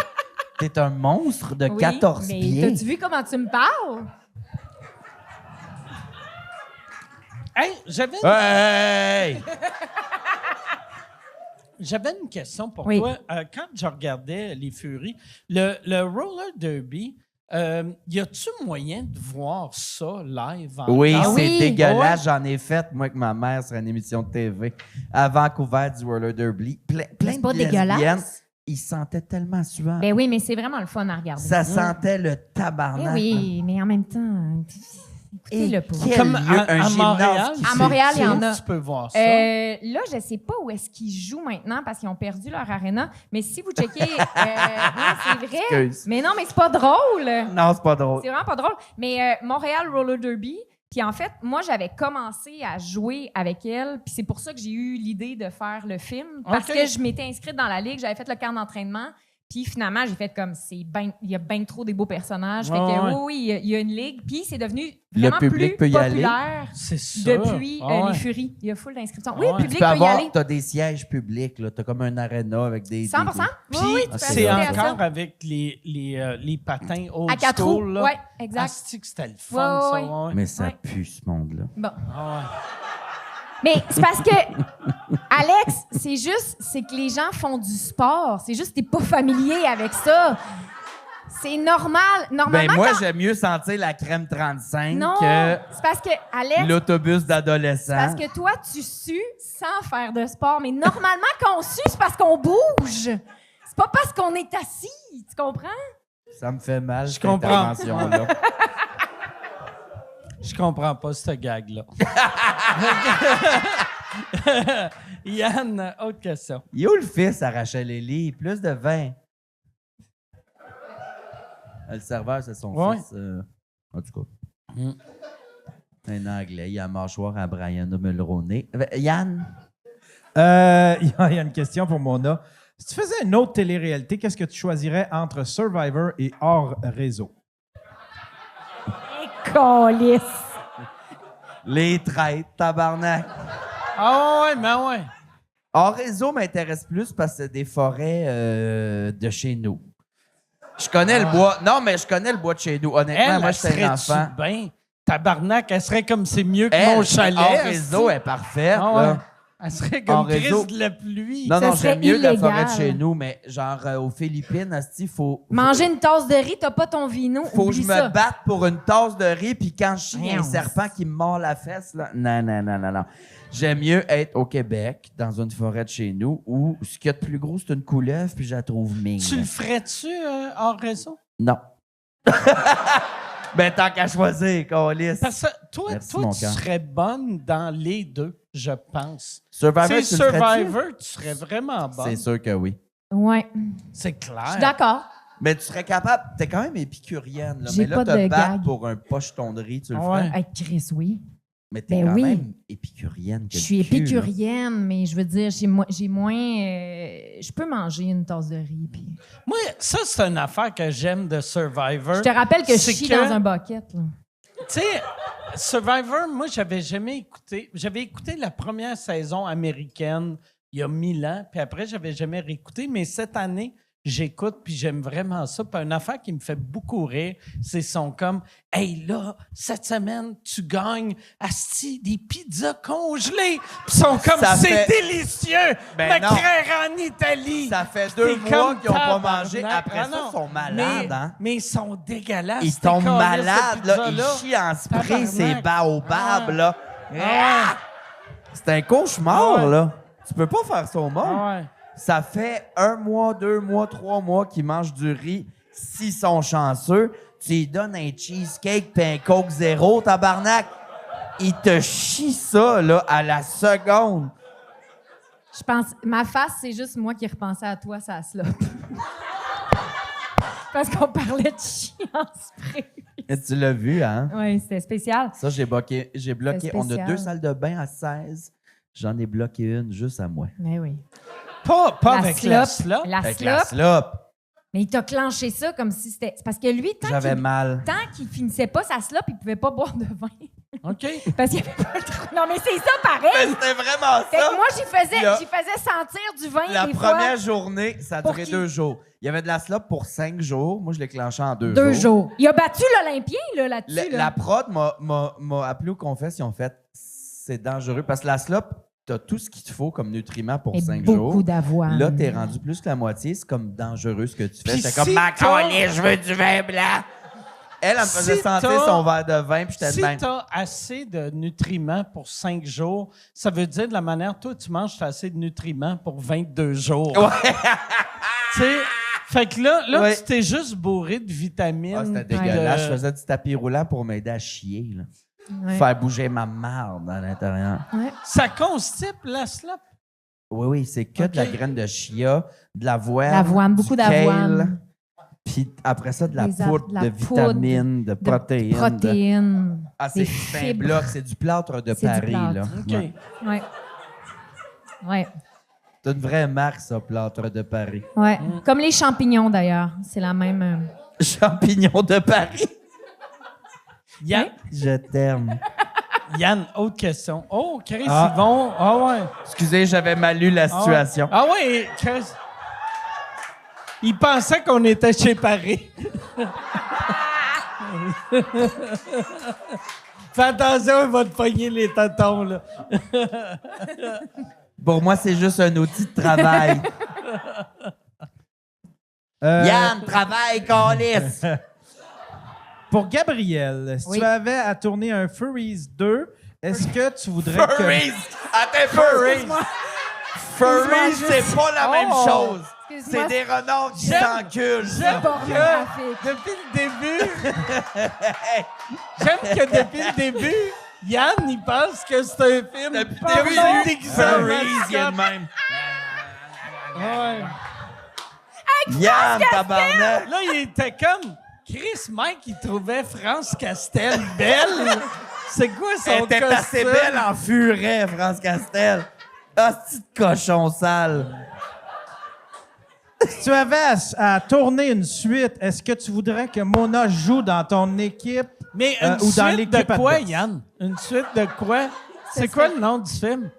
T'es un monstre de Oui, 14 mais pieds. t'as-tu vu comment tu me parles? Hey, j'avais Hey! J'avais une question pour Oui. toi. Quand je regardais les Furies, le roller derby, y a-tu moyen de voir ça live? Oui, encore? c'est oui. dégueulasse. J'en ai fait, moi, avec ma mère, sur une émission de TV à Vancouver du roller derby. Plein c'est pas de lesbiennes. dégueulasse. Ils sentaient tellement suant. Ben oui, mais c'est vraiment le fun à regarder. Ça sentait le tabarnak. Ben oui, mais en même temps, écoutez-le pas. Quel Comme lieu, un à gymnase Montréal. qui À fait- Montréal, il y en a. Tu peux voir ça. Là, je sais pas où est-ce qu'ils jouent maintenant parce qu'ils ont perdu leur arena. Mais si vous checkez, non, c'est vrai. Excuse. Mais non, mais c'est pas drôle. Non, c'est pas drôle. C'est vraiment pas drôle. Mais Montréal Roller Derby. Puis en fait, moi, j'avais commencé à jouer avec elle. Puis c'est pour ça que j'ai eu l'idée de faire le film. Parce OK. que je m'étais inscrite dans la ligue, j'avais fait le camp d'entraînement. Puis finalement, j'ai fait comme, il y a bien trop des beaux personnages. Fait Ouais, que ouais. oui, il y a une ligue. Puis c'est devenu Le vraiment public plus peut y aller. populaire C'est ça. depuis Ah ouais. les Furies. Il y a full d'inscriptions. Ah Oui, ouais. le Tu public peux peut y avoir, aller. t'as des sièges publics, là. T'as comme un aréna avec des... 100 Puis oui, tu peux c'est assister à ça. encore avec les patins old À 4 roues. school. Là. Oui, exact. Asti que c'était le fun, Ouais, ça. ouais. Ouais. Mais ça Ouais. pue, ce monde-là. Bon. Ah ouais. Mais c'est parce que, Alex, c'est que les gens font du sport. C'est juste que t'es pas familier avec ça. C'est normal. Normalement, Ben moi, quand... j'aime mieux sentir la crème 35 Non, que c'est parce que, Alex, l'autobus c'est d'adolescents. parce que toi, tu sues sans faire de sport. Mais normalement, quand on sue, c'est parce qu'on bouge. C'est pas parce qu'on est assis. Tu comprends? Ça me fait mal, cette comprends. intervention-là. Je comprends pas ce gag-là. Yann, autre question. Il est où le fils à Rachel Ellie? Plus de 20. Le serveur, c'est son Ouais. fils. En tout cas. Mm. Un Anglais. Il a la mâchoire à Brian de Mulroney. Yann? Il y a une question pour Mona. Si tu faisais une autre télé-réalité, qu'est-ce que tu choisirais entre Survivor et Hors Réseau? Calice. Les traites, tabarnak. Ah ouais, mais ouais. Hors réseau m'intéresse plus parce que c'est des forêts de chez nous. Je connais le bois. Non, mais je connais le bois de chez nous. Honnêtement, Elle, moi, elle j'étais un serait-tu enfant. bien? Tabarnak, elle serait comme c'est mieux que Elle, mon chalet. hors réseau, elle est esti. parfaite. Ah ouais. là. Elle serait En comme réseau. Chris de la pluie. Non, Ça non, serait j'aime mieux la forêt de illégal. chez nous, mais genre aux Philippines, asti, faut Manger une tasse de riz, t'as pas ton vino. que Oublie je ça. me batte pour une tasse de riz, puis quand je chie, il y a un Voyons. serpent qui me mord la fesse. Là. Non, non, non, non, non. J'aime mieux être au Québec, dans une forêt de chez nous, où ce qu'il y a de plus gros, c'est une couleuvre, puis je la trouve mine. Tu le ferais-tu hors réseau? Non. Ben, tant qu'à choisir, câlisse. Parce que toi, Merci, toi mon tu cœur. serais bonne dans les deux, je pense. Survivor, Tu sais, tu le ferais-tu? Survivor, tu serais vraiment bonne. C'est sûr que oui. Ouais, C'est je clair. suis d'accord. Mais tu serais capable. T'es quand même épicurienne, là. J'ai Mais là, pas te de battre gag. pour un pocheton de riz, tu le Ouais. ferais. Hey, Chris, oui. Mais t'es Ben quand oui. même épicurienne. que Je suis le cul, là. épicurienne, mais je veux dire, j'ai moins. Je peux manger une tasse de riz. Puis... Moi, ça, c'est une affaire que j'aime de Survivor. Je te rappelle que je C'est chie que- dans un bucket. Là. Tu sais, Survivor, moi, j'avais jamais écouté. J'avais écouté la première saison américaine il y a 1000 ans, puis après, j'avais jamais réécouté. Mais cette année, j'écoute, puis j'aime vraiment ça. Puis une affaire qui me fait beaucoup rire, c'est son comme « Hey, là, cette semaine, tu gagnes, asti, des pizzas congelées! » Puis ils sont comme Ça « C'est fait- délicieux! Ben non. M'écrire en Italie! » Ça fait T'es 2 mois comme qu'ils n'ont pas tabarnak. mangé. Après Ah ça, non. ils sont malades, mais, hein? mais ils sont dégueulasses. Ils ces tombent câlisses de malades, là. Ils pizza-là. chient en spray, Tabarnak. ces baobabs, Ah. là. Ah C'est un cauchemar, Ah ouais. là. Tu peux pas faire ça au monde. ouais. Ça fait 1 mois, 2 mois, 3 mois qu'ils mangent du riz. S'ils sont chanceux, tu lui donnes un cheesecake pis un Coke zéro, tabarnak. Ils te chient ça, là, à la seconde. Je pense. Ma face, c'est juste moi qui repensais à toi, ça slop. Parce qu'on parlait de chien en spray. Et tu l'as vu, hein? Oui, c'était spécial. Ça, j'ai bloqué. C'est On a spécial. 2 salles de bain à 16. J'en ai bloqué une juste à moi. Mais oui. Pas avec la slop. La Avec slop. la slop. Mais il t'a clenché ça comme si c'était. C'est parce que lui, J'avais mal. tant qu'il finissait pas sa slop, il pouvait pas boire de vin. OK. Parce qu'il y avait pas le trou. Non, mais c'est ça pareil. C'était vraiment Fait que ça. moi, j'y Là, faisais sentir du vin La des première fois. journée, ça a Pour duré qui? 2 jours. Il y avait de la slop pour 5 jours. Moi, je l'ai clenché en 2 2 jours. Il a battu l'Olympien là-dessus. La prod m'a appelé aux confesses. Ils ont fait c'est dangereux parce que la slop, t'as tout ce qu'il te faut comme nutriments pour Et 5 beaucoup jours. d'avoine. Là, t'es rendu plus que la moitié. C'est comme dangereux ce que tu fais. Puis C'est si comme ma t'as- calée, je veux du vin blanc. Elle me faisait Si sentir t'as- son verre de vin, puis j'étais Si de même. tu as assez de nutriments pour 5 jours, ça veut dire de la manière toi tu manges, tu as assez de nutriments pour 22 jours. Ouais. Tu sais, fait que là Ouais. tu t'es juste bourré de vitamines. Ah, c'était puis dégueulasse. de- Je faisais du tapis roulant pour m'aider à chier. Là. Ouais. Faire bouger ma marde à l'intérieur. Ouais. Ça constipe la slop. Oui, oui, c'est que de la Ok. graine de chia, de l'avoine. L'avoine, beaucoup du kale, d'avoine. Puis après ça, de la Des poudre de la de poudre, vitamines, de De protéines. protéines. Ah, des c'est un fibres. bloc, c'est du plâtre de C'est du Paris. Là. plâtre. OK. Ouais. Ouais. Ouais. C'est une vraie marque, ça, Plâtre de Paris. Ouais. Comme les champignons, d'ailleurs. C'est la même... Champignon de Paris. Yann, Je t'aime. Yann, autre question. Oh, Chris, Ah. ils vont... Ah ouais. Excusez, j'avais mal lu la situation. Ah ouais, Chris. Il pensait qu'on était chez Paris. Fais attention, il va te pogner les tatons, là. Pour moi, c'est juste un outil de travail. Yann, travaille, câlisse! Pour Gabriel, si Oui. tu avais à tourner un Furries 2, est-ce que tu voudrais Furries! Attends, Furries! Furries, c'est pas la même chose. Excuse-moi, C'est des renards qui J'aime- s'enculent. J'aime pornographique. que, depuis le début... J'aime que depuis le début, Yann, il pense que c'est un film... Depuis le porno début, j'ai eu déguisé en Furries, il y a mascotte. le même. Ouais. Yann, tabarnak! Là, il était comme... Chris, Mike, il trouvait France Castel belle. C'est quoi son Elle était costume? assez belle en furet, France Castel. Ah, c'est de cochon sale. Si tu avais à tourner une suite, est-ce que tu voudrais que Mona joue dans ton équipe? Mais une Ou dans suite de l'équipe quoi, adverse. Yann? Une suite de quoi? C'est quoi le nom du film?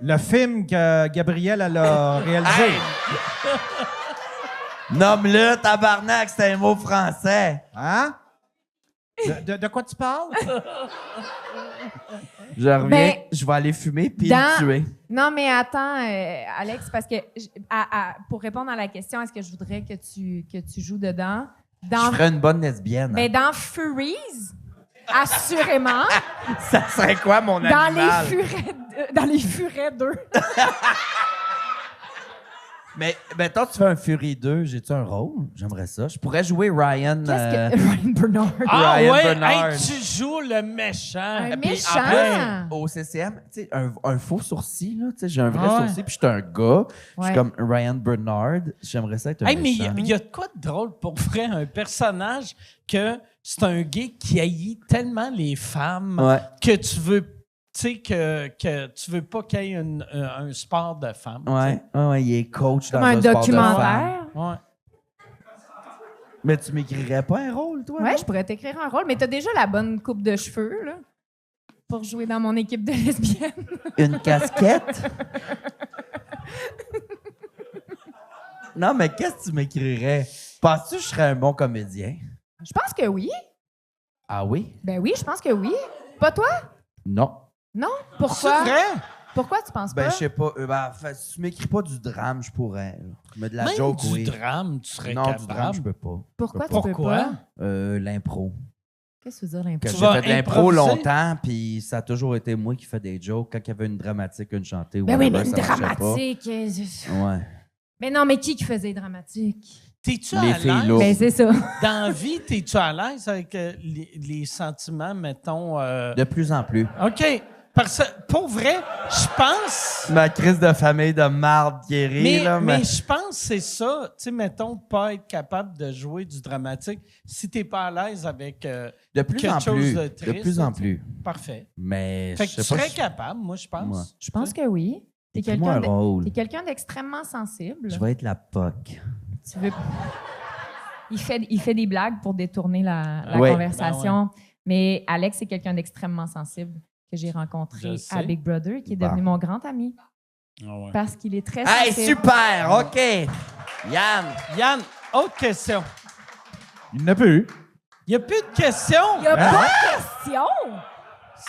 Le film que Gabriel elle a réalisé. Hey! Nomme-le, tabarnak, c'est un mot français. Hein? De quoi tu parles? Je reviens, Ben, je vais aller fumer puis dans- le tuer. Non, mais attends, Alex, parce que pour répondre à la question, est-ce que je voudrais que tu joues dedans? Je ferais une bonne lesbienne. Ben, dans Furies, assurément. Ça serait quoi, mon animal? Dans les Furets 2. Mais toi, tu fais un Fury 2, j'ai-tu un rôle? J'aimerais ça. Je pourrais jouer Ryan. Qu'est-ce que. Ryan Bernard. Ah Ryan ouais, Bernard. hey, tu joues le méchant. Un Puis méchant. après, au CCM, tu sais, un faux sourcil, là. Tu sais, j'ai un vrai Ouais. sourcil, puis je suis un gars. Je Ouais. suis comme Ryan Bernard. J'aimerais ça être un Hey, mais méchant. il y a de quoi de drôle pour vrai, un personnage que c'est un gay qui haït tellement les femmes Ouais. que tu veux, tu sais, que tu veux pas qu'il y ait un sport de femmes. Ouais, il est coach dans Comme un sport de femmes. documentaire. Ouais. Mais tu m'écrirais pas un rôle, toi? Ouais, non? je pourrais t'écrire un rôle, mais t'as déjà la bonne coupe de cheveux, là, pour jouer dans mon équipe de lesbiennes. Une casquette? Non, mais qu'est-ce que tu m'écrirais? Penses-tu que je serais un bon comédien? Je pense que oui. Ah oui? Ben oui, je pense que oui. Pas toi? Non. Non? C'est Pourquoi? vrai? Pourquoi tu penses Ben, pas? je sais pas. Si tu m'écris pas du drame, je pourrais. Là. Mais de la Même joke, du oui. drame, tu serais Non, capable. du drame, je peux pas. Pourquoi tu Pourquoi? peux pas? L'impro. Qu'est-ce que tu veux dire, Que l'impro? Tu vas j'ai fait de l'impro improviser? longtemps, puis ça a toujours été moi qui fais des jokes. Quand il y avait une dramatique, une chantée ou Ben oui, mais whatever, une ça marchait dramatique. Ouais. Mais non, mais qui faisait dramatique? T'es-tu Les à filles l'aise? lourdes. Ben c'est ça. Dans la vie, t'es-tu à l'aise avec les sentiments, mettons... De plus en plus. OK. Parce que, pour vrai, je pense... Ma crise de famille de marde qui est rie, là. Mais je pense que c'est ça. Tu sais, mettons, pas être capable de jouer du dramatique si t'es pas à l'aise avec de plus quelque en chose plus. de De triste. plus en tu sais. plus. Parfait. Mais Fait je que tu sais pas. serais capable, moi, je pense. Moi. Je pense que oui. T'es Écris-moi un quelqu'un rôle. t'es quelqu'un d'extrêmement sensible. Je vais être la POC. Tu veux... Il fait des blagues pour détourner la Ouais. conversation. Mais Alex, c'est quelqu'un d'extrêmement sensible que j'ai rencontré Je sais. à Big Brother, qui est Bon. devenu mon grand ami. Ah ouais. Parce qu'il est très Hey, sensible. super! OK. Yann. Yann, autre question. Il n'y en a plus. Il n'y a plus de questions. Il n'y a pas de question!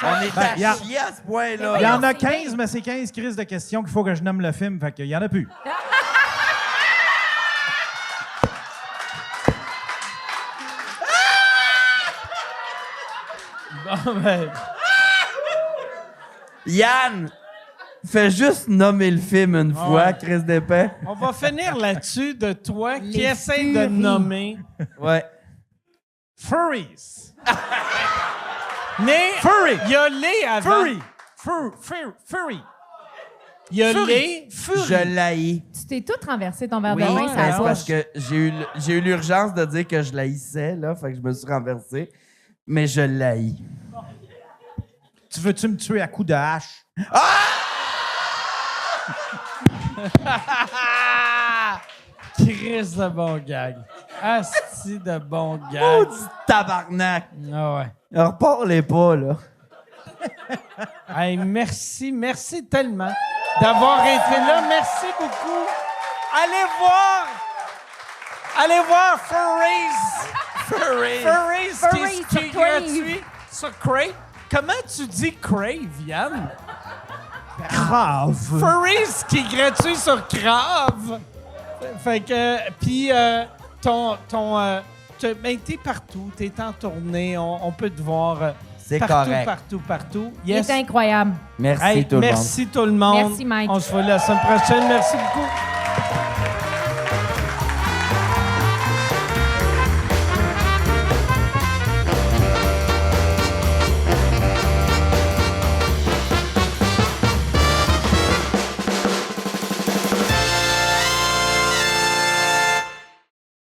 On est Ben, à y a- chier à ce point-là. Il y en a c'est 15, mais c'est 15 crises de questions qu'il faut que je nomme le film. Fait qu'il y en a plus. Bon, ben, Yann, fais juste nommer le film une fois, Chris d'épais. on va finir là-dessus de toi qui Les essaie de furies. nommer. Ouais. Furries. Mais Furry. il y a les avant. Furry. Furry. Il y a Fury. les furies. Je l'haïs. Tu t'es tout renversé ton verre Oui, de vin, ouais, ça ben, c'est bouge. parce que j'ai eu l'urgence de dire que je l'haïssais, là, fait que je me suis renversé. Mais je l'haïs. Tu veux-tu me tuer à coups de hache? Chris de bon gag. Asti de bon gag. Maudit tabarnak. Ah ouais. Reparlez pas, là. Hey, merci tellement d'avoir été là. Merci beaucoup. Allez voir Furries qui est gratuit sur Crave. Comment tu dis Crave, Yann? Grave. Furries qui est gratuit sur Crave. Fait que, puis t'es partout, t'es en tournée, on peut te voir C'est partout, correct. partout. Il Yes. est incroyable. Merci Hey, tout le monde. merci tout le monde. Merci, Mike. On se voit la semaine prochaine. Merci beaucoup.